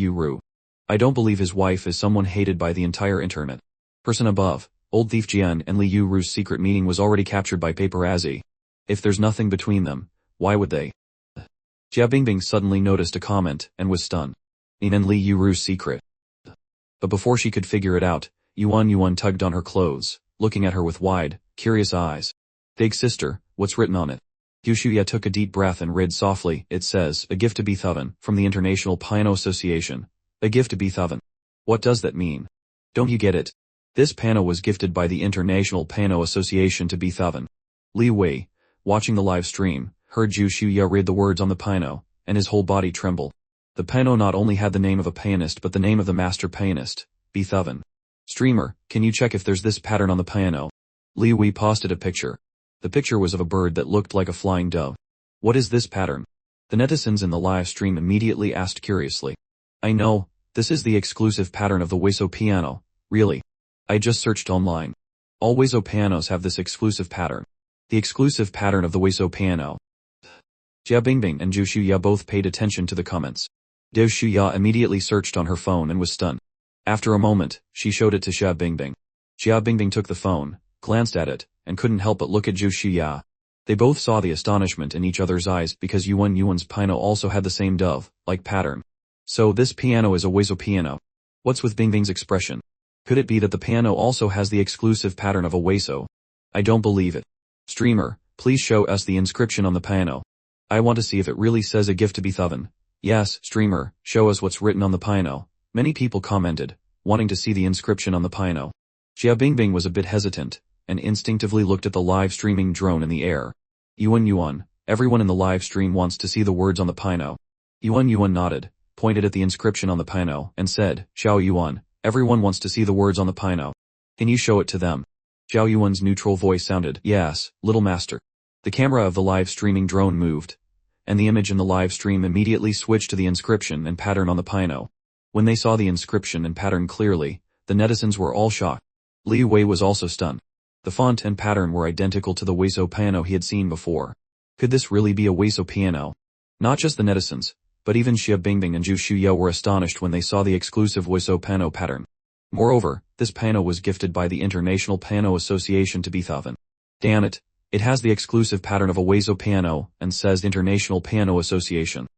Yuru? I don't believe his wife is someone hated by the entire internet. Person above, Old Thief Jian and Li Yuru's secret meeting was already captured by paparazzi. If there's nothing between them, why would they? Xia Bingbing suddenly noticed a comment and was stunned. And Li Yuru's secret. But before she could figure it out, Yuan Yuan tugged on her clothes, looking at her with wide, curious eyes. Big sister, what's written on it? Yu Shuya took a deep breath and read softly. It says, a gift to Beethoven, from the International Piano Association. A gift to Beethoven. What does that mean? Don't you get it? This piano was gifted by the International Piano Association to Beethoven. Li Wei, watching the live stream, heard Zhu Shuya read the words on the piano, and his whole body trembled. The piano not only had the name of a pianist but the name of the master pianist, Beethoven. Streamer, can you check if there's this pattern on the piano? Li Wei posted a picture. The picture was of a bird that looked like a flying dove. What is this pattern? The netizens in the live stream immediately asked curiously. I know, this is the exclusive pattern of the Weizo piano, really. I just searched online. All Weizo pianos have this exclusive pattern. The exclusive pattern of the Weizo piano. Xia Bingbing and Zhu Shuya both paid attention to the comments. Du Shuya immediately searched on her phone and was stunned. After a moment, she showed it to Xia Bingbing. Xia Bingbing took the phone, glanced at it, and couldn't help but look at Zhu Shuya. They both saw the astonishment in each other's eyes because Yuan Yuan's piano also had the same dove-like pattern. So this piano is a Weizo piano. What's with Bingbing's expression? Could it be that the piano also has the exclusive pattern of a Weizo? I don't believe it. Streamer, please show us the inscription on the piano. I want to see if it really says a gift to Beethoven. Yes, streamer, show us what's written on the piano. Many people commented, wanting to see the inscription on the piano. Xia Bingbing was a bit hesitant, and instinctively looked at the live streaming drone in the air. Yuan Yuan, everyone in the live stream wants to see the words on the piano. Yuan Yuan nodded, pointed at the inscription on the piano, and said, Xiao Yuan, everyone wants to see the words on the piano. Can you show it to them? Xiao Yuan's neutral voice sounded, yes, little master. The camera of the live streaming drone moved, and the image in the live stream immediately switched to the inscription and pattern on the piano. When they saw the inscription and pattern clearly, the netizens were all shocked. Liu Wei was also stunned. The font and pattern were identical to the Weiso piano he had seen before. Could this really be a Weiso piano? Not just the netizens, but even Xia Bingbing and Zhu Shuye were astonished when they saw the exclusive Weiso piano pattern. Moreover, this piano was gifted by the International Piano Association to Beethoven. Damn it, it has the exclusive pattern of a Weiso piano and says International Piano Association.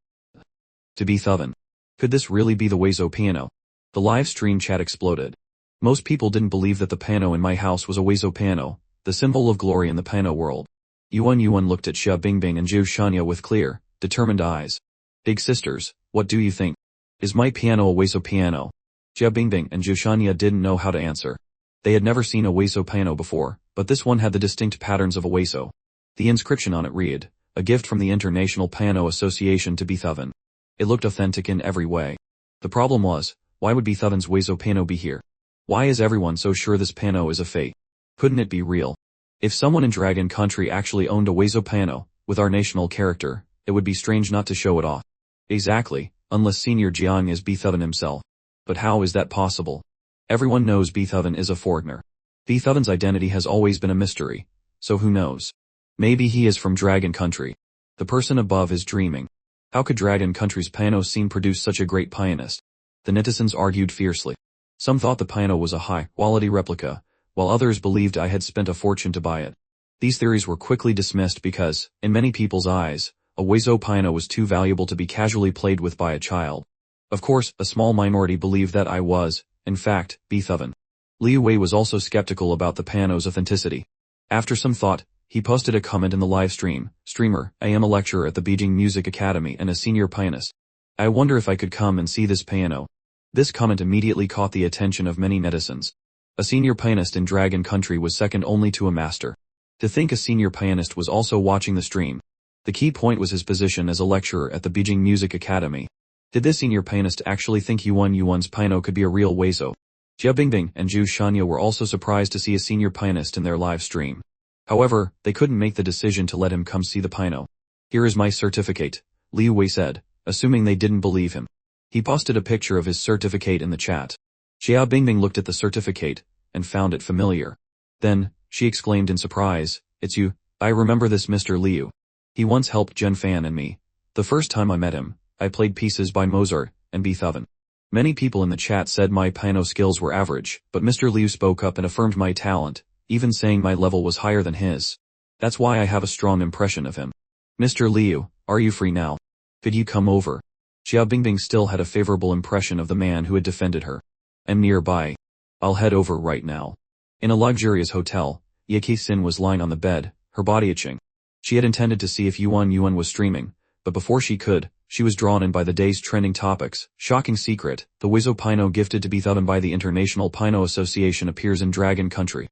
To Beethoven. Could this really be the Weiso piano? The live stream chat exploded. Most people didn't believe that the piano in my house was a Weiso piano, the symbol of glory in the piano world. Yuan looked at Xia Bingbing and Zhu Shanya with clear, determined eyes. Big sisters, what do you think? Is my piano a Weiso piano? Xia Bingbing and Zhu Shanya didn't know how to answer. They had never seen a Weiso piano before, but this one had the distinct patterns of a Weiso. The inscription on it read, "A gift from the International Piano Association to Beethoven." It looked authentic in every way. The problem was, why would Beethoven's Weiso piano be here? Why is everyone so sure this piano is a fake? Couldn't it be real? If someone in Dragon Country actually owned a Weiso piano, with our national character, it would be strange not to show it off. Exactly, unless Senior Jiang is Beethoven himself. But how is that possible? Everyone knows Beethoven is a foreigner. Beethoven's identity has always been a mystery, so who knows? Maybe he is from Dragon Country. The person above is dreaming. How could Dragon Country's piano scene produce such a great pianist? The netizens argued fiercely. Some thought the piano was a high-quality replica, while others believed I had spent a fortune to buy it. These theories were quickly dismissed because, in many people's eyes, a Weiso piano was too valuable to be casually played with by a child. Of course, a small minority believed that I was, in fact, Beethoven. Liu Wei was also skeptical about the piano's authenticity. After some thought, he posted a comment in the live stream, "Streamer, I am a lecturer at the Beijing Music Academy and a senior pianist. I wonder if I could come and see this piano." This comment immediately caught the attention of many netizens. A senior pianist in Dragon Country was second only to a master. To think a senior pianist was also watching the stream. The key point was his position as a lecturer at the Beijing Music Academy. Did this senior pianist actually think Yuan's piano could be a real Weiso? Xia Bingbing and Zhu Shanya were also surprised to see a senior pianist in their live stream. However, they couldn't make the decision to let him come see the piano. "Here is my certificate," Liu Wei said, assuming they didn't believe him. He posted a picture of his certificate in the chat. Xia Bingbing looked at the certificate, and found it familiar. Then, she exclaimed in surprise, "It's you, I remember this Mr. Liu. He once helped Jen Fan and me. The first time I met him, I played pieces by Mozart and Beethoven." Many people in the chat said my piano skills were average, but Mr. Liu spoke up and affirmed my talent, even saying my level was higher than his. That's why I have a strong impression of him. "Mr. Liu, are you free now? Could you come over?" Xia Bingbing still had a favorable impression of the man who had defended her. "I'm nearby. I'll head over right now." In a luxurious hotel, Yahello was lying on the bed, her body itching. She had intended to see if Yuan was streaming, but before she could, she was drawn in by the day's trending topics. Shocking secret, the Weiso piano gifted to Beethoven by the International Piano Association appears in Dragon Country.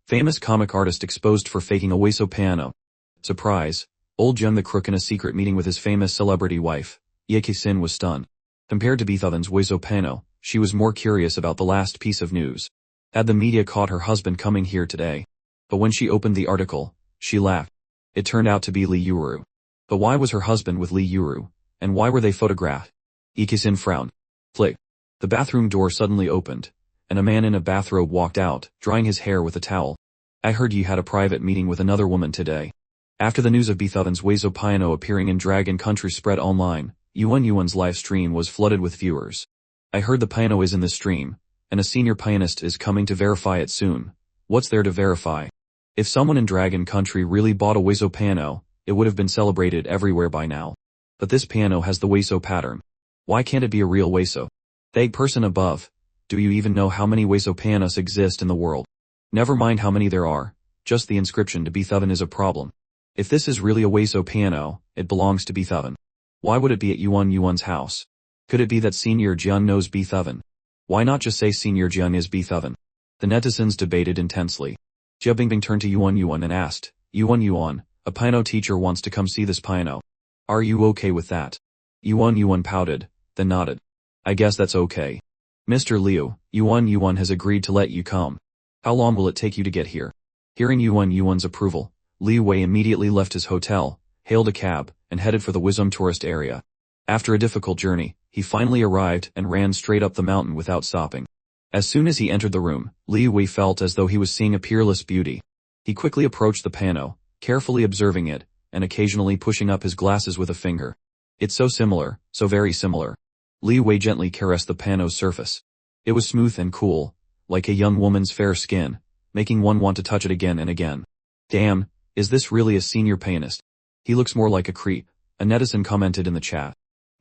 Famous comic artist exposed for faking a Weiso piano. Surprise, old Jun the Crook in a secret meeting with his famous celebrity wife. Yahello was stunned. Compared to Beethoven's Weiso piano, she was more curious about the last piece of news. Had the media caught her husband coming here today? But when she opened the article, she laughed. It turned out to be Li Yuru. But why was her husband with Li Yuru? And why were they photographed? Yahello frowned. Flick. The bathroom door suddenly opened, and a man in a bathrobe walked out, drying his hair with a towel. "I heard you had a private meeting with another woman today." After the news of Beethoven's Weiso piano appearing in Dragon Country spread online, Yuan's live stream was flooded with viewers. "I heard the piano is in the stream, and a senior pianist is coming to verify it soon." What's there to verify? If someone in Dragon Country really bought a Weiso piano, it would have been celebrated everywhere by now. But this piano has the Weiso pattern. Why can't it be a real Weiso? Vague person above, do you even know how many Weiso pianos exist in the world? Never mind how many there are, just the inscription to Beethoven is a problem. If this is really a Weiso piano, it belongs to Beethoven. Why would it be at Yuan's house? Could it be that Senior Jian knows Beethoven? Why not just say Senior Jian is Beethoven? The netizens debated intensely. Xia Bingbing turned to Yuan and asked, Yuan, a piano teacher wants to come see this piano. Are you okay with that?" Yuan pouted, then nodded. "I guess that's okay. Mr. Liu, Yuan has agreed to let you come. How long will it take you to get here?" Hearing Yuan's approval, Liu Wei immediately left his hotel, hailed a cab, and headed for the Wisdom tourist area. After a difficult journey, he finally arrived and ran straight up the mountain without stopping. As soon as he entered the room, Li Wei felt as though he was seeing a peerless beauty. He quickly approached the piano, carefully observing it, and occasionally pushing up his glasses with a finger. It's so similar, so very similar. Li Wei gently caressed the piano's surface. It was smooth and cool, like a young woman's fair skin, making one want to touch it again and again. Damn, is this really a senior pianist? He looks more like a creep, a netizen commented in the chat.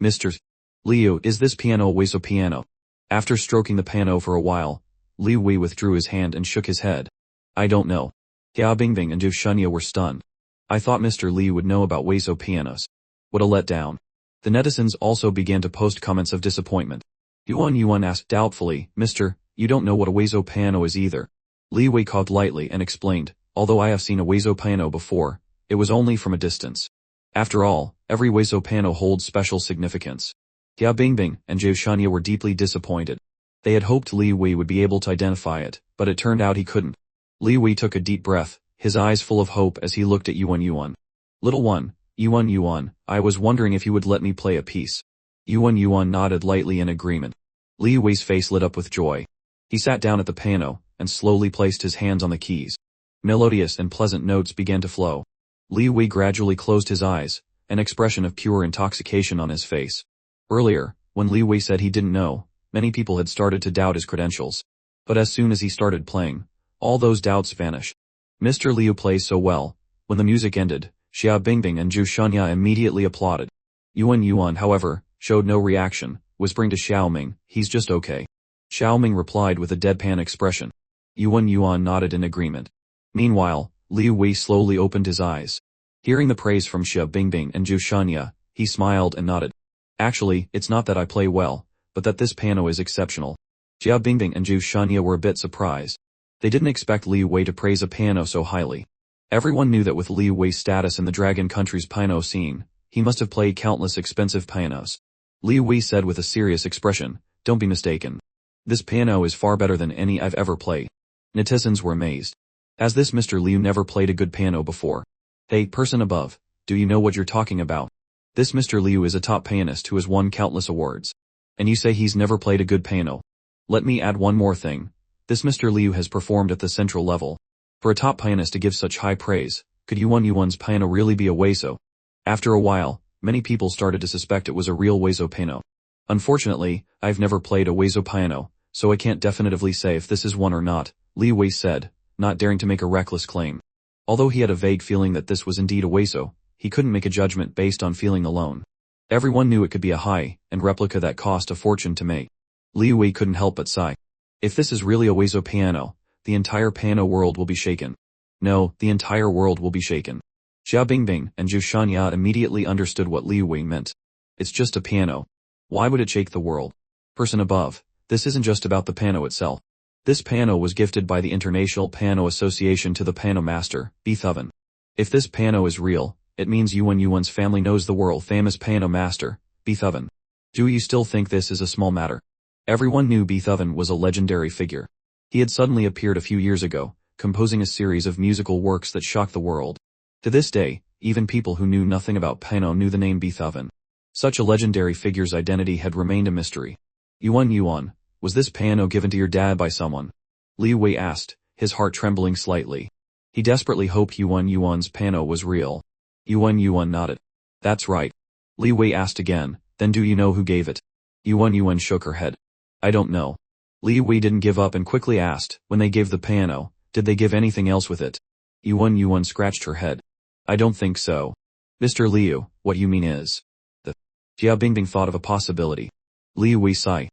Mr. Liu, is this piano a Weiso piano? After stroking the piano for a while, Li Wei withdrew his hand and shook his head. I don't know. Xia Bingbing and Zhu Shunya were stunned. I thought Mr. Liu would know about Weiso pianos. What a letdown. The netizens also began to post comments of disappointment. Yuan asked doubtfully, Mr., you don't know what a Weiso piano is either. Li Wei coughed lightly and explained, although I have seen a Weiso piano before, it was only from a distance. After all, every Weiso piano holds special significance. Xia Bingbing and Zhou Shunya were deeply disappointed. They had hoped Li Wei would be able to identify it, but it turned out he couldn't. Li Wei took a deep breath, his eyes full of hope as he looked at Yuan. Little one, Yuan, I was wondering if you would let me play a piece. Yuan nodded lightly in agreement. Li Wei's face lit up with joy. He sat down at the piano, and slowly placed his hands on the keys. Melodious and pleasant notes began to flow. Li Wei gradually closed his eyes, an expression of pure intoxication on his face. Earlier, when Li Wei said he didn't know, many people had started to doubt his credentials. But as soon as he started playing, all those doubts vanished. Mr. Liu plays so well. When the music ended, Xia Bingbing and Zhu Shunya immediately applauded. Yuan, however, showed no reaction, whispering to Xiaoming, he's just okay. Xiaoming replied with a deadpan expression. Yuan nodded in agreement. Meanwhile, Li Wei slowly opened his eyes. Hearing the praise from Xia Bingbing and Zhu Shunya, he smiled and nodded. Actually, it's not that I play well, but that this piano is exceptional. Xia Bingbing and Zhu Shunya were a bit surprised. They didn't expect Li Wei to praise a piano so highly. Everyone knew that with Li Wei's status in the Dragon Country's piano scene, he must have played countless expensive pianos. Li Wei said with a serious expression, don't be mistaken. This piano is far better than any I've ever played. Netizens were amazed. Has this Mr. Liu never played a good piano before? Hey, person above, do you know what you're talking about? This Mr. Liu is a top pianist who has won countless awards. And you say he's never played a good piano. Let me add one more thing. This Mr. Liu has performed at the central level. For a top pianist to give such high praise, could Yuan's piano really be a Weiso? After a while, many people started to suspect it was a real Weiso piano. Unfortunately, I've never played a Weiso piano, so I can't definitively say if this is one or not, Li Wei said, not daring to make a reckless claim. Although he had a vague feeling that this was indeed a Weiso, he couldn't make a judgment based on feeling alone. Everyone knew it could be a high-end replica that cost a fortune to make. Li Wei couldn't help but sigh. If this is really a Weiso piano, the entire piano world will be shaken. No, the entire world will be shaken. Xia Bingbing and Zhu Shunya immediately understood what Li Wei meant. It's just a piano. Why would it shake the world? Person above, this isn't just about the piano itself. This piano was gifted by the International Piano Association to the piano master, Beethoven. If this piano is real, it means Yuan's family knows the world-famous piano master, Beethoven. Do you still think this is a small matter? Everyone knew Beethoven was a legendary figure. He had suddenly appeared a few years ago, composing a series of musical works that shocked the world. To this day, even people who knew nothing about piano knew the name Beethoven. Such a legendary figure's identity had remained a mystery. Yuan, was this piano given to your dad by someone? Li Wei asked, his heart trembling slightly. He desperately hoped Yuan's piano was real. Yuan nodded. That's right. Li Wei asked again, then do you know who gave it? Yuan shook her head. I don't know. Li Wei didn't give up and quickly asked, when they gave the piano, did they give anything else with it? Yuan scratched her head. I don't think so. Mr. Liu, what you mean is. Xia Bingbing thought of a possibility. Li Wei sighed.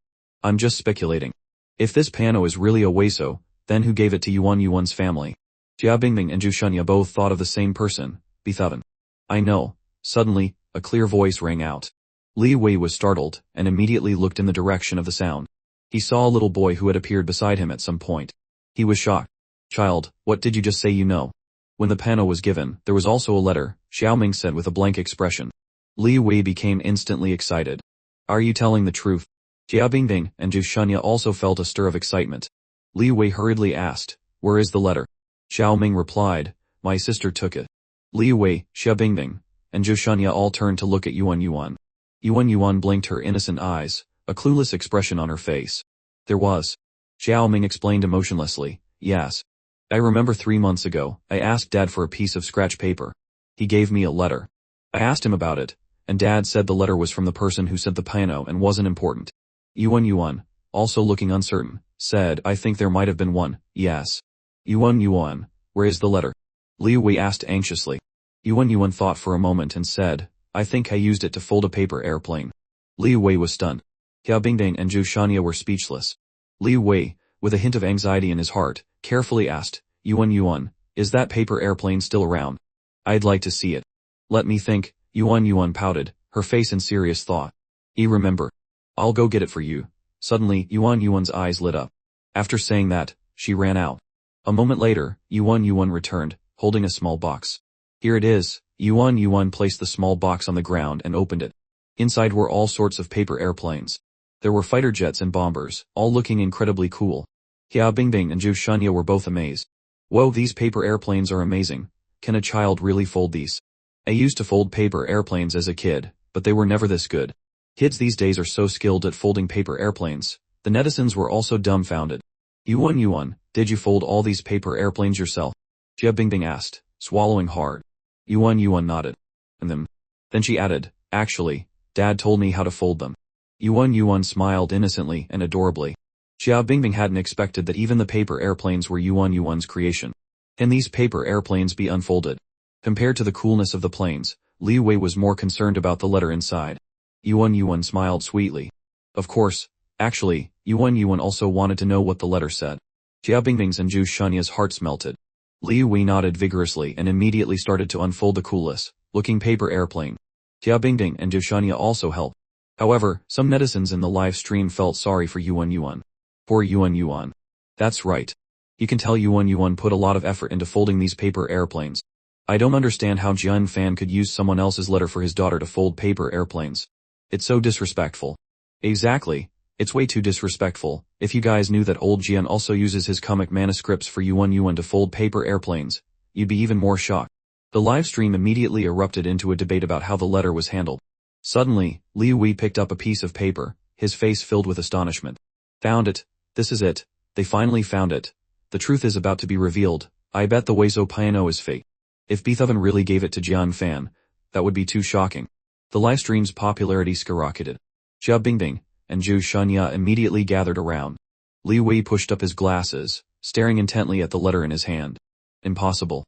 I'm just speculating. If this piano is really a Weiso, then who gave it to Yuan's family? Xia Bingbing and Zhu Shunya both thought of the same person, Beethoven. I know. Suddenly, a clear voice rang out. Li Wei was startled, and immediately looked in the direction of the sound. He saw a little boy who had appeared beside him at some point. He was shocked. Child, what did you just say you know? When the piano was given, there was also a letter, Xiaoming said with a blank expression. Li Wei became instantly excited. Are you telling the truth? Xia Bingbing and Zhu Shunya also felt a stir of excitement. Li Wei hurriedly asked, where is the letter? Xiaoming replied, my sister took it. Li Wei, Xia Bingbing, and Zhu Shunya all turned to look at Yuan. Yuan Yuan blinked her innocent eyes, a clueless expression on her face. There was. Xiao Ming explained emotionlessly, yes. I remember 3 months ago, I asked Dad for a piece of scratch paper. He gave me a letter. I asked him about it, and Dad said the letter was from the person who sent the piano and wasn't important. Yuan Yuan, also looking uncertain, said I think there might have been one, yes. Yuan Yuan, where is the letter? Liu Wei asked anxiously. Yuan Yuan thought for a moment and said, I think I used it to fold a paper airplane. Liu Wei was stunned. Hia Bingding and Zhu Shanya were speechless. Liu Wei, with a hint of anxiety in his heart, carefully asked, Yuan Yuan, is that paper airplane still around? I'd like to see it. Let me think, Yuan Yuan pouted, her face in serious thought. Remember. I'll go get it for you. Suddenly, Yuan Yuan's eyes lit up. After saying that, she ran out. A moment later, Yuan Yuan returned, holding a small box. Here it is. Yuan Yuan placed the small box on the ground and opened it. Inside were all sorts of paper airplanes. There were fighter jets and bombers, all looking incredibly cool. Hia Bingbing and Zhu Shanya were both amazed. Whoa, these paper airplanes are amazing. Can a child really fold these? I used to fold paper airplanes as a kid, but they were never this good. Kids these days are so skilled at folding paper airplanes. The netizens were also dumbfounded. Yuan Yuan, did you fold all these paper airplanes yourself? Jia Bingbing asked, swallowing hard. Yuan Yuan nodded. And then she added, actually, Dad told me how to fold them. Yuan Yuan smiled innocently and adorably. Jia Bingbing hadn't expected that even the paper airplanes were Yuan Yuan's creation. Can these paper airplanes be unfolded? Compared to the coolness of the planes, Liu Wei was more concerned about the letter inside. Yuan Yuan smiled sweetly. Of course, actually, Yuan Yuan also wanted to know what the letter said. Jia Bingbing's and Zhu Shanya's hearts melted. Liu Wei nodded vigorously and immediately started to unfold the coolest looking paper airplane. Jia Bingbing and Zhu Shanya also helped. However, some netizens in the live stream felt sorry for Yuan Yuan. Poor Yuan Yuan. That's right. You can tell Yuan Yuan put a lot of effort into folding these paper airplanes. I don't understand how Jian Fan could use someone else's letter for his daughter to fold paper airplanes. It's so disrespectful. Exactly. It's way too disrespectful. If you guys knew that old Jian also uses his comic manuscripts for Yuan Yuan to fold paper airplanes, you'd be even more shocked. The live stream immediately erupted into a debate about how the letter was handled. Suddenly, Liu Wei picked up a piece of paper, his face filled with astonishment. Found it. This is it. They finally found it. The truth is about to be revealed. I bet the Weizo piano is fake. If Beethoven really gave it to Jian Fan, that would be too shocking. The live stream's popularity skyrocketed. Jia Bingbing and Zhu Shanya immediately gathered around. Liu Wei pushed up his glasses, staring intently at the letter in his hand. Impossible.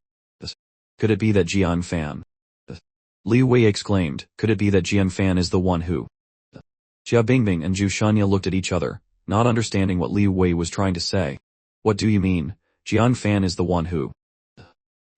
Could it be that Jian Fan? Liu Wei exclaimed, could it be that Jian Fan is the one who? Jia Bingbing and Zhu Shanya looked at each other, not understanding what Liu Wei was trying to say. What do you mean? Jian Fan is the one who?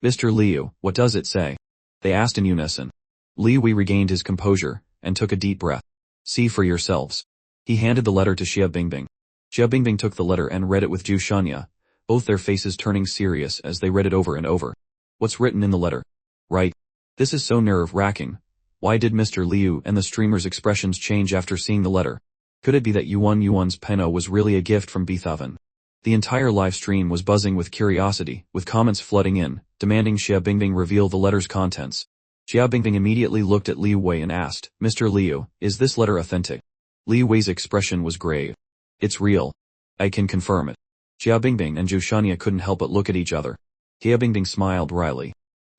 Mr. Liu, what does it say? They asked in unison. Liu Wei regained his composure, and took a deep breath. See for yourselves. He handed the letter to Xia Bingbing. Xia Bingbing took the letter and read it with Zhu Shanya, both their faces turning serious as they read it over and over. What's written in the letter? Right. This is so nerve-wracking. Why did Mr. Liu and the streamer's expressions change after seeing the letter? Could it be that Yuan Yuan's penna was really a gift from Beethoven? The entire live stream was buzzing with curiosity, with comments flooding in, demanding Xia Bingbing reveal the letter's contents. Xia Bingbing immediately looked at Liu Wei and asked, Mr. Liu, is this letter authentic? Liu Wei's expression was grave. It's real. I can confirm it. Xia Bingbing and Zhu Shanya couldn't help but look at each other. Xia Bingbing smiled wryly.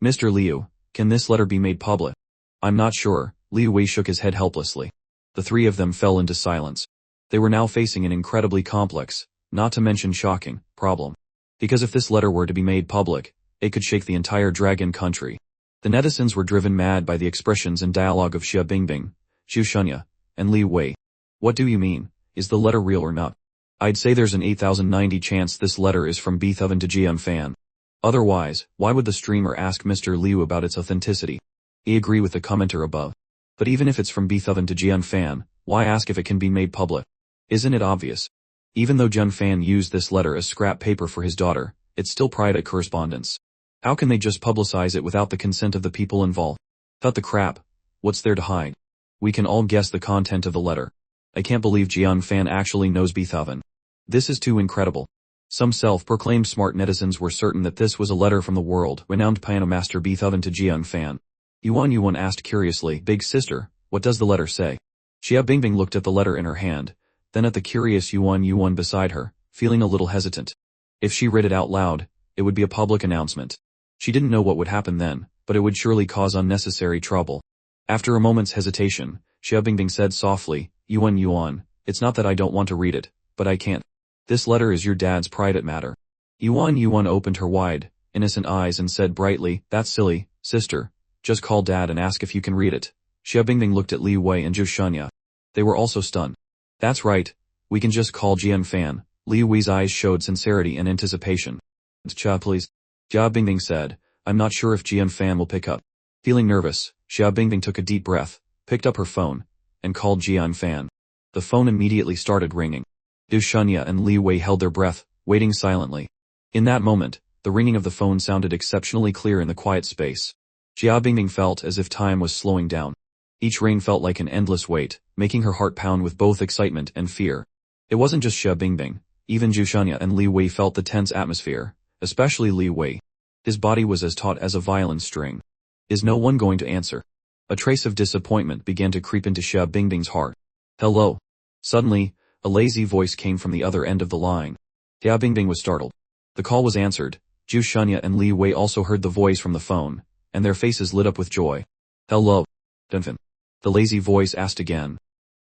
Mr. Liu, can this letter be made public? I'm not sure. Liu Wei shook his head helplessly. The three of them fell into silence. They were now facing an incredibly complex, not to mention shocking, problem. Because if this letter were to be made public, it could shake the entire dragon country. The netizens were driven mad by the expressions and dialogue of Xia Bingbing, Zhu Shanya, and Liu Wei. What do you mean? Is the letter real or not? I'd say there's an 8,090 chance this letter is from Beethoven to Jian Fan. Otherwise, why would the streamer ask Mr. Liu about its authenticity? I agree with the commenter above. But even if it's from Beethoven to Jian Fan, why ask if it can be made public? Isn't it obvious? Even though Jian Fan used this letter as scrap paper for his daughter, it's still private correspondence. How can they just publicize it without the consent of the people involved? Cut the crap. What's there to hide? We can all guess the content of the letter. I can't believe Jian Fan actually knows Beethoven. This is too incredible. Some self-proclaimed smart netizens were certain that this was a letter from the world-renowned piano master Beethoven to Jian Fan. Yuan Yuan asked curiously, Big sister, what does the letter say? Xia Bingbing looked at the letter in her hand, then at the curious Yuan beside her, feeling a little hesitant. If she read it out loud, it would be a public announcement. She didn't know what would happen then, but it would surely cause unnecessary trouble. After a moment's hesitation, Xia Bingbing said softly, Yuan, it's not that I don't want to read it, but I can't. This letter is your dad's private matter. Yuan opened her wide, innocent eyes and said brightly, that's silly, sister. Just call Dad and ask if you can read it. Xia Bingbing looked at Li Wei and Zhu Shunya. They were also stunned. That's right. We can just call Jian Fan. Li Wei's eyes showed sincerity and anticipation. Xia, please. Xia Bingbing said, I'm not sure if Jian Fan will pick up. Feeling nervous, Xia Bingbing took a deep breath, picked up her phone, and called Jian Fan. The phone immediately started ringing. Zhu Shunya and Li Wei held their breath, waiting silently. In that moment, the ringing of the phone sounded exceptionally clear in the quiet space. Xia Bingbing felt as if time was slowing down. Each ring felt like an endless wait, making her heart pound with both excitement and fear. It wasn't just Xia Bingbing, even Zhu Shunya and Li Wei felt the tense atmosphere, especially Li Wei. His body was as taut as a violin string. Is no one going to answer? A trace of disappointment began to creep into Xia Bingbing's heart. Hello. Suddenly, a lazy voice came from the other end of the line. Xia Bingbing was startled. The call was answered. Zhu Shunya and Li Wei also heard the voice from the phone, and their faces lit up with joy. Hello. Dunfin. The lazy voice asked again.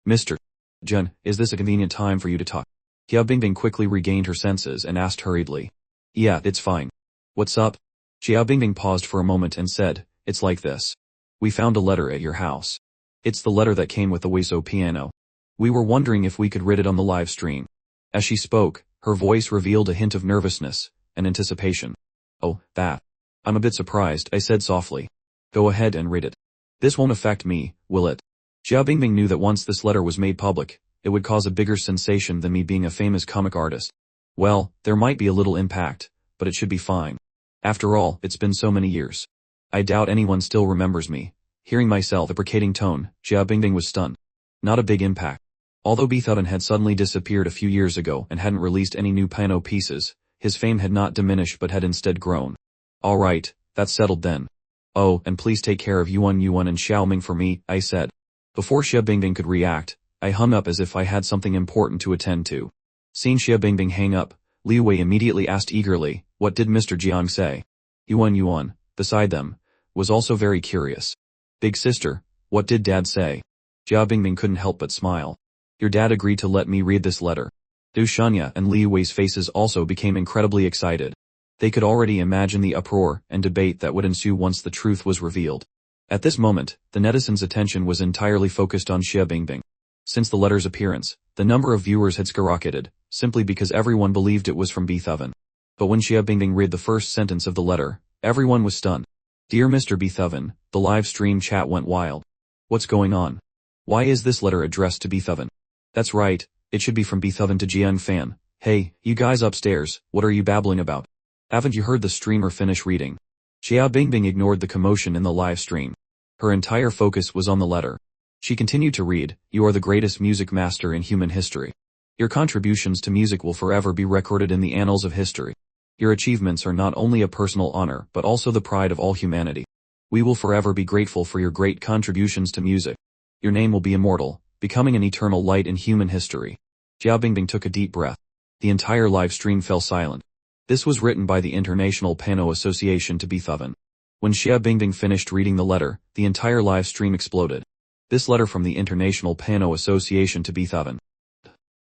Mr. Jun, is this a convenient time for you to talk? Xia Bingbing quickly regained her senses and asked hurriedly. Yeah, it's fine. What's up? Xia Bingbing paused for a moment and said, it's like this. We found a letter at your house. It's the letter that came with the Weiso piano. We were wondering if we could read it on the live stream. As she spoke, her voice revealed a hint of nervousness and anticipation. Oh, that. I'm a bit surprised, I said softly. Go ahead and read it. This won't affect me, will it? Xia Bingbing knew that once this letter was made public, it would cause a bigger sensation than me being a famous comic artist. Well, there might be a little impact, but it should be fine. After all, it's been so many years. I doubt anyone still remembers me. Hearing my self-deprecating tone, Xia Bingbing was stunned. Not a big impact. Although Beethoven had suddenly disappeared a few years ago and hadn't released any new piano pieces, his fame had not diminished but had instead grown. Alright, that's settled then. Oh, and please take care of Yuan and Xiaoming for me, I said. Before Xia Bingbing could react, I hung up as if I had something important to attend to. Seeing Xia Bingbing hang up, Li Wei immediately asked eagerly, what did Mr. Jiang say? Yuan, beside them, was also very curious. Big sister, what did Dad say? Xia Bingbing couldn't help but smile. Your dad agreed to let me read this letter. Zhu Shunya and Li Wei's faces also became incredibly excited. They could already imagine the uproar and debate that would ensue once the truth was revealed. At this moment, the netizens' attention was entirely focused on Xia Bingbing. Since the letter's appearance, the number of viewers had skyrocketed, simply because everyone believed it was from Beethoven. But when Xia Bingbing read the first sentence of the letter, everyone was stunned. Dear Mr. Beethoven, the live stream chat went wild. What's going on? Why is this letter addressed to Beethoven? That's right, it should be from Beethoven to Jian Fan. Hey, you guys upstairs, what are you babbling about? Haven't you heard the streamer finish reading? Xia Bingbing ignored the commotion in the live stream. Her entire focus was on the letter. She continued to read, You are the greatest music master in human history. Your contributions to music will forever be recorded in the annals of history. Your achievements are not only a personal honor but also the pride of all humanity. We will forever be grateful for your great contributions to music. Your name will be immortal, becoming an eternal light in human history. Xia Bingbing took a deep breath. The entire live stream fell silent. This was written by the International Piano Association to Beethoven. When Xia Bingbing finished reading the letter, the entire live stream exploded. This letter from the International Piano Association to Beethoven.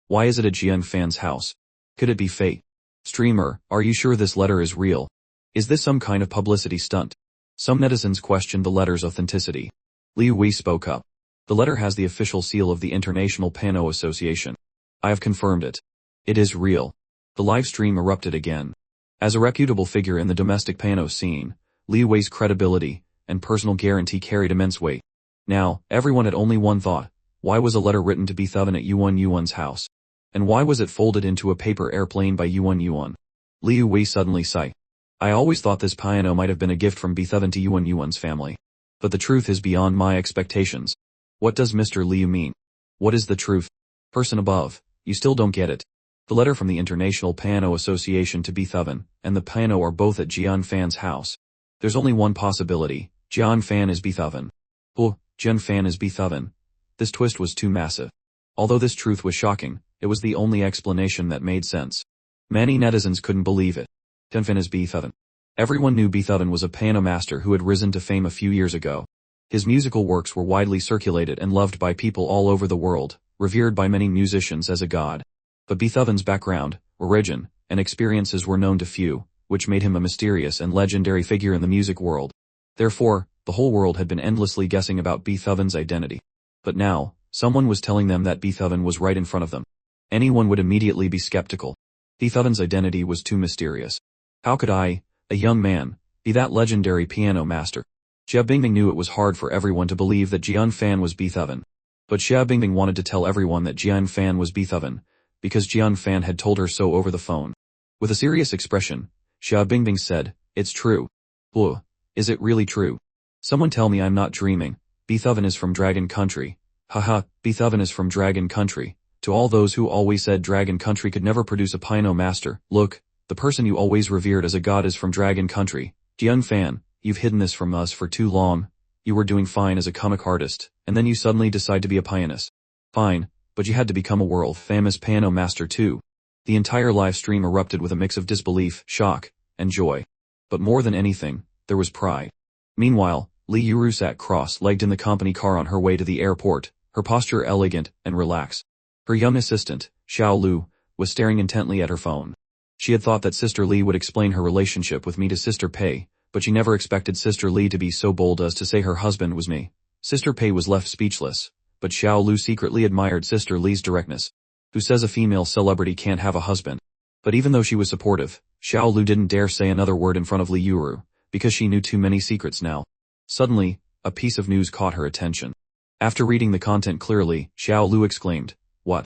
Why is it at Jian Fan's house? Could it be fate? Streamer, are you sure this letter is real? Is this some kind of publicity stunt? Some netizens questioned the letter's authenticity. Li Wei spoke up. The letter has the official seal of the International Piano Association. I have confirmed it. It is real. The live stream erupted again. As a reputable figure in the domestic piano scene, Li Wei's credibility and personal guarantee carried immense weight. Now, everyone had only one thought. Why was a letter written to Beethoven at Yuan's house? And why was it folded into a paper airplane by Yuan? Li Wei suddenly sighed. I always thought this piano might have been a gift from Beethoven to Yuan's family. But the truth is beyond my expectations. What does Mr. Liu mean? What is the truth? Person above, you still don't get it. The letter from the International Piano Association to Beethoven and the piano are both at Jian Fan's house. There's only one possibility. Jian Fan is Beethoven. Oh, Jian Fan is Beethoven. This twist was too massive. Although this truth was shocking, it was the only explanation that made sense. Many netizens couldn't believe it. Tenfin is Beethoven. Everyone knew Beethoven was a piano master who had risen to fame a few years ago. His musical works were widely circulated and loved by people all over the world, revered by many musicians as a god. But Beethoven's background, origin, and experiences were known to few, which made him a mysterious and legendary figure in the music world. Therefore, the whole world had been endlessly guessing about Beethoven's identity. But now, someone was telling them that Beethoven was right in front of them. Anyone would immediately be skeptical. Beethoven's identity was too mysterious. How could I, a young man, be that legendary piano master? Xia Bingbing knew it was hard for everyone to believe that Jian Fan was Beethoven. But Xia Bingbing wanted to tell everyone that Jian Fan was Beethoven, because Jian Fan had told her so over the phone. With a serious expression, Xia Bingbing said, "It's true." "Bleh. Is it really true? Someone tell me I'm not dreaming. Beethoven is from Dragon Country." Haha, Beethoven is from Dragon Country. To all those who always said Dragon Country could never produce a piano master, look, the person you always revered as a god is from Dragon Country. Jian Fan, you've hidden this from us for too long. You were doing fine as a comic artist, and then you suddenly decide to be a pianist. Fine, but you had to become a world-famous piano master too. The entire live stream erupted with a mix of disbelief, shock, and joy. But more than anything, there was pride. Meanwhile, Li Yuru sat cross-legged in the company car on her way to the airport, her posture elegant and relaxed. Her young assistant, Xiao Lu, was staring intently at her phone. She had thought that Sister Li would explain her relationship with me to Sister Pei, but she never expected Sister Li to be so bold as to say her husband was me. Sister Pei was left speechless, but Xiao Lu secretly admired Sister Li's directness. Who says a female celebrity can't have a husband? But even though she was supportive, Xiao Lu didn't dare say another word in front of Li Yuru, because she knew too many secrets now. Suddenly, a piece of news caught her attention. After reading the content clearly, Xiao Lu exclaimed, "What?"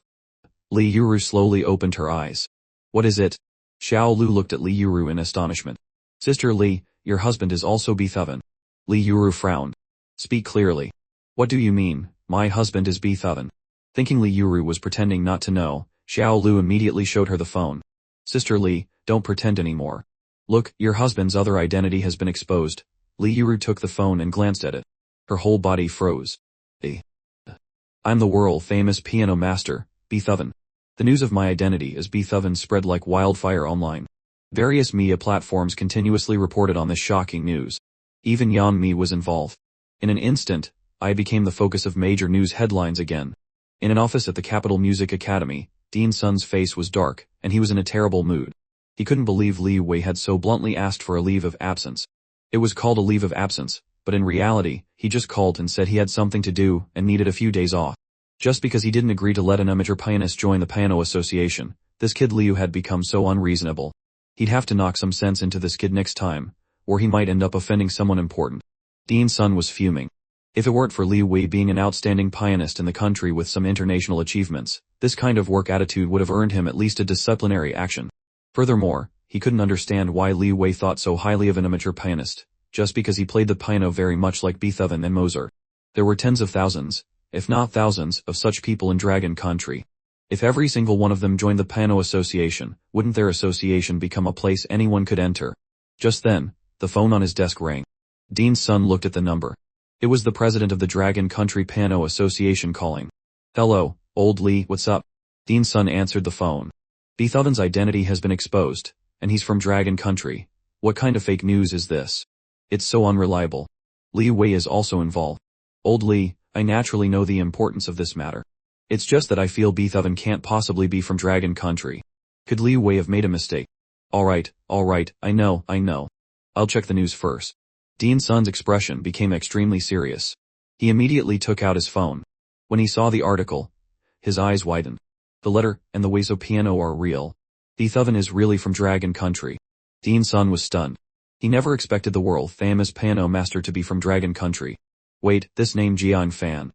Li Yuru slowly opened her eyes. "What is it?" Xiao Lu looked at Li Yuru in astonishment. "Sister Li, your husband is also Beethoven." Li Yuru frowned. "Speak clearly. What do you mean, my husband is Beethoven?" Thinking Li Yuru was pretending not to know, Xiao Lu immediately showed her the phone. "Sister Li, don't pretend anymore. Look, your husband's other identity has been exposed." Li Yuru took the phone and glanced at it. Her whole body froze. "I'm the world-famous piano master, Beethoven. The news of my identity as Beethoven spread like wildfire online. Various media platforms continuously reported on this shocking news. Even Yang Mi was involved. In an instant, I became the focus of major news headlines again." In an office at the Capital Music Academy, Dean Sun's face was dark, and he was in a terrible mood. He couldn't believe Li Wei had so bluntly asked for a leave of absence. It was called a leave of absence, but in reality, he just called and said he had something to do and needed a few days off. Just because he didn't agree to let an amateur pianist join the piano association, this kid Liu had become so unreasonable. He'd have to knock some sense into this kid next time, or he might end up offending someone important. Dean Sun was fuming. If it weren't for Li Wei being an outstanding pianist in the country with some international achievements, this kind of work attitude would have earned him at least a disciplinary action. Furthermore, he couldn't understand why Li Wei thought so highly of an amateur pianist, just because he played the piano very much like Beethoven and Mozart. There were tens of thousands, if not thousands, of such people in Dragon Country. If every single one of them joined the piano association, wouldn't their association become a place anyone could enter? Just then, the phone on his desk rang. Dean Sun looked at the number. It was the president of the Dragon Country Piano Association calling. "Hello, old Li, what's up?" Dean Sun answered the phone. "Beethoven's identity has been exposed, and he's from Dragon Country. What kind of fake news is this? It's so unreliable. Li Wei is also involved. Old Li, I naturally know the importance of this matter. It's just that I feel Beethoven can't possibly be from Dragon Country. Could Li Wei have made a mistake?" Alright, I know. I'll check the news first." Dean Sun's expression became extremely serious. He immediately took out his phone. When he saw the article, his eyes widened. The letter and the Weizo piano are real. Beethoven is really from Dragon Country. Dean Sun was stunned. He never expected the world-famous piano master to be from Dragon Country. Wait, this name Jian Fan.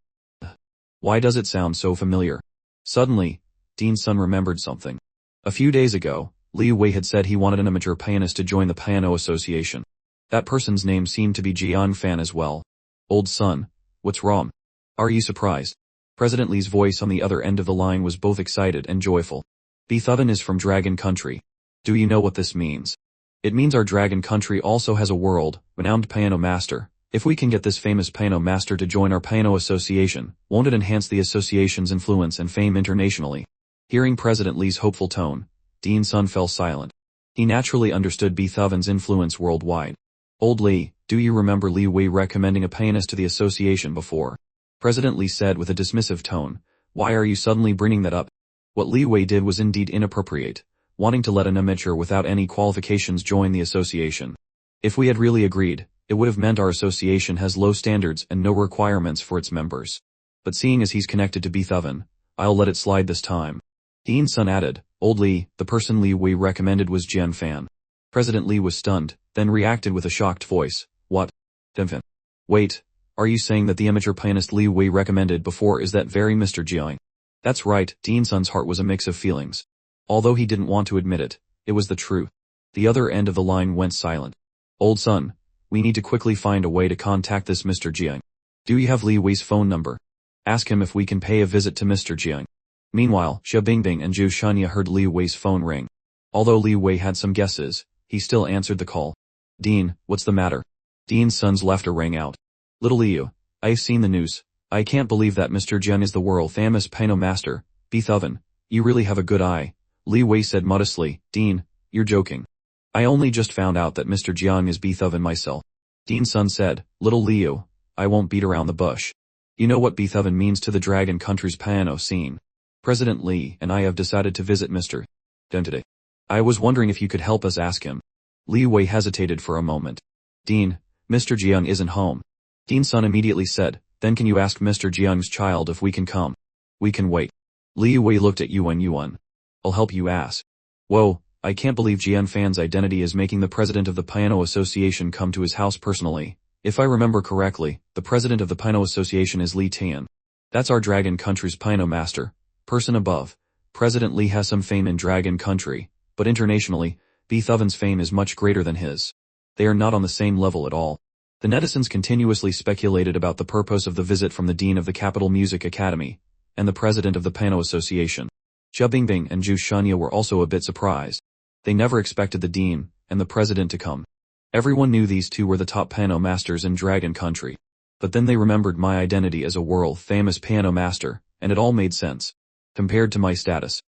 Why does it sound so familiar? Suddenly, Dean Sun remembered something. A few days ago, Li Wei had said he wanted an amateur pianist to join the piano association. That person's name seemed to be Jian Fan as well. "Old Sun, what's wrong? Are you surprised?" President Li's voice on the other end of the line was both excited and joyful. "Beethoven is from Dragon Country. Do you know what this means? It means our Dragon Country also has a world-renowned piano master, If we can get this famous piano master to join our piano association, won't it enhance the association's influence and fame internationally? Hearing President Lee's hopeful tone, Dean Sun fell silent. He naturally understood Beethoven's influence worldwide. Old Lee, do you remember Li Wei recommending a pianist to the association before? President Lee said with a dismissive tone, why are you suddenly bringing that up? What Li Wei did was indeed inappropriate, wanting to let an amateur without any qualifications join the association. If we had really agreed, it would have meant our association has low standards and no requirements for its members. But seeing as he's connected to Beethoven, I'll let it slide this time. Dean Sun added, Old Lee, the person Li Wei recommended was Jian Fan. President Lee was stunned, then reacted with a shocked voice, what? Jian? Wait, are you saying that the amateur pianist Li Wei recommended before is that very Mr. Jiang? That's right, Dean Sun's heart was a mix of feelings. Although he didn't want to admit it, it was the truth. The other end of the line went silent. Old Sun, we need to quickly find a way to contact this Mr. Jiang. Do you have Li Wei's phone number? Ask him if we can pay a visit to Mr. Jiang. Meanwhile, Xia Bingbing and Zhu Shanya heard Li Wei's phone ring. Although Li Wei had some guesses, he still answered the call. Dean, what's the matter? Dean Sun's laughter rang out. Little Liu, I've seen the news. I can't believe that Mr. Jiang is the world-famous piano master. Beethoven, you really have a good eye. Li Wei said modestly, Dean, you're joking. I only just found out that Mr. Jiang is Beethoven myself. Dean Sun said, Little Liu, I won't beat around the bush. You know what Beethoven means to the Dragon Country's piano scene. President Lee and I have decided to visit Mr. Jiang today. I was wondering if you could help us ask him. Li Wei hesitated for a moment. Dean, Mr. Jiang isn't home. Dean Sun immediately said, then can you ask Mr. Jiang's child if we can come? We can wait. Li Wei looked at Yuan. I'll help you ask. Whoa, I can't believe Jian Fan's identity is making the president of the Piano Association come to his house personally. If I remember correctly, the president of the Piano Association is Li Tian. That's our Dragon Country's piano master. Person above. President Lee has some fame in Dragon Country, but internationally, Beethoven's fame is much greater than his. They are not on the same level at all. The netizens continuously speculated about the purpose of the visit from the dean of the Capital Music Academy, and the president of the Piano Association. Xia Bingbing and Zhu Shanya were also a bit surprised. They never expected the dean and the president to come. Everyone knew these two were the top piano masters in Dragon Country. But then they remembered my identity as a world-famous piano master, and it all made sense. Compared to my status.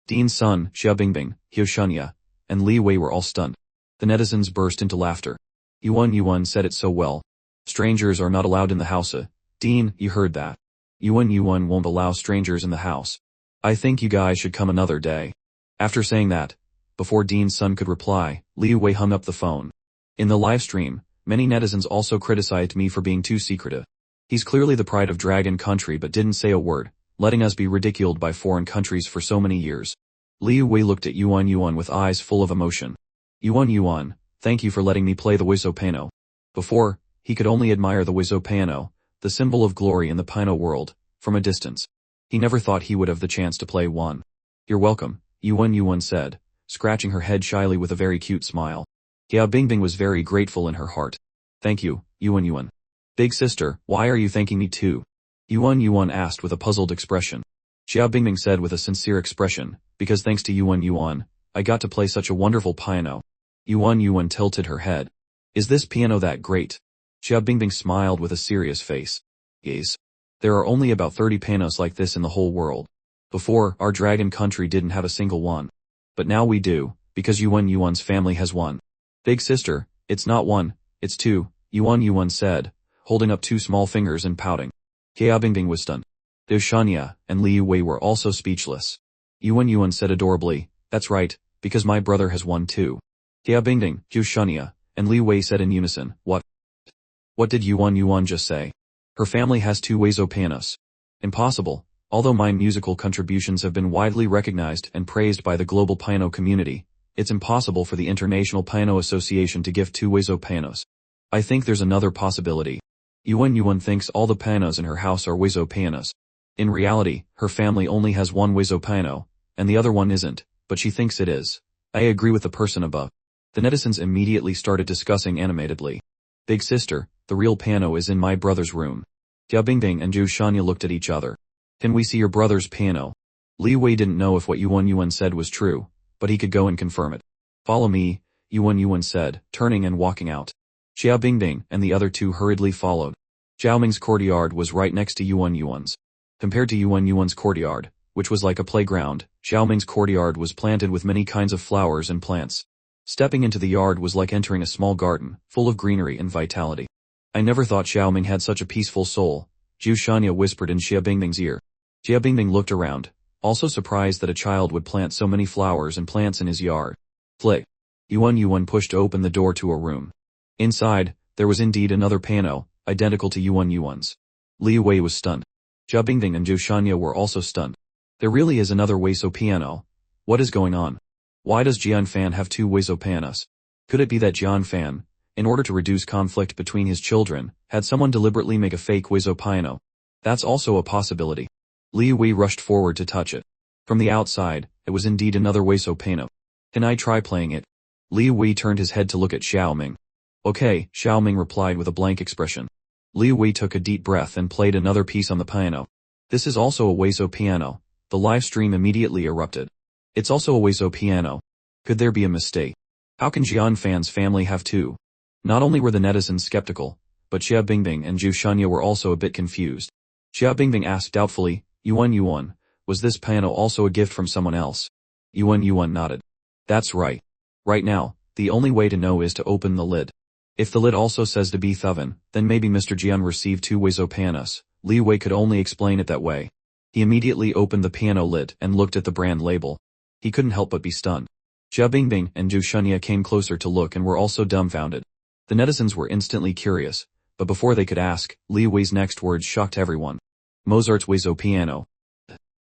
Dean's son, Xia Bingbing, Zhu Shanya, and Li Wei were all stunned. The netizens burst into laughter. Yuan said it so well. Strangers are not allowed in the house. Dean, you heard that. Yuan won't allow strangers in the house. I think you guys should come another day. After saying that, before Dean's son could reply, Li Wei hung up the phone. In the live stream, many netizens also criticized me for being too secretive. He's clearly the pride of Dragon Country but didn't say a word, letting us be ridiculed by foreign countries for so many years. Li Wei looked at Yuan with eyes full of emotion. Yuan, thank you for letting me play the Wizzo piano. Before, he could only admire the Wizzo piano, the symbol of glory in the piano world, from a distance. He never thought he would have the chance to play one. You're welcome, Yuan said, scratching her head shyly with a very cute smile. Xia Bingbing was very grateful in her heart. Thank you, Yuan. Big sister, why are you thanking me too? Yuan asked with a puzzled expression. Xia Bingbing said with a sincere expression, because thanks to Yuan, I got to play such a wonderful piano. Yuan tilted her head. Is this piano that great? Xia Bingbing smiled with a serious face. Yes. There are only about 30 pianos like this in the whole world. Before, our Dragon Country didn't have a single one. But now we do, because Yuan's family has one. Big sister, it's not one, it's two, Yuan said, holding up two small fingers and pouting. Xia Bingbing was stunned. Zhu Shanya and Li Wei were also speechless. Yuan said adorably, that's right, because my brother has one too. Xia Bingbing, Zhu Shanya, and Li Wei said in unison, what? What did Yuan just say? Her family has two Wizzo pianos. Impossible. Although my musical contributions have been widely recognized and praised by the global piano community, it's impossible for the International Piano Association to give two Wizzo pianos. I think there's another possibility. Yuan thinks all the pianos in her house are Wizzo pianos. In reality, her family only has one Wizzo piano, and the other one isn't, but she thinks it is. I agree with the person above. The netizens immediately started discussing animatedly. Big sister, the real piano is in my brother's room. Xia Bingbing and Zhu Shanya looked at each other. Can we see your brother's piano? Li Wei didn't know if what Yuan said was true, but he could go and confirm it. Follow me, Yuan said, turning and walking out. Xiao Bingbing and the other two hurriedly followed. Xiaoming's courtyard was right next to Yuan Yuan's. Compared to Yuan Yuan's courtyard, which was like a playground, Xiaoming's courtyard was planted with many kinds of flowers and plants. Stepping into the yard was like entering a small garden, full of greenery and vitality. I never thought Xiaoming had such a peaceful soul, Zhu Shanya whispered in Xia Bingbing's ear. Xia Bingbing looked around, also surprised that a child would plant so many flowers and plants in his yard. Flick. Yuan Yuan pushed open the door to a room. Inside, there was indeed another piano, identical to Yuan Yuan's. Li Wei was stunned. Xia Bingbing and Zhu Shanya were also stunned. There really is another Weiso piano. What is going on? Why does Jian Fan have two Weiso pianos? Could it be that Jian Fan, in order to reduce conflict between his children, had someone deliberately make a fake Weiso piano? That's also a possibility. Li Wei rushed forward to touch it. From the outside, it was indeed another Weiso piano. Can I try playing it? Li Wei turned his head to look at Xiaoming. Okay, Xiaoming replied with a blank expression. Li Wei took a deep breath and played another piece on the piano. This is also a Weiso piano. The live stream immediately erupted. It's also a Weiso piano. Could there be a mistake? How can Jian Fan's family have two? Not only were the netizens skeptical, but Xia Bingbing and Zhu Shanya were also a bit confused. Xia Bingbing asked doubtfully, Yuan Yuan, was this piano also a gift from someone else? Yuan Yuan nodded. That's right. Right now, the only way to know is to open the lid. If the lid also says to be Thoven, then maybe Mr. Jian received two Weiso pianos. Li Wei could only explain it that way. He immediately opened the piano lid and looked at the brand label. He couldn't help but be stunned. Xia Bingbing and Zhu Shanya came closer to look and were also dumbfounded. The netizens were instantly curious, but before they could ask, Li Wei's next words shocked everyone. Mozart's Weiso piano.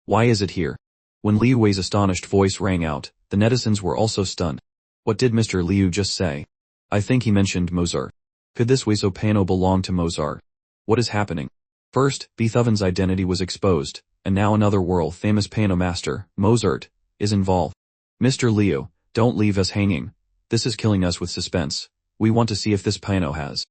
Why is it here? When Li Wei's astonished voice rang out, the netizens were also stunned. What did Mr. Liu just say? I think he mentioned Mozart. Could this Weiso piano belong to Mozart? What is happening? First, Beethoven's identity was exposed, and now another world-famous piano master, Mozart, is involved. Mr. Liu, don't leave us hanging. This is killing us with suspense. We want to see if this piano has.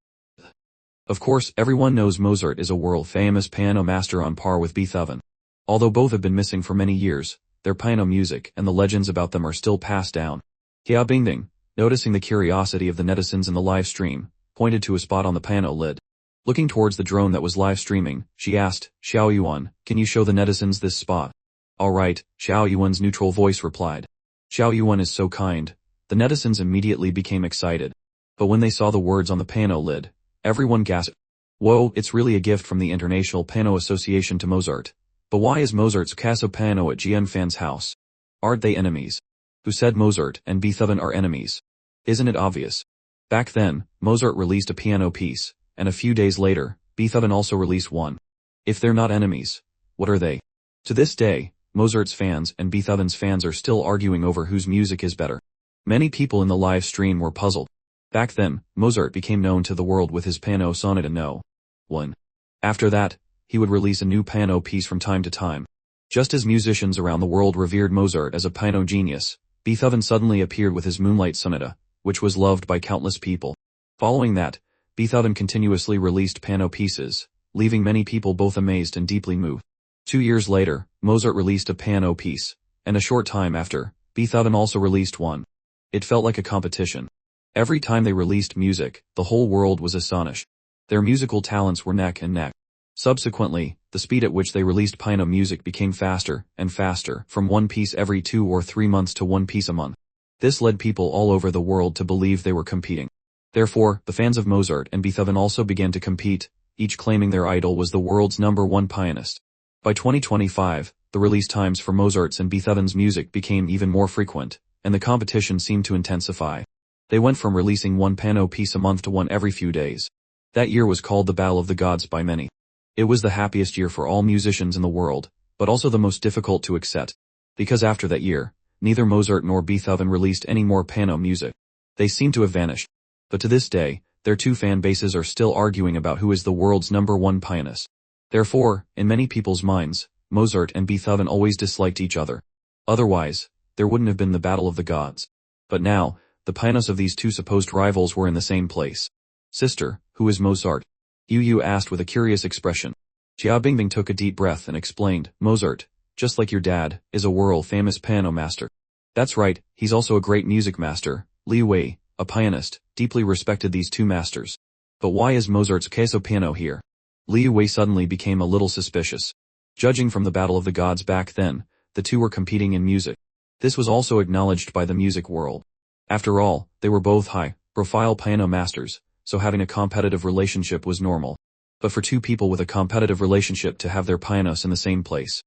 Of course, everyone knows Mozart is a world-famous piano master on par with Beethoven. Although both have been missing for many years, their piano music and the legends about them are still passed down. Xia Bingbing, noticing the curiosity of the netizens in the live stream, pointed to a spot on the piano lid. Looking towards the drone that was live streaming, she asked, Xiao Yuan, can you show the netizens this spot? Alright, Xiao Yuan's neutral voice replied. Xiao Yuan is so kind. The netizens immediately became excited. But when they saw the words on the piano lid, everyone gasped. Whoa, it's really a gift from the International Piano Association to Mozart. But why is Mozart's Casso piano at Jian Fan's house? Aren't they enemies? Who said Mozart and Beethoven are enemies? Isn't it obvious? Back then, Mozart released a piano piece, and a few days later, Beethoven also released one. If they're not enemies, what are they? To this day, Mozart's fans and Beethoven's fans are still arguing over whose music is better. Many people in the live stream were puzzled. Back then, Mozart became known to the world with his piano sonata No. 1. After that, he would release a new piano piece from time to time. Just as musicians around the world revered Mozart as a piano genius, Beethoven suddenly appeared with his Moonlight Sonata, which was loved by countless people. Following that, Beethoven continuously released piano pieces, leaving many people both amazed and deeply moved. 2 years later, Mozart released a piano piece, and a short time after, Beethoven also released one. It felt like a competition. Every time they released music, the whole world was astonished. Their musical talents were neck and neck. Subsequently, the speed at which they released piano music became faster and faster, from one piece every 2 or 3 months to one piece a month. This led people all over the world to believe they were competing. Therefore, the fans of Mozart and Beethoven also began to compete, each claiming their idol was the world's #1 pianist. By 2025, the release times for Mozart's and Beethoven's music became even more frequent, and the competition seemed to intensify. They went from releasing one piano piece a month to one every few days. That year was called the Battle of the Gods by many. It was the happiest year for all musicians in the world, but also the most difficult to accept. Because after that year, neither Mozart nor Beethoven released any more piano music. They seemed to have vanished. But to this day, their two fan bases are still arguing about who is the world's #1 pianist. Therefore, in many people's minds, Mozart and Beethoven always disliked each other. Otherwise, there wouldn't have been the Battle of the Gods. But now, the pianists of these two supposed rivals were in the same place. Sister, who is Mozart? Yu asked with a curious expression. Xia Bingbing took a deep breath and explained, Mozart, just like your dad, is a world-famous piano master. That's right, he's also a great music master. Li Wei, a pianist, deeply respected these two masters. But why is Mozart's Queso piano here? Liu Wei suddenly became a little suspicious. Judging from the Battle of the Gods back then, the two were competing in music. This was also acknowledged by the music world. After all, they were both high-profile piano masters, so having a competitive relationship was normal. But for two people with a competitive relationship to have their pianos in the same place.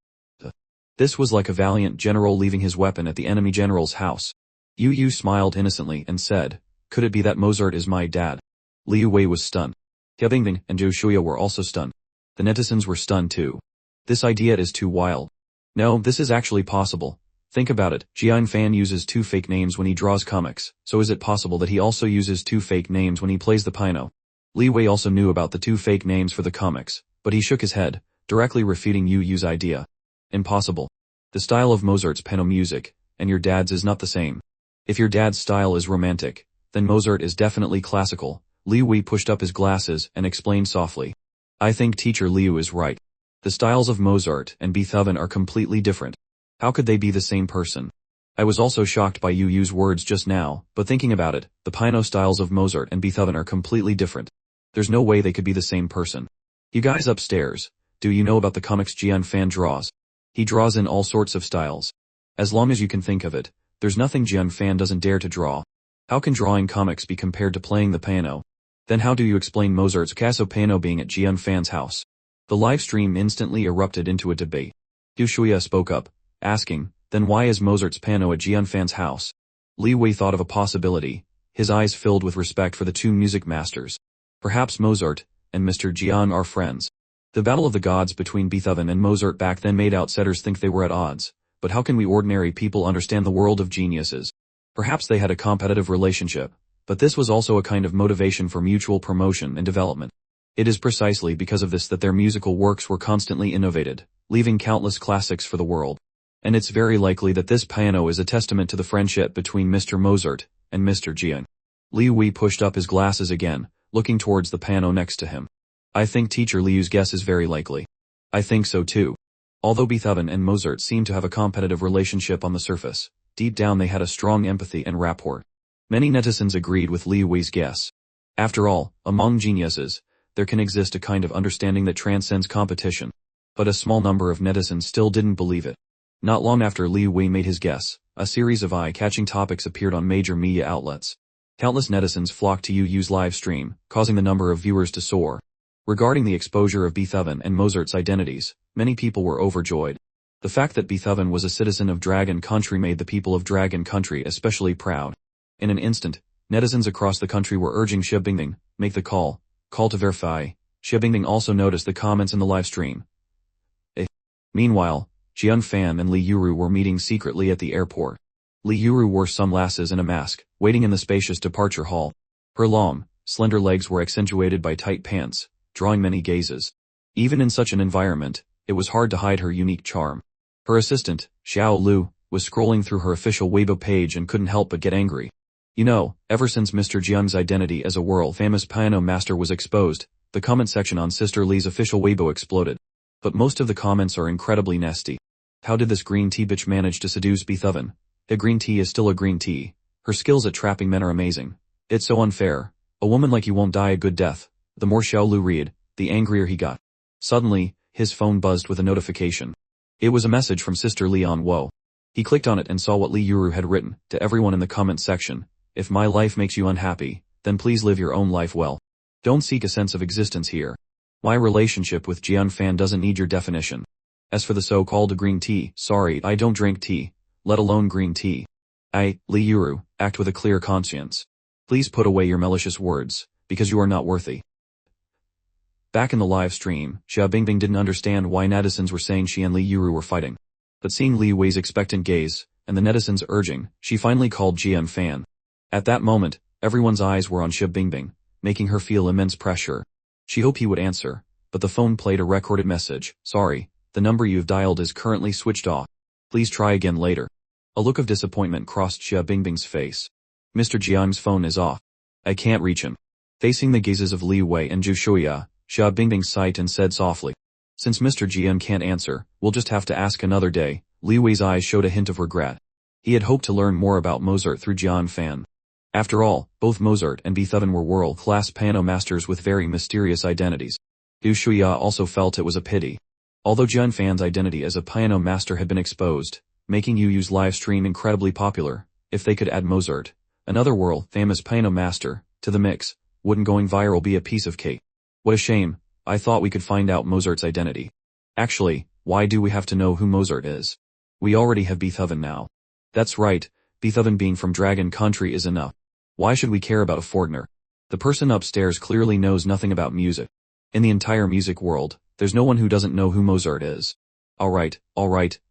This was like a valiant general leaving his weapon at the enemy general's house. Yu Yu smiled innocently and said, "Could it be that Mozart is my dad?" Liu Wei was stunned. Xia Bingbing and Zhou Shuya were also stunned. The netizens were stunned too. This idea is too wild. No, this is actually possible. Think about it, Jian Fan uses two fake names when he draws comics, so is it possible that he also uses two fake names when he plays the piano? Li Wei also knew about the two fake names for the comics, but he shook his head, directly refuting Yu Yu's idea. Impossible. The style of Mozart's piano music, and your dad's is not the same. If your dad's style is romantic, then Mozart is definitely classical. Li Wei pushed up his glasses and explained softly. I think teacher Liu is right. The styles of Mozart and Beethoven are completely different. How could they be the same person? I was also shocked by Yu Yu's words just now, but thinking about it, the piano styles of Mozart and Beethoven are completely different. There's no way they could be the same person. You guys upstairs, do you know about the comics Jian Fan draws? He draws in all sorts of styles. As long as you can think of it, there's nothing Jian Fan doesn't dare to draw. How can drawing comics be compared to playing the piano? Then how do you explain Mozart's Queso piano being at Jian Fan's house? The live stream instantly erupted into a debate. Yu Shuya spoke up, asking, then why is Mozart's piano at Jian Fan's house? Li Wei thought of a possibility, his eyes filled with respect for the two music masters. Perhaps Mozart and Mr. Jian are friends. The Battle of the Gods between Beethoven and Mozart back then made outsiders think they were at odds, but how can we ordinary people understand the world of geniuses? Perhaps they had a competitive relationship, but this was also a kind of motivation for mutual promotion and development. It is precisely because of this that their musical works were constantly innovated, leaving countless classics for the world. And it's very likely that this piano is a testament to the friendship between Mr. Mozart and Mr. Jian. Liu Wei pushed up his glasses again, looking towards the piano next to him. I think teacher Liu's guess is very likely. I think so too. Although Beethoven and Mozart seemed to have a competitive relationship on the surface, deep down they had a strong empathy and rapport. Many netizens agreed with Liu Wei's guess. After all, among geniuses, there can exist a kind of understanding that transcends competition. But a small number of netizens still didn't believe it. Not long after Liu Wei made his guess, a series of eye-catching topics appeared on major media outlets. Countless netizens flocked to Yu Yu's live stream, causing the number of viewers to soar. Regarding the exposure of Beethoven and Mozart's identities, many people were overjoyed. The fact that Beethoven was a citizen of Dragon Country made the people of Dragon Country especially proud. In an instant, netizens across the country were urging Xia Bingbing, make the call to verify. Xia Bingbing also noticed the comments in the live stream. Meanwhile, Jian Fan and Li Yuru were meeting secretly at the airport. Li Yuru wore sunglasses and a mask, waiting in the spacious departure hall. Her long, slender legs were accentuated by tight pants, drawing many gazes. Even in such an environment, it was hard to hide her unique charm. Her assistant, Xiao Lu, was scrolling through her official Weibo page and couldn't help but get angry. You know, ever since Mr. Jiang's identity as a world-famous piano master was exposed, the comment section on Sister Li's official Weibo exploded. But most of the comments are incredibly nasty. How did this green tea bitch manage to seduce Beethoven? A green tea is still a green tea. Her skills at trapping men are amazing. It's so unfair. A woman like you won't die a good death. The more Xiao Lu read, the angrier he got. Suddenly, his phone buzzed with a notification. It was a message from Sister Li on Wo. He clicked on it and saw what Li Yuru had written, to everyone in the comment section. If my life makes you unhappy, then please live your own life well. Don't seek a sense of existence here. My relationship with Jian Fan doesn't need your definition. As for the so-called green tea, sorry, I don't drink tea, let alone green tea. Li Yuru, act with a clear conscience. Please put away your malicious words, because you are not worthy. Back in the live stream, Xia Bingbing didn't understand why netizens were saying she and Li Yuru were fighting. But seeing Li Wei's expectant gaze, and the netizens urging, she finally called Jian Fan. At that moment, everyone's eyes were on Xia Bingbing, making her feel immense pressure. She hoped he would answer, but the phone played a recorded message. Sorry, the number you've dialed is currently switched off. Please try again later. A look of disappointment crossed Xia Bingbing's face. Mr. Jiang's phone is off. I can't reach him. Facing the gazes of Li Wei and Zhu Shuya, Xia Bingbing sighed and said softly. Since Mr. Jiang can't answer, we'll just have to ask another day. Li Wei's eyes showed a hint of regret. He had hoped to learn more about Mozart through Jian Fan. After all, both Mozart and Beethoven were world-class piano masters with very mysterious identities. Yu Shuya also felt it was a pity. Although Jian Fan's identity as a piano master had been exposed, making Yu Yu's live stream incredibly popular, if they could add Mozart, another world-famous piano master, to the mix, wouldn't going viral be a piece of cake? What a shame, I thought we could find out Mozart's identity. Actually, why do we have to know who Mozart is? We already have Beethoven now. That's right, Beethoven being from Dragon Country is enough. Why should we care about a foreigner? The person upstairs clearly knows nothing about music. In the entire music world, there's no one who doesn't know who Mozart is. Alright,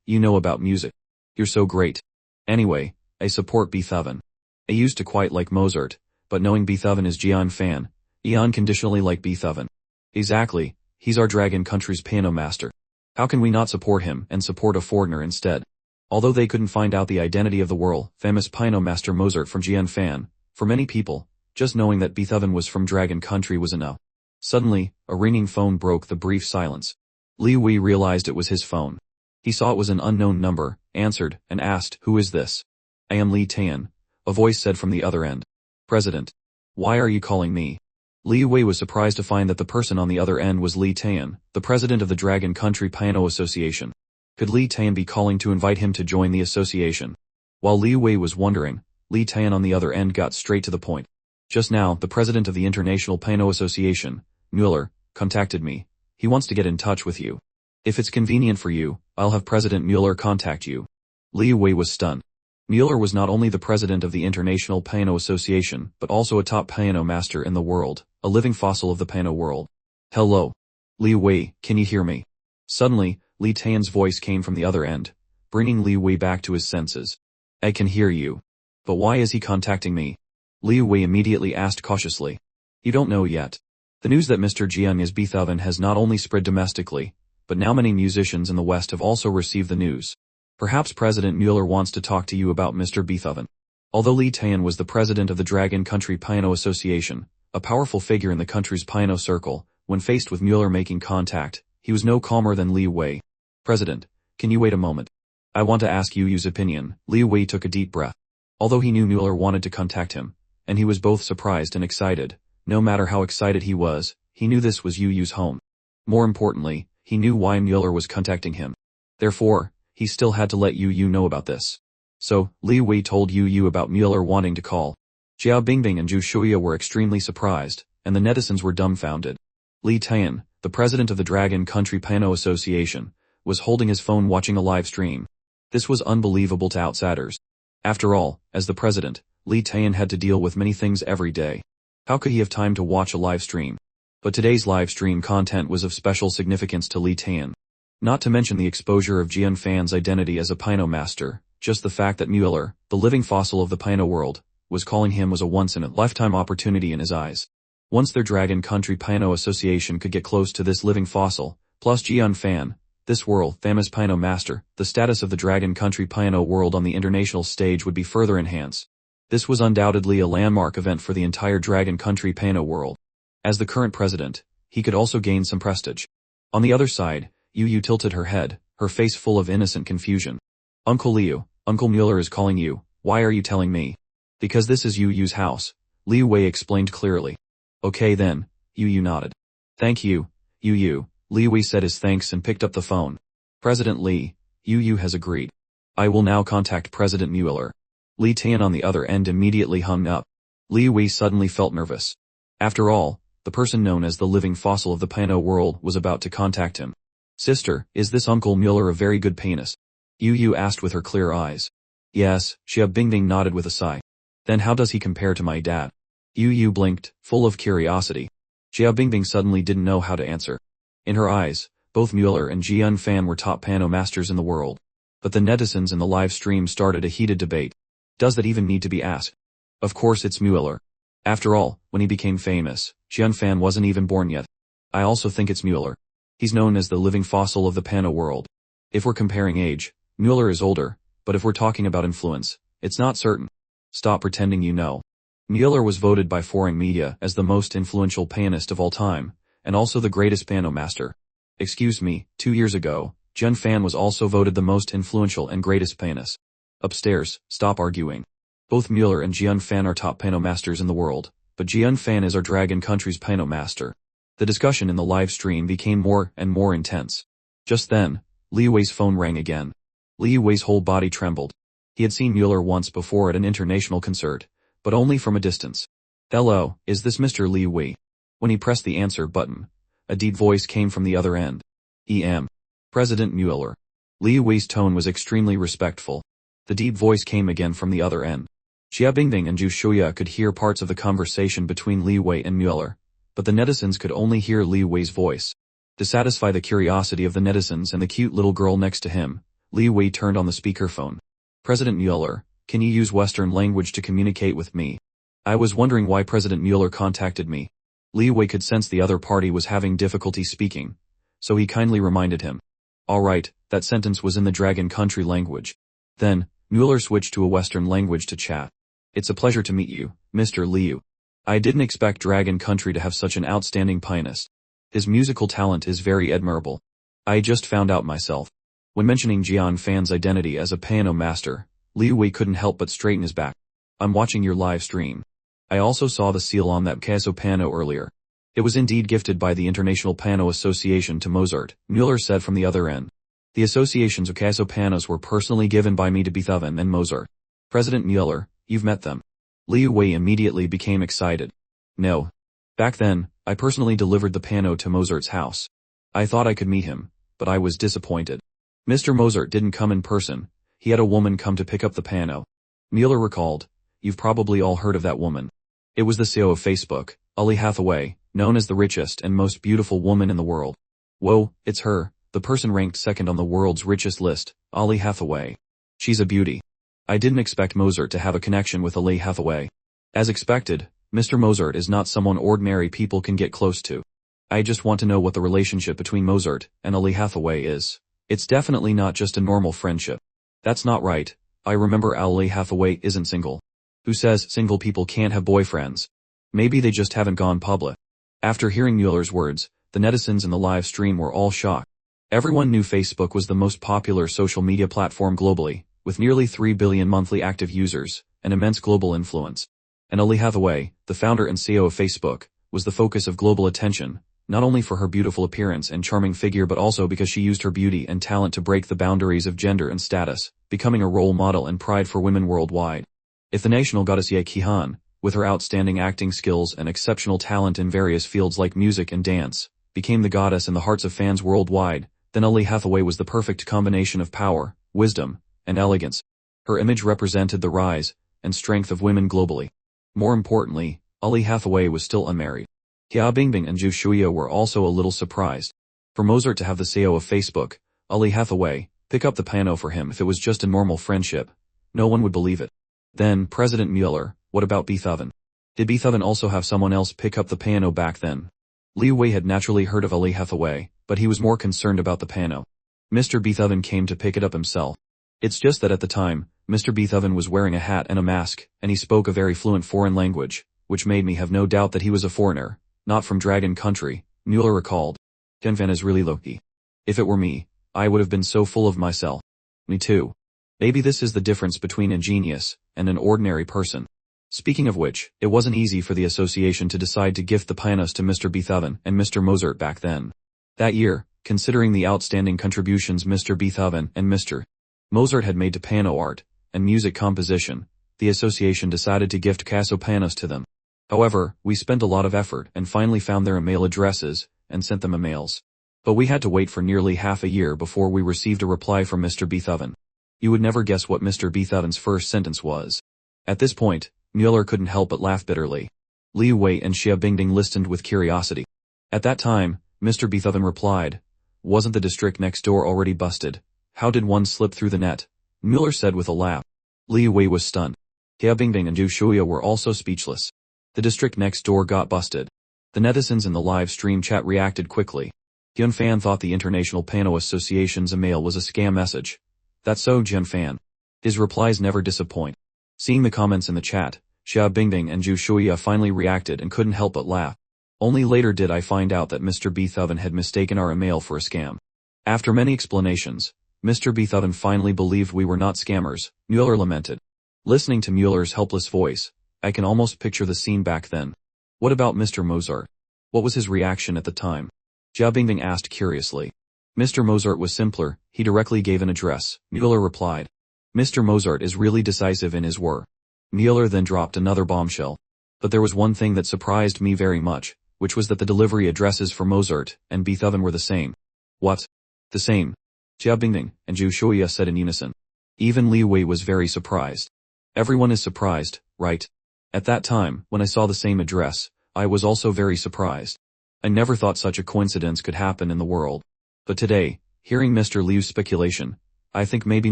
you know about music. You're so great. Anyway, I support Beethoven. I used to quite like Mozart, but knowing Beethoven is Jian Fan, I unconditionally like Beethoven. Exactly, he's our Dragon Country's piano master. How can we not support him and support a foreigner instead? Although they couldn't find out the identity of the world-famous piano master Mozart from Jian Fan, for many people, just knowing that Beethoven was from Dragon Country was enough. Suddenly, a ringing phone broke the brief silence. Li Wei realized it was his phone. He saw it was an unknown number, answered, and asked, "Who is this?" "I am Li Tan," a voice said from the other end. "President. Why are you calling me?" Li Wei was surprised to find that the person on the other end was Li Tan, the president of the Dragon Country Piano Association. Could Li Tan be calling to invite him to join the association? While Li Wei was wondering, Li Tan on the other end got straight to the point. "Just now, the president of the International Piano Association, Mueller, contacted me. He wants to get in touch with you. If it's convenient for you, I'll have President Mueller contact you." Li Wei was stunned. Mueller was not only the president of the International Piano Association, but also a top piano master in the world, a living fossil of the piano world. "Hello. Li Wei, can you hear me?" Suddenly, Li Tan's voice came from the other end, bringing Li Wei back to his senses. "I can hear you. But why is he contacting me?" Li Wei immediately asked cautiously. "You don't know yet. The news that Mr. Jian is Beethoven has not only spread domestically, but now many musicians in the West have also received the news. Perhaps President Mueller wants to talk to you about Mr. Beethoven." Although Li Tan was the president of the Dragon Country Piano Association, a powerful figure in the country's piano circle, when faced with Mueller making contact, he was no calmer than Li Wei. "President, can you wait a moment? I want to ask Yu Yu's opinion." Li Wei took a deep breath. Although he knew Mueller wanted to contact him, and he was both surprised and excited, no matter how excited he was, he knew this was Yu Yu's home. More importantly, he knew why Mueller was contacting him. Therefore, he still had to let Yu Yu know about this. So, Li Wei told Yu Yu about Mueller wanting to call. Xiao Bingbing and Zhu Shuya were extremely surprised, and the netizens were dumbfounded. Li Tan, the president of the Dragon Country Piano Association, was holding his phone watching a live stream. This was unbelievable to outsiders. After all, as the president, Li Tan had to deal with many things every day. How could he have time to watch a live stream? But today's live stream content was of special significance to Li Tan. Not to mention the exposure of Jian Fan's identity as a piano master, just the fact that Mueller, the living fossil of the piano world, was calling him was a once-in-a-lifetime opportunity in his eyes. Once their Dragon Country Piano Association could get close to this living fossil, plus Jian Fan, this world-famous piano master, the status of the Dragon Country piano world on the international stage would be further enhanced. This was undoubtedly a landmark event for the entire Dragon Country piano world. As the current president, he could also gain some prestige. On the other side, Yu Yu tilted her head, her face full of innocent confusion. "Uncle Liu, Uncle Mueller is calling you. Why are you telling me?" "Because this is Yu Yu's house," Li Wei explained clearly. "Okay then," Yu Yu nodded. "Thank you, Yu Yu," Li Wei said his thanks and picked up the phone. "President Li, Yu Yu has agreed. I will now contact President Mueller." Li Tan on the other end immediately hung up. Li Wei suddenly felt nervous. After all, the person known as the living fossil of the piano world was about to contact him. "Sister, is this Uncle Mueller a very good pianist?" Yu Yu asked with her clear eyes. "Yes," Xia Bingbing nodded with a sigh. "Then how does he compare to my dad?" Yu Yu blinked, full of curiosity. Xia Bingbing suddenly didn't know how to answer. In her eyes, both Mueller and Jian Fan were top piano masters in the world. But the netizens in the live stream started a heated debate. Does that even need to be asked? Of course it's Mueller. After all, when he became famous, Jian Fan wasn't even born yet. I also think it's Mueller. He's known as the living fossil of the piano world. If we're comparing age, Mueller is older, but if we're talking about influence, it's not certain. Stop pretending you know. Mueller was voted by foreign media as the most influential pianist of all time, and also the greatest piano master. Excuse me, 2 years ago, Jian Fan was also voted the most influential and greatest pianist. Upstairs, stop arguing. Both Mueller and Jianfan are top Pano masters in the world, but Jianfan is our Dragon Country's Pano master. The discussion in the live stream became more and more intense. Just then, Li Wei's phone rang again. Li Wei's whole body trembled. He had seen Mueller once before at an international concert, but only from a distance. "Hello, is this Mr. Li Wei?" When he pressed the answer button, a deep voice came from the other end. "E.M. President Mueller." Li Wei's tone was extremely respectful. The deep voice came again from the other end. Xia Bingbing and Zhu Shuya could hear parts of the conversation between Li Wei and Mueller, but the netizens could only hear Li Wei's voice. To satisfy the curiosity of the netizens and the cute little girl next to him, Li Wei turned on the speakerphone. "President Mueller, can you use Western language to communicate with me? I was wondering why President Mueller contacted me." Li Wei could sense the other party was having difficulty speaking, so he kindly reminded him. "Alright, that sentence was in the Dragon Country language." Then, Mueller switched to a Western language to chat. "It's a pleasure to meet you, Mr. Liu. I didn't expect Dragon Country to have such an outstanding pianist. His musical talent is very admirable. I just found out myself." When mentioning Jian Fan's identity as a piano master, Li Wei couldn't help but straighten his back. "I'm watching your live stream. I also saw the seal on that Picasso piano earlier. It was indeed gifted by the International Piano Association to Mozart," Mueller said from the other end. "The association's Picasso pianos were personally given by me to Beethoven and Mozart." "President Mueller, you've met them." Li Wei immediately became excited. "No. Back then, I personally delivered the piano to Mozart's house. I thought I could meet him, but I was disappointed. Mr. Mozart didn't come in person, he had a woman come to pick up the piano." Mueller recalled. "You've probably all heard of that woman. It was the CEO of Facebook, Ali Hathaway, known as the richest and most beautiful woman in the world." "Whoa, it's her, the person ranked second on the world's richest list, Ali Hathaway. She's a beauty. I didn't expect Mozart to have a connection with Ali Hathaway. As expected, Mr. Mozart is not someone ordinary people can get close to. I just want to know what the relationship between Mozart and Ali Hathaway is. It's definitely not just a normal friendship." "That's not right. I remember Ali Hathaway isn't single. Who says single people can't have boyfriends? Maybe they just haven't gone public." After hearing Mueller's words, the netizens in the live stream were all shocked. Everyone knew Facebook was the most popular social media platform globally, with nearly 3 billion monthly active users, and immense global influence. And Ali Hathaway, the founder and CEO of Facebook, was the focus of global attention, not only for her beautiful appearance and charming figure but also because she used her beauty and talent to break the boundaries of gender and status, becoming a role model and pride for women worldwide. If the national goddess Ye Qihan, with her outstanding acting skills and exceptional talent in various fields like music and dance, became the goddess in the hearts of fans worldwide, then Ali Hathaway was the perfect combination of power, wisdom, and elegance. Her image represented the rise and strength of women globally. More importantly, Ali Hathaway was still unmarried. Xia Bingbing and Zhu Shuya were also a little surprised. For Mozart to have the CEO of Facebook, Ali Hathaway, pick up the piano for him if it was just a normal friendship, no one would believe it. Then, President Mueller, what about Beethoven? Did Beethoven also have someone else pick up the piano back then? Li Wei had naturally heard of Ali Hathaway, but he was more concerned about the piano. Mr. Beethoven came to pick it up himself. It's just that at the time, Mr. Beethoven was wearing a hat and a mask, and he spoke a very fluent foreign language, which made me have no doubt that he was a foreigner, not from Dragon Country, Mueller recalled. Jianfan is really lucky. If it were me, I would have been so full of myself. Me too. Maybe this is the difference between a genius and an ordinary person. Speaking of which, it wasn't easy for the association to decide to gift the pianos to Mr. Beethoven and Mr. Mozart back then. That year, considering the outstanding contributions Mr. Beethoven and Mr. Mozart had made to piano art and music composition, the association decided to gift Picasso pianos to them. However, we spent a lot of effort and finally found their email addresses and sent them emails. But we had to wait for nearly half a year before we received a reply from Mr. Beethoven. You would never guess what Mr. Beethoven's first sentence was. At this point, Mueller couldn't help but laugh bitterly. Li Wei and Xia Bingbing listened with curiosity. At that time, Mr. Beethoven replied, "Wasn't the district next door already busted? How did one slip through the net?" Mueller said with a laugh. Li Wei was stunned. Xia Bingbing and Zhu Shuya were also speechless. The district next door got busted. The netizens in the live stream chat reacted quickly. Jianfan thought the International Piano Association's email was a scam message. That's so, Jianfan. His replies never disappoint. Seeing the comments in the chat, Xia Bingbing and Zhu Shuya finally reacted and couldn't help but laugh. Only later did I find out that Mr. Beethoven had mistaken our email for a scam. After many explanations, Mr. Beethoven finally believed we were not scammers, Mueller lamented. Listening to Mueller's helpless voice, I can almost picture the scene back then. What about Mr. Mozart? What was his reaction at the time? Jia Bingbing asked curiously. Mr. Mozart was simpler, he directly gave an address, Mueller replied. Mr. Mozart is really decisive in his work. Mueller then dropped another bombshell. But there was one thing that surprised me very much, which was that the delivery addresses for Mozart and Beethoven were the same. What? The same. Jia Bingbing and Zhu Shuya said in unison. Even Li Wei was very surprised. Everyone is surprised, right? At that time, when I saw the same address, I was also very surprised. I never thought such a coincidence could happen in the world. But today, hearing Mr. Liu's speculation, I think maybe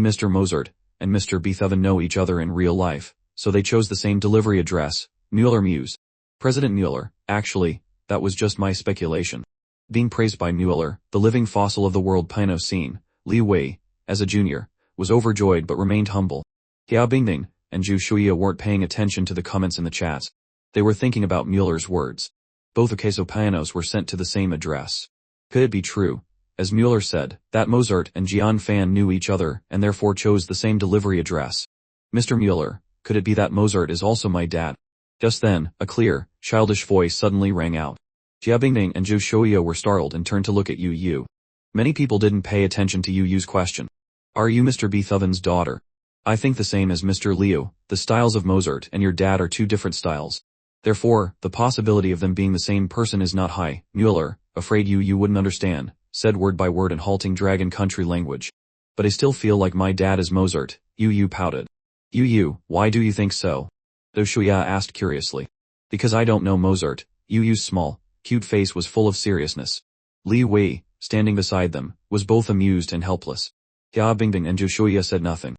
Mr. Mozart and Mr. Beethoven know each other in real life, so they chose the same delivery address, Mueller mused. President Mueller, actually, that was just my speculation. Being praised by Mueller, the living fossil of the world Pino scene, Li Wei, as a junior, was overjoyed but remained humble. Jia Bingbing and Zhu Shuya weren't paying attention to the comments in the chats. They were thinking about Mueller's words. Both Akeso pianos were sent to the same address. Could it be true, as Mueller said, that Mozart and Jian Fan knew each other and therefore chose the same delivery address? Mr. Mueller, could it be that Mozart is also my dad? Just then, a clear, childish voice suddenly rang out. Jia Bingbing and Zhu Shuya were startled and turned to look at Yu Yu. Many people didn't pay attention to Yu Yu's question. Are you Mr. Beethoven's daughter? I think the same as Mr. Liu, the styles of Mozart and your dad are two different styles. Therefore, the possibility of them being the same person is not high. Mueller, afraid you wouldn't understand, said word by word in halting dragon country language. But I still feel like my dad is Mozart, Yu Yu pouted. Yu Yu, why do you think so? Zhu Shuya asked curiously. Because I don't know Mozart. Yu Yu's small, cute face was full of seriousness. Li Wei, standing beside them, was both amused and helpless. Jia Bingbing and Zhu Shuya said nothing.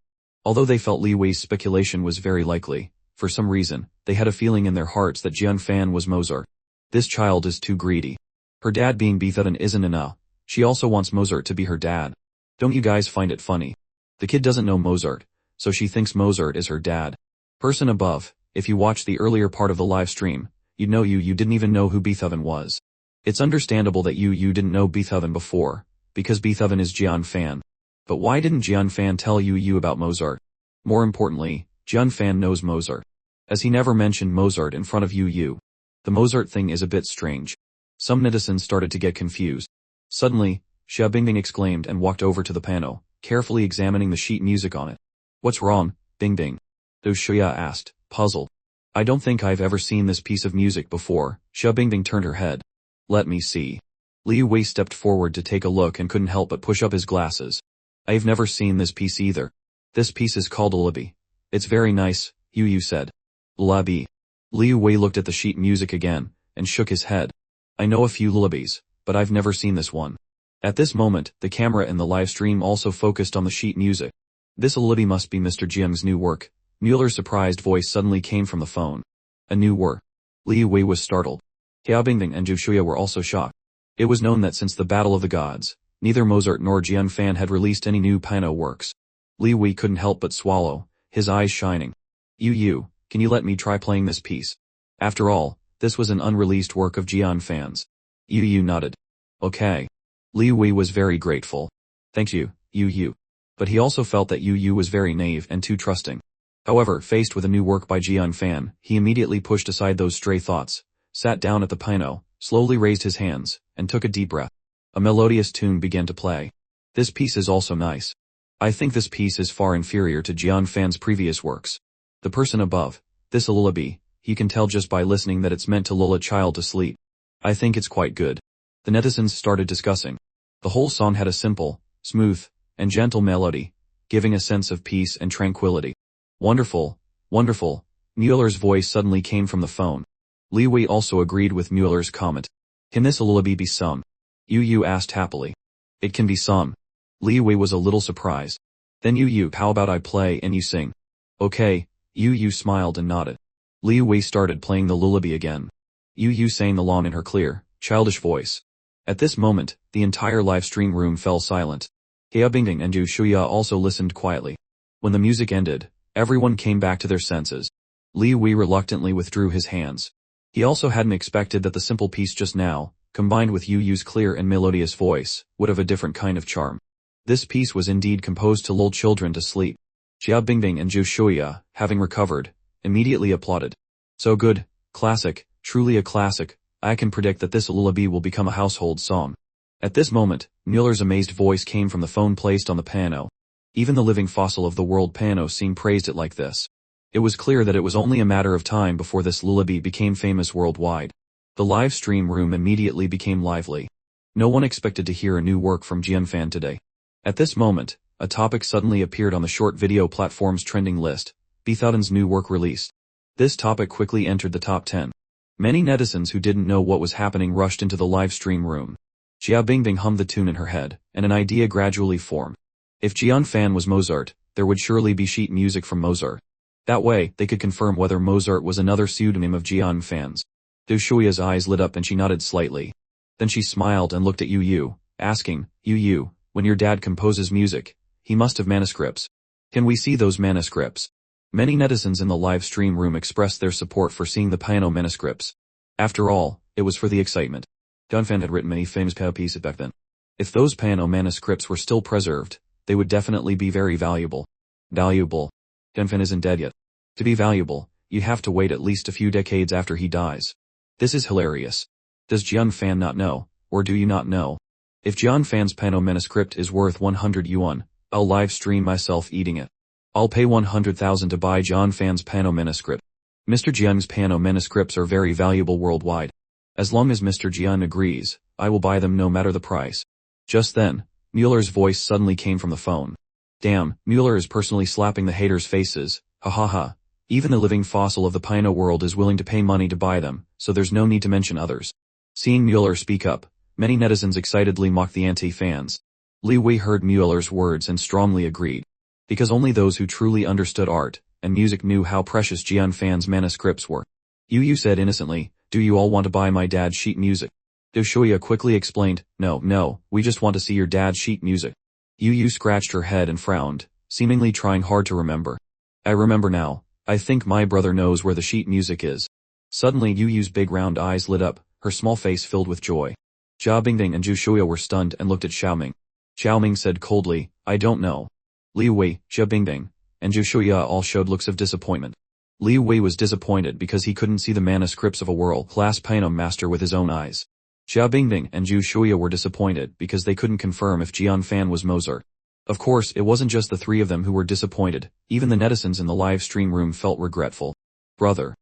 Although they felt Li Wei's speculation was very likely, for some reason, they had a feeling in their hearts that Jian Fan was Mozart. This child is too greedy. Her dad being Beethoven isn't enough. She also wants Mozart to be her dad. Don't you guys find it funny? The kid doesn't know Mozart, so she thinks Mozart is her dad. Person above, if you watched the earlier part of the live stream, you'd know you didn't even know who Beethoven was. It's understandable that you didn't know Beethoven before, because Beethoven is Jian Fan. But why didn't Jian Fan tell you about Mozart? More importantly, Jian Fan knows Mozart, as he never mentioned Mozart in front of Yu. The Mozart thing is a bit strange. Some netizens started to get confused. Suddenly, Jia Bingbing exclaimed and walked over to the piano, carefully examining the sheet music on it. What's wrong, Bingbing? Zhu Shuya asked, puzzled. I don't think I've ever seen this piece of music before. Jia Bingbing turned her head. Let me see. Li Wei stepped forward to take a look and couldn't help but push up his glasses. I've never seen this piece either. This piece is called Lullaby. It's very nice, Yu said. Lullaby. Li Wei looked at the sheet music again, and shook his head. I know a few lullabies, but I've never seen this one. At this moment, the camera in the live stream also focused on the sheet music. This lullaby must be Mr. Jiang's new work. Mueller's surprised voice suddenly came from the phone. A new work. Li Wei was startled. Jia Bingbing and Zhu Shuya were also shocked. It was known that since the Battle of the Gods, neither Mozart nor Jian Fan had released any new piano works. Li Wei couldn't help but swallow, his eyes shining. Yu, can you let me try playing this piece? After all, this was an unreleased work of Jian Fan's. Yu nodded. Okay. Li Wei was very grateful. Thank you, Yu. But he also felt that Yu was very naive and too trusting. However, faced with a new work by Jian Fan, he immediately pushed aside those stray thoughts, sat down at the piano, slowly raised his hands, and took a deep breath. A melodious tune began to play. This piece is also nice. I think this piece is far inferior to Jian Fan's previous works. The person above, this a lullaby, you can tell just by listening that it's meant to lull a child to sleep. I think it's quite good. The netizens started discussing. The whole song had a simple, smooth, and gentle melody, giving a sense of peace and tranquility. Wonderful, wonderful. Mueller's voice suddenly came from the phone. Li Wei also agreed with Mueller's comment. Can this lullaby be sung? Yu asked happily. It can be sung. Li Wei was a little surprised. Then Yu, how about I play and you sing? Okay, Yu smiled and nodded. Li Wei started playing the lullaby again. Yu sang along in her clear, childish voice. At this moment, the entire live stream room fell silent. Jia Bingbing and Zhu Shuya also listened quietly. When the music ended, everyone came back to their senses. Li Wei reluctantly withdrew his hands. He also hadn't expected that the simple piece just now, combined with Yu's clear and melodious voice, would have a different kind of charm. This piece was indeed composed to lull children to sleep. Jia Bingbing and Zhu Shuya, having recovered, immediately applauded. So good, classic, truly a classic. I can predict that this lullaby will become a household song. At this moment, Mueller's amazed voice came from the phone placed on the piano. Even the living fossil of the world piano scene praised it like this. It was clear that it was only a matter of time before this lullaby became famous worldwide. The live stream room immediately became lively. No one expected to hear a new work from Jianfan today. At this moment, a topic suddenly appeared on the short video platform's trending list, Bithuden's new work released. This topic quickly entered the top 10. Many netizens who didn't know what was happening rushed into the live stream room. Jia Bingbing hummed the tune in her head, and an idea gradually formed. If Jianfan was Mozart, there would surely be sheet music from Mozart. That way, they could confirm whether Mozart was another pseudonym of Jianfan's. Zhu Shuya's eyes lit up and she nodded slightly. Then she smiled and looked at Yu Yu, asking, Yu, when your dad composes music, he must have manuscripts. Can we see those manuscripts? Many netizens in the live stream room expressed their support for seeing the piano manuscripts. After all, it was for the excitement. Jianfan had written many famous piano pieces back then. If those piano manuscripts were still preserved, they would definitely be very valuable. Valuable. Jianfan isn't dead yet. To be valuable, you have to wait at least a few decades after he dies. This is hilarious. Does Jianfan not know, or do you not know? If Jianfan's piano manuscript is worth 100 yuan, I'll live stream myself eating it. I'll pay 100,000 to buy Jianfan's piano manuscript. Mr. Jian's piano manuscripts are very valuable worldwide. As long as Mr. Jian agrees, I will buy them no matter the price. Just then, Mueller's voice suddenly came from the phone. Damn, Mueller is personally slapping the haters' faces, ha ha ha. Even the living fossil of the piano world is willing to pay money to buy them, so there's no need to mention others. Seeing Mueller speak up, many netizens excitedly mocked the anti-fans. Li Wei heard Mueller's words and strongly agreed. Because only those who truly understood art and music knew how precious Jianfan's manuscripts were. Yu said innocently, do you all want to buy my dad's sheet music? Zhu Shuya quickly explained, no, we just want to see your dad's sheet music. Yu scratched her head and frowned, seemingly trying hard to remember. I remember now, I think my brother knows where the sheet music is. Suddenly Yu's big round eyes lit up, her small face filled with joy. Jia Bingbing and Zhu Shuya were stunned and looked at Xiaoming. Xiaoming said coldly, I don't know. Li Wei, Jia Bingbing, and Zhu Shuya all showed looks of disappointment. Li Wei was disappointed because he couldn't see the manuscripts of a world-class piano master with his own eyes. Jia Bingbing and Zhu Shuya were disappointed because they couldn't confirm if Jianfan was Mozart. Of course, it wasn't just the three of them who were disappointed, even the netizens in the live stream room felt regretful. Brother.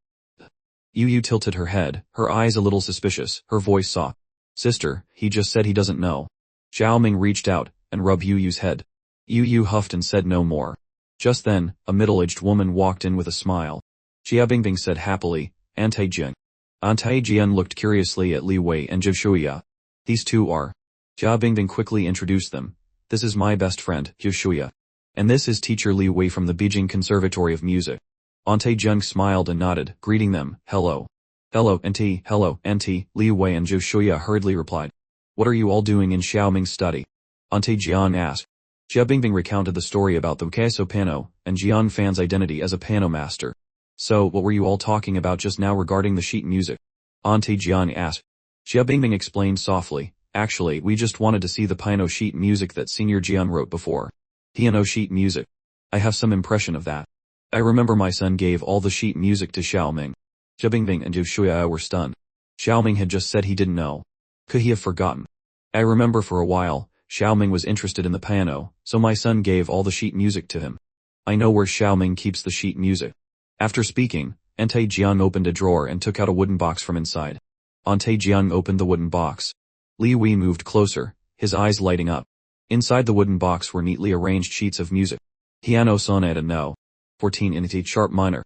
Yu tilted her head, her eyes a little suspicious, her voice soft. Sister, he just said he doesn't know. Xiaoming reached out and rubbed Yu's head. Yu huffed and said no more. Just then, a middle-aged woman walked in with a smile. Jia Bingbing said happily, Ante Jian. Ante Jian looked curiously at Li Wei and Zhu Shuya. These two are. Jia Bingbing quickly introduced them. This is my best friend, Zhu Shuya. And this is teacher Li Wei from the Beijing Conservatory of Music. Ante Jian smiled and nodded, greeting them, hello. Hello, Auntie, Li Wei and Zhu Shuya hurriedly replied. What are you all doing in Xiaoming's study? Ante Jian asked. Jia Bingbing recounted the story about the queso piano and Jianfan's identity as a piano master. So, what were you all talking about just now regarding the sheet music? Ante Jian asked. Jia Bingbing explained softly, actually, we just wanted to see the piano sheet music that Senior Jian wrote before. Piano sheet music. I have some impression of that. I remember my son gave all the sheet music to Xiaoming. Jia Bingbing and Zhu Shuya were stunned. Xiaoming had just said he didn't know. Could he have forgotten? I remember for a while, Xiaoming was interested in the piano, so my son gave all the sheet music to him. I know where Xiaoming keeps the sheet music. After speaking, Ante Jian opened a drawer and took out a wooden box from inside. Ante Jian opened the wooden box. Li Wei moved closer, his eyes lighting up. Inside the wooden box were neatly arranged sheets of music. Piano Sonata No. 14 in T sharp minor.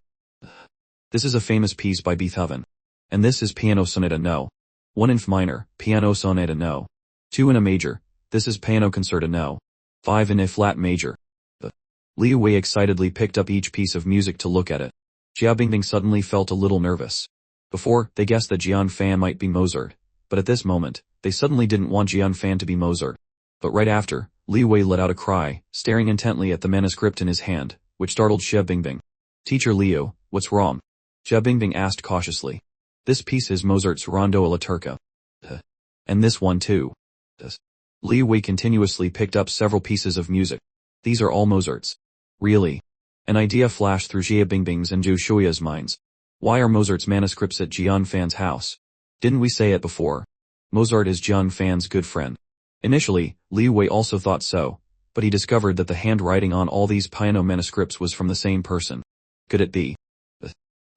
This is a famous piece by Beethoven. And this is Piano Sonata No. 1 in F minor, Piano Sonata No. 2 in A major. This is Piano Concerto No. 5 in A flat major. Li Wei excitedly picked up each piece of music to look at it. Jia Bingbing suddenly felt a little nervous. Before, they guessed that Jianfan might be Mozart, but at this moment, they suddenly didn't want Jianfan to be Mozart. But right after, Li Wei let out a cry, staring intently at the manuscript in his hand, which startled Jia Bingbing. Teacher Liu, what's wrong? Jia Bingbing asked cautiously. This piece is Mozart's Rondo alla Turca. And this one too. Li Wei continuously picked up several pieces of music. These are all Mozart's. Really? An idea flashed through Jia Bingbing's and Zhu Shui's minds. Why are Mozart's manuscripts at Jian Fan's house? Didn't we say it before? Mozart is Jian Fan's good friend. Initially, Liu Wei also thought so, but he discovered that the handwriting on all these piano manuscripts was from the same person. Could it be?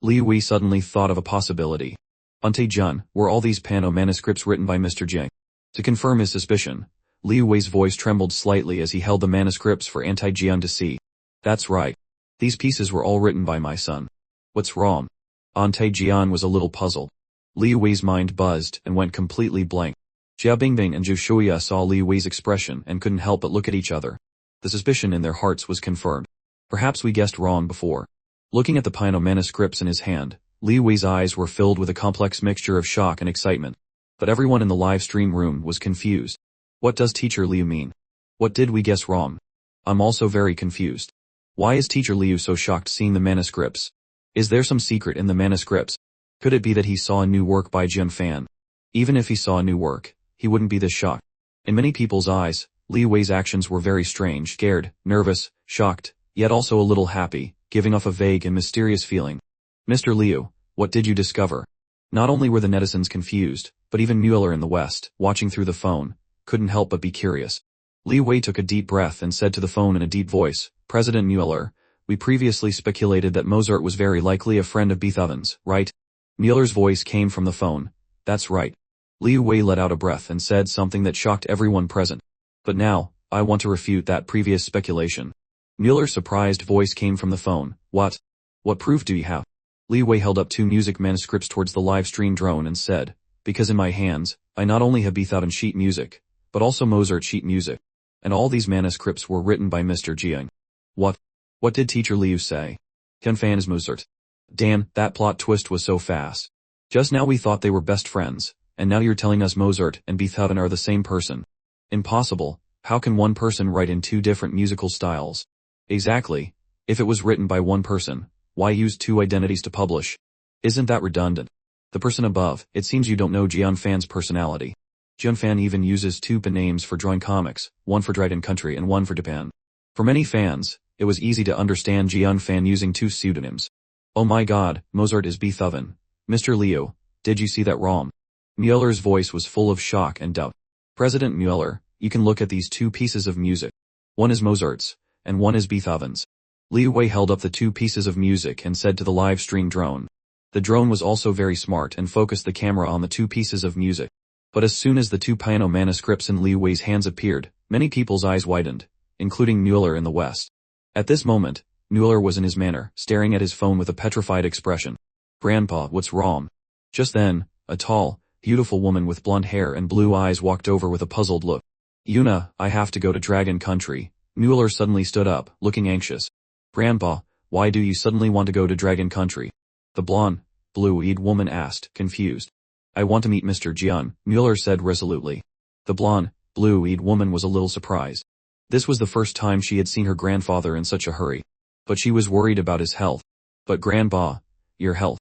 Liu Wei suddenly thought of a possibility. Ante Jun, were all these piano manuscripts written by Mr. Jing? To confirm his suspicion, Liu Wei's voice trembled slightly as he held the manuscripts for Ante Jian to see. That's right. These pieces were all written by my son. What's wrong? Ante Jian was a little puzzled. Liu Wei's mind buzzed and went completely blank. Jia Bingbing and Zhu Shuya saw Liu Wei's expression and couldn't help but look at each other. The suspicion in their hearts was confirmed. Perhaps we guessed wrong before. Looking at the piano manuscripts in his hand, Liu Wei's eyes were filled with a complex mixture of shock and excitement. But everyone in the live stream room was confused. What does Teacher Liu mean? What did we guess wrong? I'm also very confused. Why is Teacher Liu so shocked seeing the manuscripts? Is there some secret in the manuscripts? Could it be that he saw a new work by Jian Fan? Even if he saw a new work, he wouldn't be this shocked. In many people's eyes, Liu Wei's actions were very strange, scared, nervous, shocked, yet also a little happy, giving off a vague and mysterious feeling. Mr. Liu, what did you discover? Not only were the netizens confused, but even Mueller in the West, watching through the phone, couldn't help but be curious. Liu Wei took a deep breath and said to the phone in a deep voice, President Mueller, we previously speculated that Mozart was very likely a friend of Beethoven's, right? Mueller's voice came from the phone. That's right. Liu Wei let out a breath and said something that shocked everyone present. But now, I want to refute that previous speculation. Mueller's surprised voice came from the phone. What? What proof do you have? Liu Wei held up 2 music manuscripts towards the live stream drone and said, because in my hands, I not only have Beethoven sheet music, but also Mozart sheet music. And all these manuscripts were written by Mr. Jiang. What? What did Teacher Liu say? Jian Fan is Mozart. Damn, that plot twist was so fast. Just now we thought they were best friends, and now you're telling us Mozart and Beethoven are the same person. Impossible. How can one person write in 2 different musical styles? Exactly. If it was written by one person, why use 2 identities to publish? Isn't that redundant? The person above, it seems you don't know Jian Fan's personality. Jian Fan even uses 2 names for drawing comics, one for Dragon Country and one for Japan. For many fans, it was easy to understand Jian Fan using 2 pseudonyms. Oh my god, Mozart is Beethoven. Mr. Liu, did you see that wrong? Mueller's voice was full of shock and doubt. President Mueller, you can look at these 2 pieces of music. One is Mozart's, and one is Beethoven's. Liu Wei held up the 2 pieces of music and said to the live stream drone. The drone was also very smart and focused the camera on the 2 pieces of music. But as soon as the 2 piano manuscripts in Liu Wei's hands appeared, many people's eyes widened, including Mueller in the West. At this moment, Mueller was in his manor, staring at his phone with a petrified expression. Grandpa, what's wrong? Just then, a tall, beautiful woman with blonde hair and blue eyes walked over with a puzzled look. Yuna, I have to go to Dragon Country. Mueller suddenly stood up, looking anxious. Grandpa, why do you suddenly want to go to Dragon Country? The blonde, blue-eyed woman asked, confused. I want to meet Mr. Jian, Mueller said resolutely. The blonde, blue-eyed woman was a little surprised. This was the first time she had seen her grandfather in such a hurry. But she was worried about his health. But Grandpa, your health.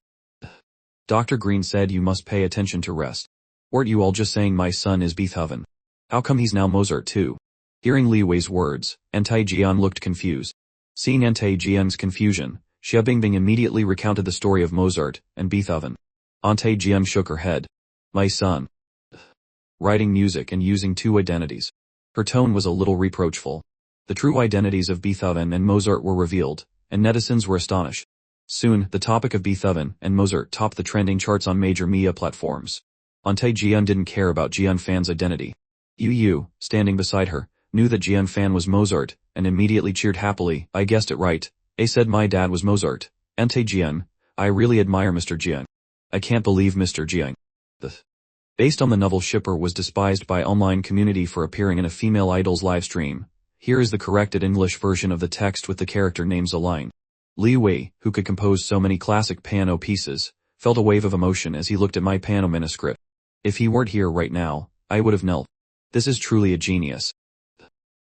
Dr. Green said you must pay attention to rest. Weren't you all just saying my son is Beethoven? How come he's now Mozart too? Hearing Liu Wei's words, Ante Jian looked confused. Seeing Ante Jian's confusion, Xia Bingbing immediately recounted the story of Mozart and Beethoven. Ante Jian shook her head. My son. Writing music and using 2 identities. Her tone was a little reproachful. The true identities of Beethoven and Mozart were revealed, and netizens were astonished. Soon, the topic of Beethoven and Mozart topped the trending charts on major media platforms. Ante Jian didn't care about Jian Fan's identity. Yu, standing beside her, knew that Jian Fan was Mozart, and immediately cheered happily. I guessed it right. A said my dad was Mozart. Ante Jian, I really admire Mr. Jian. I can't believe Mr. Jian. Based on the novel Shipper was despised by online community for appearing in a female idol's live stream. Here is the corrected English version of the text with the character names aligned. Liu Wei, who could compose so many classic piano pieces, felt a wave of emotion as he looked at my piano manuscript. If he weren't here right now, I would have knelt. This is truly a genius.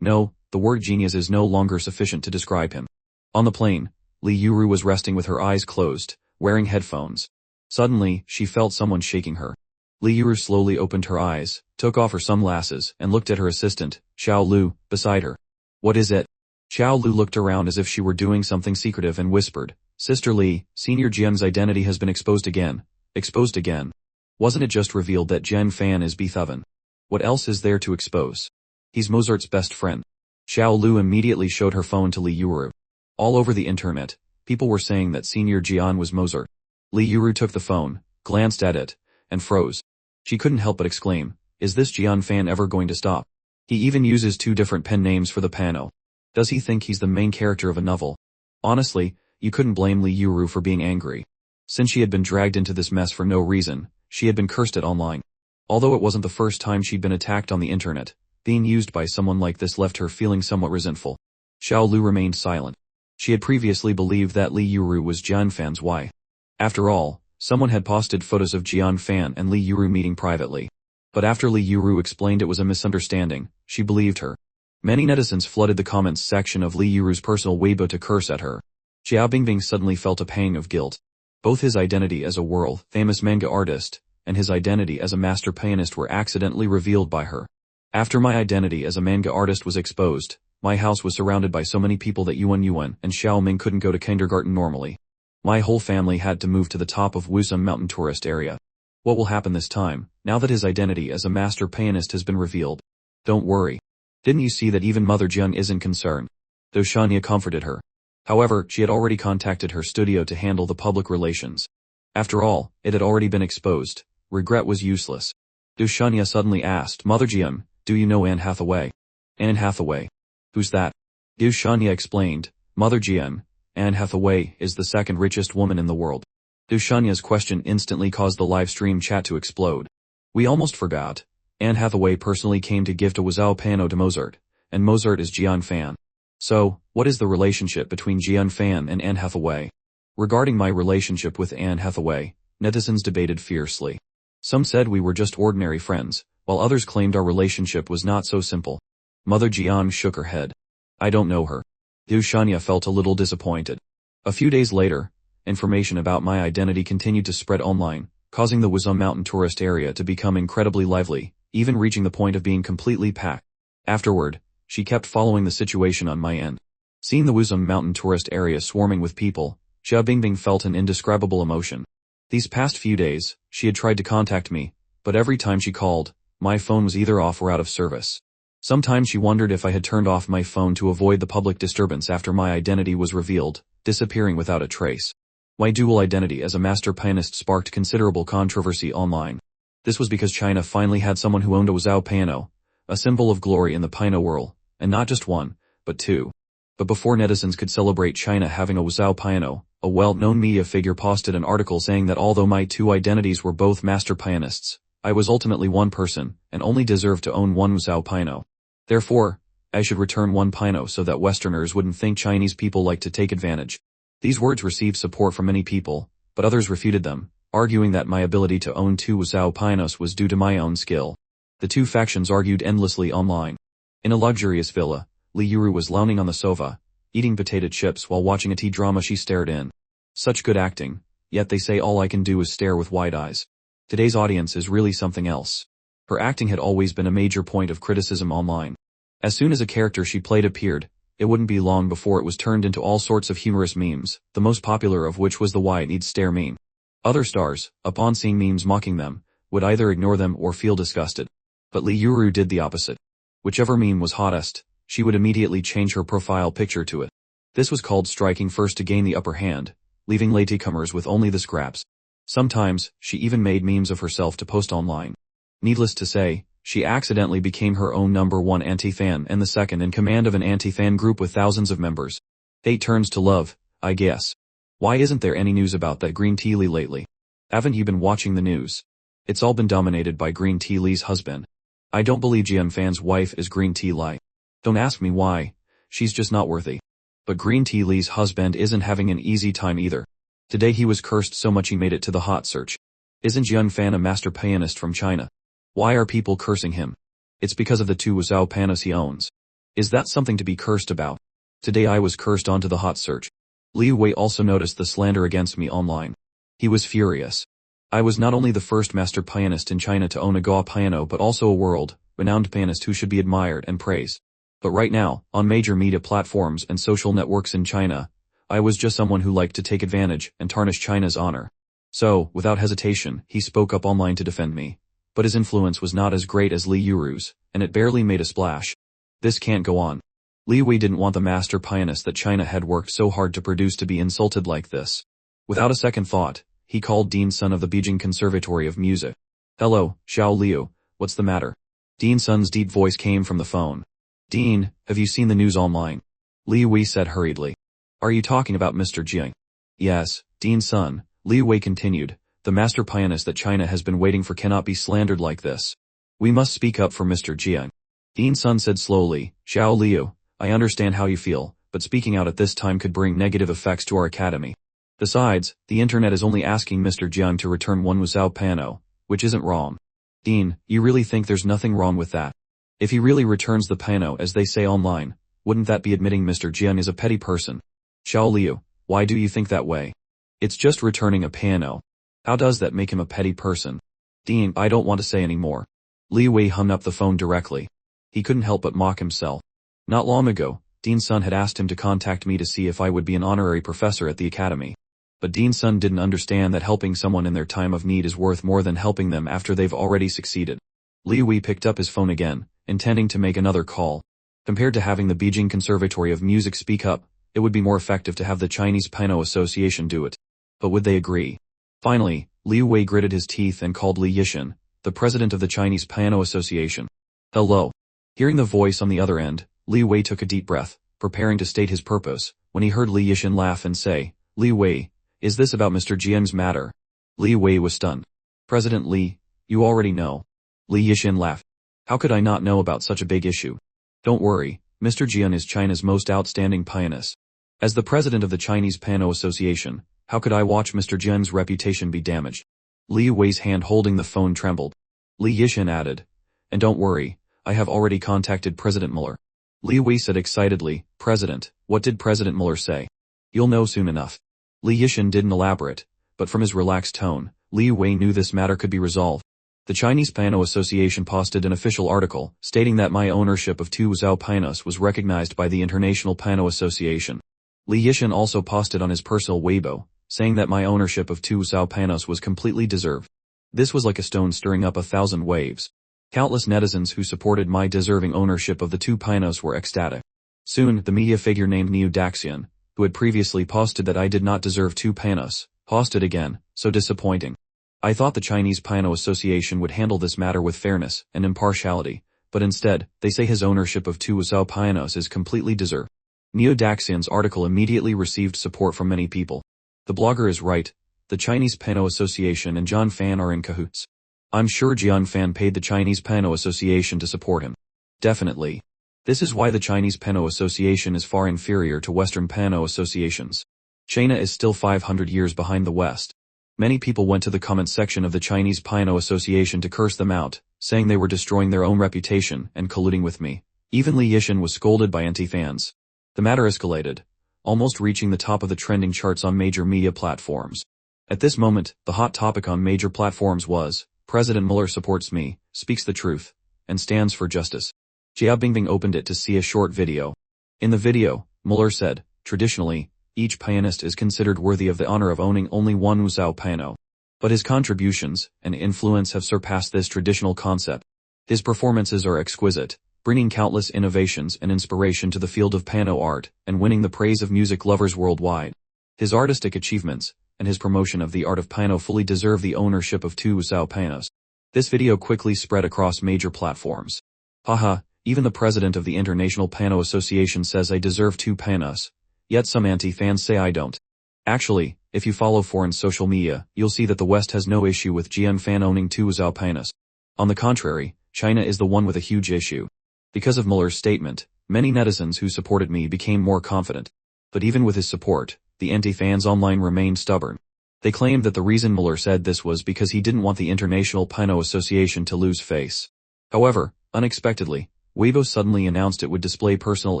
No, the word genius is no longer sufficient to describe him. On the plane, Li Yuru was resting with her eyes closed, wearing headphones. Suddenly, she felt someone shaking her. Li Yuru slowly opened her eyes, took off her sunglasses, and looked at her assistant, Xiao Lu, beside her. What is it? Xiao Lu looked around as if she were doing something secretive and whispered, "Sister Li, Senior Jian's identity has been exposed again. Exposed again. Wasn't it just revealed that Jian Fan is Beethoven? What else is there to expose? He's Mozart's best friend." Xiao Lu immediately showed her phone to Li Yuru. All over the internet, people were saying that Senior Jian was Mozart. Li Yuru took the phone, glanced at it, and froze. She couldn't help but exclaim, "Is this Jian Fan ever going to stop? He even uses 2 different pen names for the panel. Does he think he's the main character of a novel?" Honestly, you couldn't blame Li Yuru for being angry. Since she had been dragged into this mess for no reason, she had been cursed at online. Although it wasn't the first time she'd been attacked on the internet, being used by someone like this left her feeling somewhat resentful. Xiao Lu remained silent. She had previously believed that Li Yuru was Jian Fan's wife. After all, someone had posted photos of Jian Fan and Li Yuru meeting privately. But after Li Yuru explained it was a misunderstanding, she believed her. Many netizens flooded the comments section of Li Yuru's personal Weibo to curse at her. Xiao Bingbing suddenly felt a pang of guilt. Both his identity as a world-famous manga artist and his identity as a master pianist were accidentally revealed by her. After my identity as a manga artist was exposed, my house was surrounded by so many people that Yuan and Xiao Ming couldn't go to kindergarten normally. My whole family had to move to the top of Wuzum Mountain tourist area. What will happen this time, now that his identity as a master pianist has been revealed? Don't worry. Didn't you see that even Mother Jiang isn't concerned? Though Shania comforted her. However, she had already contacted her studio to handle the public relations. After all, it had already been exposed. Regret was useless. Dushania suddenly asked, "Mother Jiang, do you know Anne Hathaway?" "Anne Hathaway? Who's that?" Dushania explained, "Mother Jiang, Anne Hathaway is the 2nd richest woman in the world." Dushania's question instantly caused the live stream chat to explode. "We almost forgot. Anne Hathaway personally came to gift a Wazao piano to Mozart, and Mozart is Jian Fan. So, what is the relationship between Jian Fan and Anne Hathaway?" Regarding my relationship with Anne Hathaway, netizens debated fiercely. Some said we were just ordinary friends, while others claimed our relationship was not so simple. Mother Jiang shook her head. "I don't know her." Dushania felt a little disappointed. A few days later, information about my identity continued to spread online, causing the Wuzum Mountain tourist area to become incredibly lively, even reaching the point of being completely packed. Afterward, she kept following the situation on my end. Seeing the Wuzum Mountain tourist area swarming with people, Xia Bingbing felt an indescribable emotion. These past few days, she had tried to contact me, but every time she called, my phone was either off or out of service. Sometimes she wondered if I had turned off my phone to avoid the public disturbance after my identity was revealed, disappearing without a trace. My dual identity as a master pianist sparked considerable controversy online. This was because China finally had someone who owned a Wazao piano, a symbol of glory in the piano world, and not just one, but 2. But before netizens could celebrate China having a Wazao piano, a well-known media figure posted an article saying that although my 2 identities were both master pianists, I was ultimately one person, and only deserved to own one Wazao piano. Therefore, I should return one piano so that Westerners wouldn't think Chinese people like to take advantage. These words received support from many people, but others refuted them, arguing that my ability to own 2 Wazao pianos was due to my own skill. The 2 factions argued endlessly online. In a luxurious villa, Li Yuru was lounging on the sofa, eating potato chips while watching a T-drama she stared in. Such good acting, yet they say all I can do is stare with wide eyes. Today's audience is really something else. Her acting had always been a major point of criticism online. As soon as a character she played appeared, it wouldn't be long before it was turned into all sorts of humorous memes, the most popular of which was the "Why Need Stare" meme. Other stars, upon seeing memes mocking them, would either ignore them or feel disgusted. But Li Yuru did the opposite. Whichever meme was hottest, she would immediately change her profile picture to it. This was called striking first to gain the upper hand, leaving latecomers with only the scraps. Sometimes, she even made memes of herself to post online. Needless to say, she accidentally became her own #1 anti-fan and the second in command of an anti-fan group with thousands of members. Hate turns to love, I guess. Why isn't there any news about that Green Tea Lee lately? Haven't you been watching the news? It's all been dominated by Green Tea Lee's husband. I don't believe GM Fan's wife is Green Tea Lee. Don't ask me why, she's just not worthy. But Green Tea Lee's husband isn't having an easy time either. Today he was cursed so much he made it to the hot search. Isn't Jian Fan a master pianist from China? Why are people cursing him? It's because of the 2 Wazao pianos he owns. Is that something to be cursed about? Today I was cursed onto the hot search. Liu Wei also noticed the slander against me online. He was furious. I was not only the first master pianist in China to own a Ga piano but also a world-renowned pianist who should be admired and praised. But right now, on major media platforms and social networks in China, I was just someone who liked to take advantage and tarnish China's honor. So, without hesitation, he spoke up online to defend me. But his influence was not as great as Li Yuru's, and it barely made a splash. This can't go on. Li Wei didn't want the master pianist that China had worked so hard to produce to be insulted like this. Without a second thought, he called Dean Sun of the Beijing Conservatory of Music. "Hello, Xiao Liu, what's the matter?" Dean Sun's deep voice came from the phone. "Dean, have you seen the news online?" Li Wei said hurriedly. "Are you talking about Mr. Jiang?" "Yes, Dean Sun," Li Wei continued. "The master pianist that China has been waiting for cannot be slandered like this. We must speak up for Mr. Jiang." Dean Sun said slowly, "Xiao Liu, I understand how you feel, but speaking out at this time could bring negative effects to our academy. Besides, the internet is only asking Mr. Jiang to return one Wuzhou Pano, which isn't wrong. Dean, you really think there's nothing wrong with that? If he really returns the Pano as they say online, wouldn't that be admitting Mr. Jiang is a petty person? Xiao Liu, why do you think that way? It's just returning a piano. How does that make him a petty person?" "Dean, I don't want to say any more." Li Wei hung up the phone directly. He couldn't help but mock himself. Not long ago, Dean Sun had asked him to contact me to see if I would be an honorary professor at the academy. But Dean Sun didn't understand that helping someone in their time of need is worth more than helping them after they've already succeeded. Li Wei picked up his phone again, intending to make another call. Compared to having the Beijing Conservatory of Music speak up, it would be more effective to have the Chinese Piano Association do it. But would they agree? Finally, Li Wei gritted his teeth and called Li Yixin, the president of the Chinese Piano Association. "Hello." Hearing the voice on the other end, Li Wei took a deep breath, preparing to state his purpose, when he heard Li Yixin laugh and say, "Li Wei, is this about Mr. Jiang's matter?" Li Wei was stunned. "President Li, you already know." Li Yixin laughed. "How could I not know about such a big issue?" "Don't worry, Mr. Jiang is China's most outstanding pianist. As the president of the Chinese Piano Association, how could I watch Mr. Jiang's reputation be damaged?" Li Wei's hand holding the phone trembled. Li Yixin added, "And don't worry, I have already contacted President Muller." Li Wei said excitedly, "President, what did President Muller say?" "You'll know soon enough." Li Yixin didn't elaborate, but from his relaxed tone, Li Wei knew this matter could be resolved. The Chinese Piano Association posted an official article, stating that my ownership of 2 Wuzhou pianos was recognized by the International Piano Association. Li Yixin also posted on his personal Weibo, saying that my ownership of 2 Wuzhou pianos was completely deserved. This was like a stone stirring up 1,000 waves. Countless netizens who supported my deserving ownership of the 2 pianos were ecstatic. Soon, the media figure named Niu Daxian, who had previously posted that I did not deserve 2 pianos, posted again, "So disappointing. I thought the Chinese Piano Association would handle this matter with fairness and impartiality, but instead, they say his ownership of 2 Wuzhou pianos is completely deserved." Niu Daxian's article immediately received support from many people. The blogger is right. The Chinese Piano Association and Jiang Fan are in cahoots. I'm sure Jiang Fan paid the Chinese Piano Association to support him. Definitely. This is why the Chinese Piano Association is far inferior to Western piano associations. China is still 500 years behind the West. Many people went to the comment section of the Chinese Piano Association to curse them out, saying they were destroying their own reputation and colluding with me. Even Li Yixin was scolded by anti-fans. The matter escalated, almost reaching the top of the trending charts on major media platforms. At this moment, the hot topic on major platforms was, "President Muller supports me, speaks the truth, and stands for justice." Jia Bingbing opened it to see a short video. In the video, Muller said, "Traditionally, each pianist is considered worthy of the honor of owning only 1 Wuzhou piano. But his contributions and influence have surpassed this traditional concept. His performances are exquisite, bringing countless innovations and inspiration to the field of piano art, and winning the praise of music lovers worldwide. His artistic achievements, and his promotion of the art of piano fully deserve the ownership of 2 Wuzhou pianos." This video quickly spread across major platforms. "Haha, even the president of the International Piano Association says I deserve 2 pianos. Yet some anti-fans say I don't." Actually, if you follow foreign social media, you'll see that the West has no issue with Jiang Fan owning 2 Wuzhou pianos. On the contrary, China is the one with a huge issue. Because of Muller's statement, many netizens who supported me became more confident. But even with his support, the anti-fans online remained stubborn. They claimed that the reason Muller said this was because he didn't want the International Piano Association to lose face. However, unexpectedly, Weibo suddenly announced it would display personal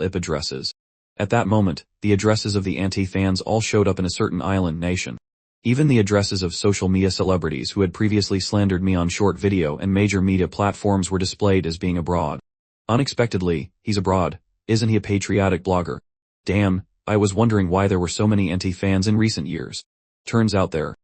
IP addresses. At that moment, the addresses of the anti-fans all showed up in a certain island nation. Even the addresses of social media celebrities who had previously slandered me on short video and major media platforms were displayed as being abroad. Unexpectedly, he's abroad, Isn't he a patriotic blogger? Damn, I was wondering why there were so many anti-fans in recent years. Turns out they're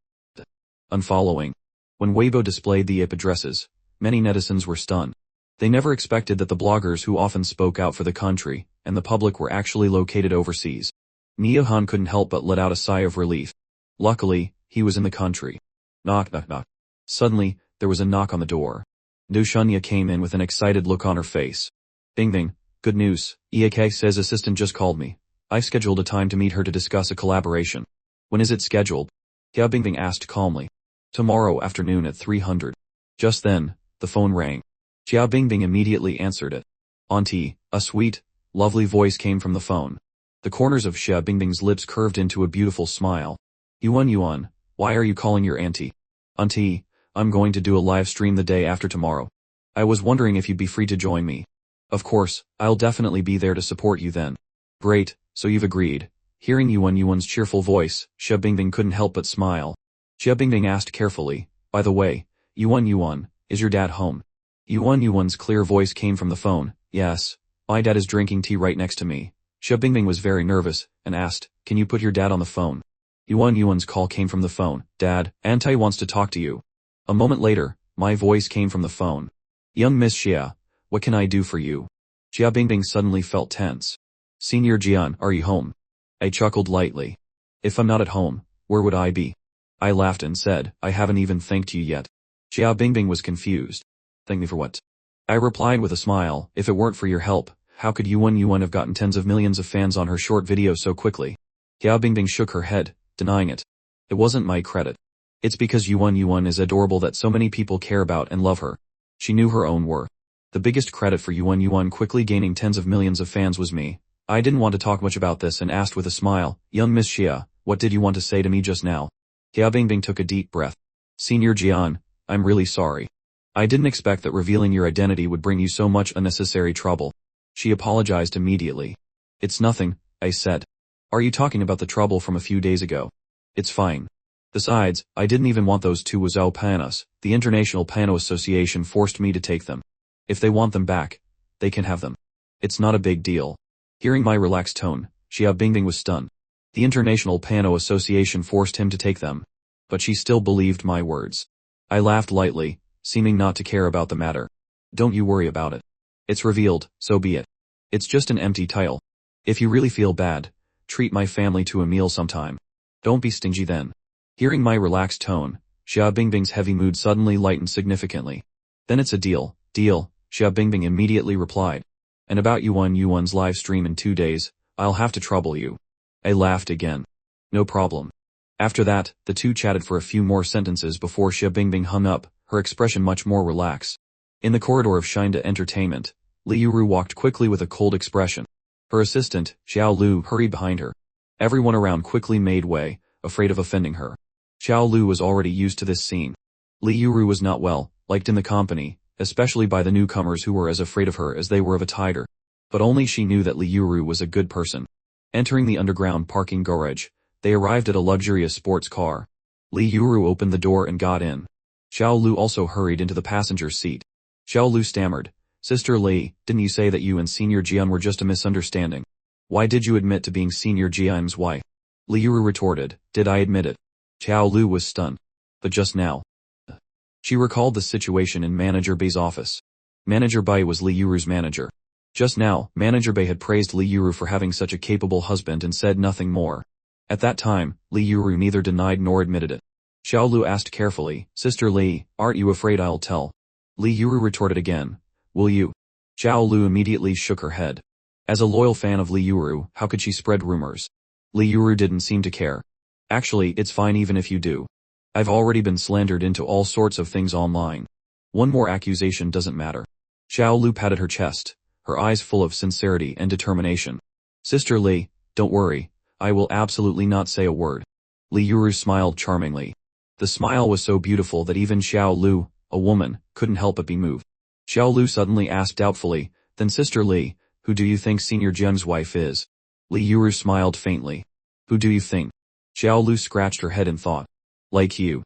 unfollowing. When Weibo displayed the IP addresses, many netizens were stunned. They never expected that the bloggers who often spoke out for the country and the public were actually located overseas. Mio-han couldn't help but let out a sigh of relief. Luckily, he was in the country. Knock knock knock. Suddenly, there was a knock on the door. Dushunya came in with an excited look on her face. Bing bing, good news, Iake says assistant just called me. I've scheduled a time to meet her to discuss a collaboration. When is it scheduled? Xia Bingbing asked calmly. Tomorrow afternoon at 300. Just then, the phone rang. Xia Bingbing immediately answered it. Auntie, a sweet, lovely voice came from the phone. The corners of Xia Bingbing's lips curved into a beautiful smile. Yuan, why are you calling your auntie? Auntie, I'm going to do a live stream the day after tomorrow. I was wondering if you'd be free to join me. Of course, I'll definitely be there to support you then. Great, so you've agreed. Hearing Yuan's cheerful voice, Xia Bingbing couldn't help but smile. Xia Bingbing asked carefully, by the way, Yuan, is your dad home? Yuan's clear voice came from the phone. Yes, my dad is drinking tea right next to me. Xia Bingbing was very nervous, and asked, can you put your dad on the phone? Yuan's call came from the phone. Dad, Auntie wants to talk to you. A moment later, my voice came from the phone. Young Miss Xia, what can I do for you? Xia Bingbing suddenly felt tense. Senior Jian, are you home? I chuckled lightly. If I'm not at home, where would I be? I laughed and said, I haven't even thanked you yet. Xia Bingbing was confused. Thank me for what? I replied with a smile, if it weren't for your help, how could Yuan have gotten tens of millions of fans on her short video so quickly? Xia Bingbing shook her head, denying it. It wasn't my credit. It's because Yuan is adorable that so many people care about and love her. She knew her own worth. The biggest credit for Yuan quickly gaining tens of millions of fans was me. I didn't want to talk much about this and asked with a smile, young Miss Xia, what did you want to say to me just now? Xia Bingbing took a deep breath. Senior Jian, I'm really sorry. I didn't expect that revealing your identity would bring you so much unnecessary trouble. She apologized immediately. It's nothing, I said. Are you talking about the trouble from a few days ago? It's fine. Besides, I didn't even want those two Wazao panas. The International Pano Association forced me to take them. If they want them back, they can have them. It's not a big deal. Hearing my relaxed tone, Xia Bingbing was stunned. The International Pano Association forced him to take them. But she still believed my words. I laughed lightly, seeming not to care about the matter. Don't you worry about it. It's revealed, so be it. It's just an empty title. If you really feel bad, treat my family to a meal sometime. Don't be stingy then. Hearing my relaxed tone, Xia Bingbing's heavy mood suddenly lightened significantly. Then it's a deal, Xia Bingbing immediately replied. And about Yuan's live stream in 2 days, I'll have to trouble you. I laughed again. No problem. After that, the two chatted for a few more sentences before Xia Bingbing hung up, her expression much more relaxed. In the corridor of Shinda Entertainment, Li Yuru walked quickly with a cold expression. Her assistant, Xiao Lu, hurried behind her. Everyone around quickly made way, afraid of offending her. Xiao Lu was already used to this scene. Li Yuru was not well liked in the company, especially by the newcomers who were as afraid of her as they were of a tiger. But only she knew that Li Yuru was a good person. Entering the underground parking garage, they arrived at a luxurious sports car. Li Yuru opened the door and got in. Xiao Lu also hurried into the passenger's seat. Xiao Lu stammered, Sister Li, didn't you say that you and Senior Jian were just a misunderstanding? Why did you admit to being Senior Jian's wife? Li Yuru retorted, did I admit it? Xiao Lu was stunned. But just now. She recalled the situation in Manager Bei's office. Manager Bei was Li Yuru's manager. Just now, Manager Bei had praised Li Yuru for having such a capable husband and said nothing more. At that time, Li Yuru neither denied nor admitted it. Xiao Lu asked carefully, Sister Li, aren't you afraid I'll tell? Li Yuru retorted again, will you? Xiao Lu immediately shook her head. As a loyal fan of Li Yuru, how could she spread rumors? Li Yuru didn't seem to care. Actually, it's fine even if you do. I've already been slandered into all sorts of things online. One more accusation doesn't matter. Xiao Lu patted her chest, her eyes full of sincerity and determination. Sister Li, don't worry, I will absolutely not say a word. Li Yuru smiled charmingly. The smile was so beautiful that even Xiao Lu, a woman, couldn't help but be moved. Xiao Lu suddenly asked doubtfully, then Sister Li, who do you think Senior Jian's wife is? Li Yuru smiled faintly. Who do you think? Xiao Lu scratched her head in thought. Like you.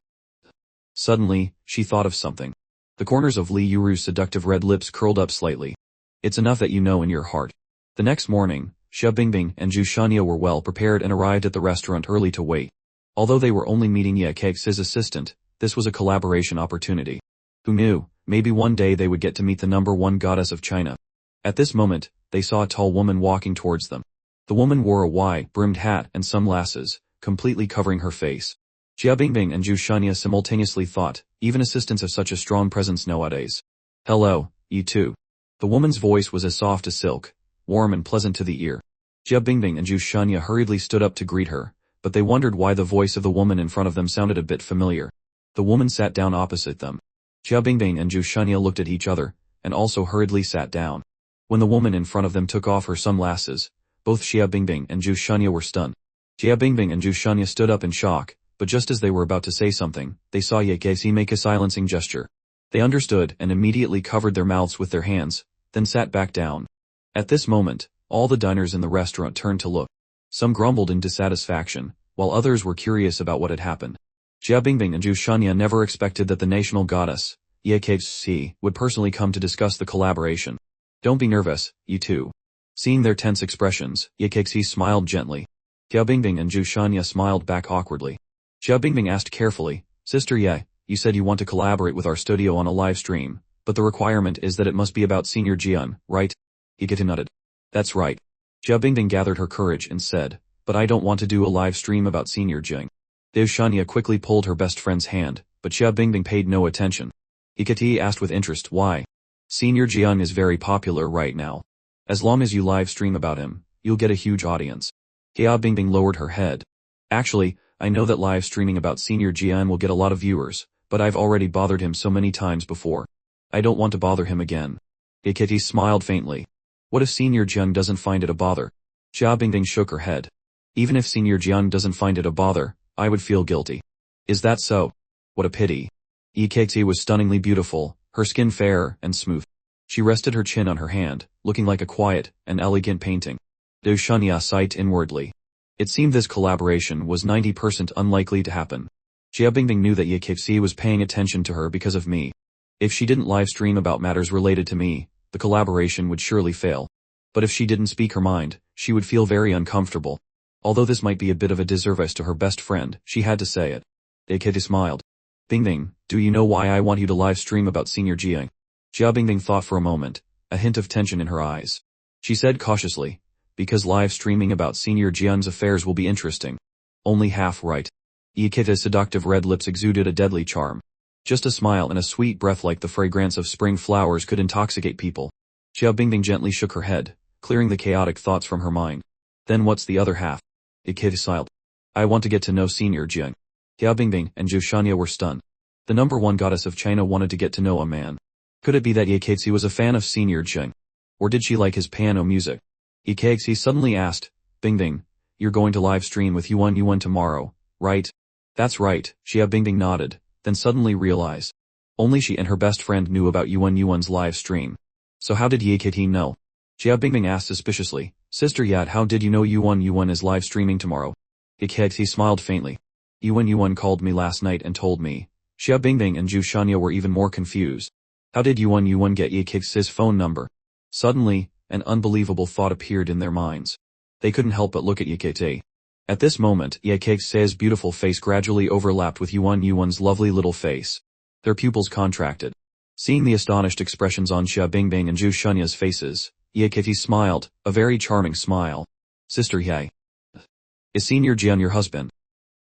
Suddenly, she thought of something. The corners of Li Yuru's seductive red lips curled up slightly. It's enough that you know in your heart. The next morning, Xia Bingbing and Zhu Shanya were well prepared and arrived at the restaurant early to wait. Although they were only meeting Ye Keix's assistant, this was a collaboration opportunity. Who knew, maybe one day they would get to meet the #1 goddess of China. At this moment, they saw a tall woman walking towards them. The woman wore a wide-brimmed hat and sunglasses, completely covering her face. Xia Bingbing and Zhu Shanya simultaneously thought, even assistants have such a strong presence nowadays. Hello, you two. The woman's voice was as soft as silk, warm and pleasant to the ear. Xia Bingbing and Zhu Shanya hurriedly stood up to greet her, but they wondered why the voice of the woman in front of them sounded a bit familiar. The woman sat down opposite them. Xia Bingbing and Zhu Shanya looked at each other, and also hurriedly sat down. When the woman in front of them took off her sunglasses, both Xia Bingbing and Zhu Shanya were stunned. Xia Bingbing and Zhu Shanya stood up in shock, but just as they were about to say something, they saw Ye Keixi make a silencing gesture. They understood and immediately covered their mouths with their hands, then sat back down. At this moment, all the diners in the restaurant turned to look. Some grumbled in dissatisfaction, while others were curious about what had happened. Xia Bingbing and Zhu Shanya never expected that the national goddess, Ye Keixi, would personally come to discuss the collaboration. Don't be nervous, you two. Seeing their tense expressions, Ye Keixi smiled gently. Xia Bingbing and Zhu Shanya smiled back awkwardly. Xia Bingbing asked carefully, Sister Ye, you said you want to collaborate with our studio on a live stream, but the requirement is that it must be about Senior Jian, right? Ye Keixi nodded. That's right. Xia Bingbing gathered her courage and said, but I don't want to do a live stream about Senior Jian. Zhu Shanya quickly pulled her best friend's hand, but Xia Bingbing paid no attention. Ye Keixi asked with interest why. Senior Jian is very popular right now. As long as you live stream about him, you'll get a huge audience. Xia Bingbing lowered her head. Actually, I know that live streaming about Senior Jian will get a lot of viewers, but I've already bothered him so many times before. I don't want to bother him again. Ye Keixi smiled faintly. What if Senior Jian doesn't find it a bother? Xia Bingbing shook her head. Even if Senior Jian doesn't find it a bother, I would feel guilty. Is that so? What a pity. Ye Keixi was stunningly beautiful, her skin fair and smooth. She rested her chin on her hand, looking like a quiet and elegant painting. Zhu Shanya sighed inwardly. It seemed this collaboration was 90% unlikely to happen. Xia Bingbing knew that Ye Keixi was paying attention to her because of me. If she didn't live stream about matters related to me, the collaboration would surely fail. But if she didn't speak her mind, she would feel very uncomfortable. Although this might be a bit of a disservice to her best friend, she had to say it. Ye Keixi smiled. Bingbing, do you know why I want you to live stream about Senior Jian? Xia Bingbing thought for a moment, a hint of tension in her eyes. She said cautiously, because live streaming about Senior Jian's affairs will be interesting. Only half right. Ye Keixi's seductive red lips exuded a deadly charm. Just a smile and a sweet breath like the fragrance of spring flowers could intoxicate people. Xia Bingbing gently shook her head, clearing the chaotic thoughts from her mind. Then what's the other half? Ye Keixi smiled. I want to get to know Senior Jian. Xia Bingbing and Zhu Shanya were stunned. The #1 goddess of China wanted to get to know a man. Could it be that Ye Keixi was a fan of Senior Jian? Or did she like his piano music? Ye Keixi suddenly asked, Bingbing, you're going to live stream with Yuan tomorrow, right? That's right, Xia Bingbing nodded, then suddenly realized. Only she and her best friend knew about Yuan's live stream. So how did Ye Keixi know? Xia Bingbing asked suspiciously, Sister Yat, how did you know Yuan is live streaming tomorrow? Ye Keixi smiled faintly. Yuan called me last night and told me. Xia Bingbing and Zhu Shanya were even more confused. How did Yuan get Ye Keixi's phone number? Suddenly, an unbelievable thought appeared in their minds. They couldn't help but look at Ye Keixi. At this moment, Ye Keixi's beautiful face gradually overlapped with Yuan's lovely little face. Their pupils contracted. Seeing the astonished expressions on Xia Bingbing and Zhu Shanya's faces, Ye Keixi smiled, a very charming smile. Sister Ye. Is Senior Jian your husband?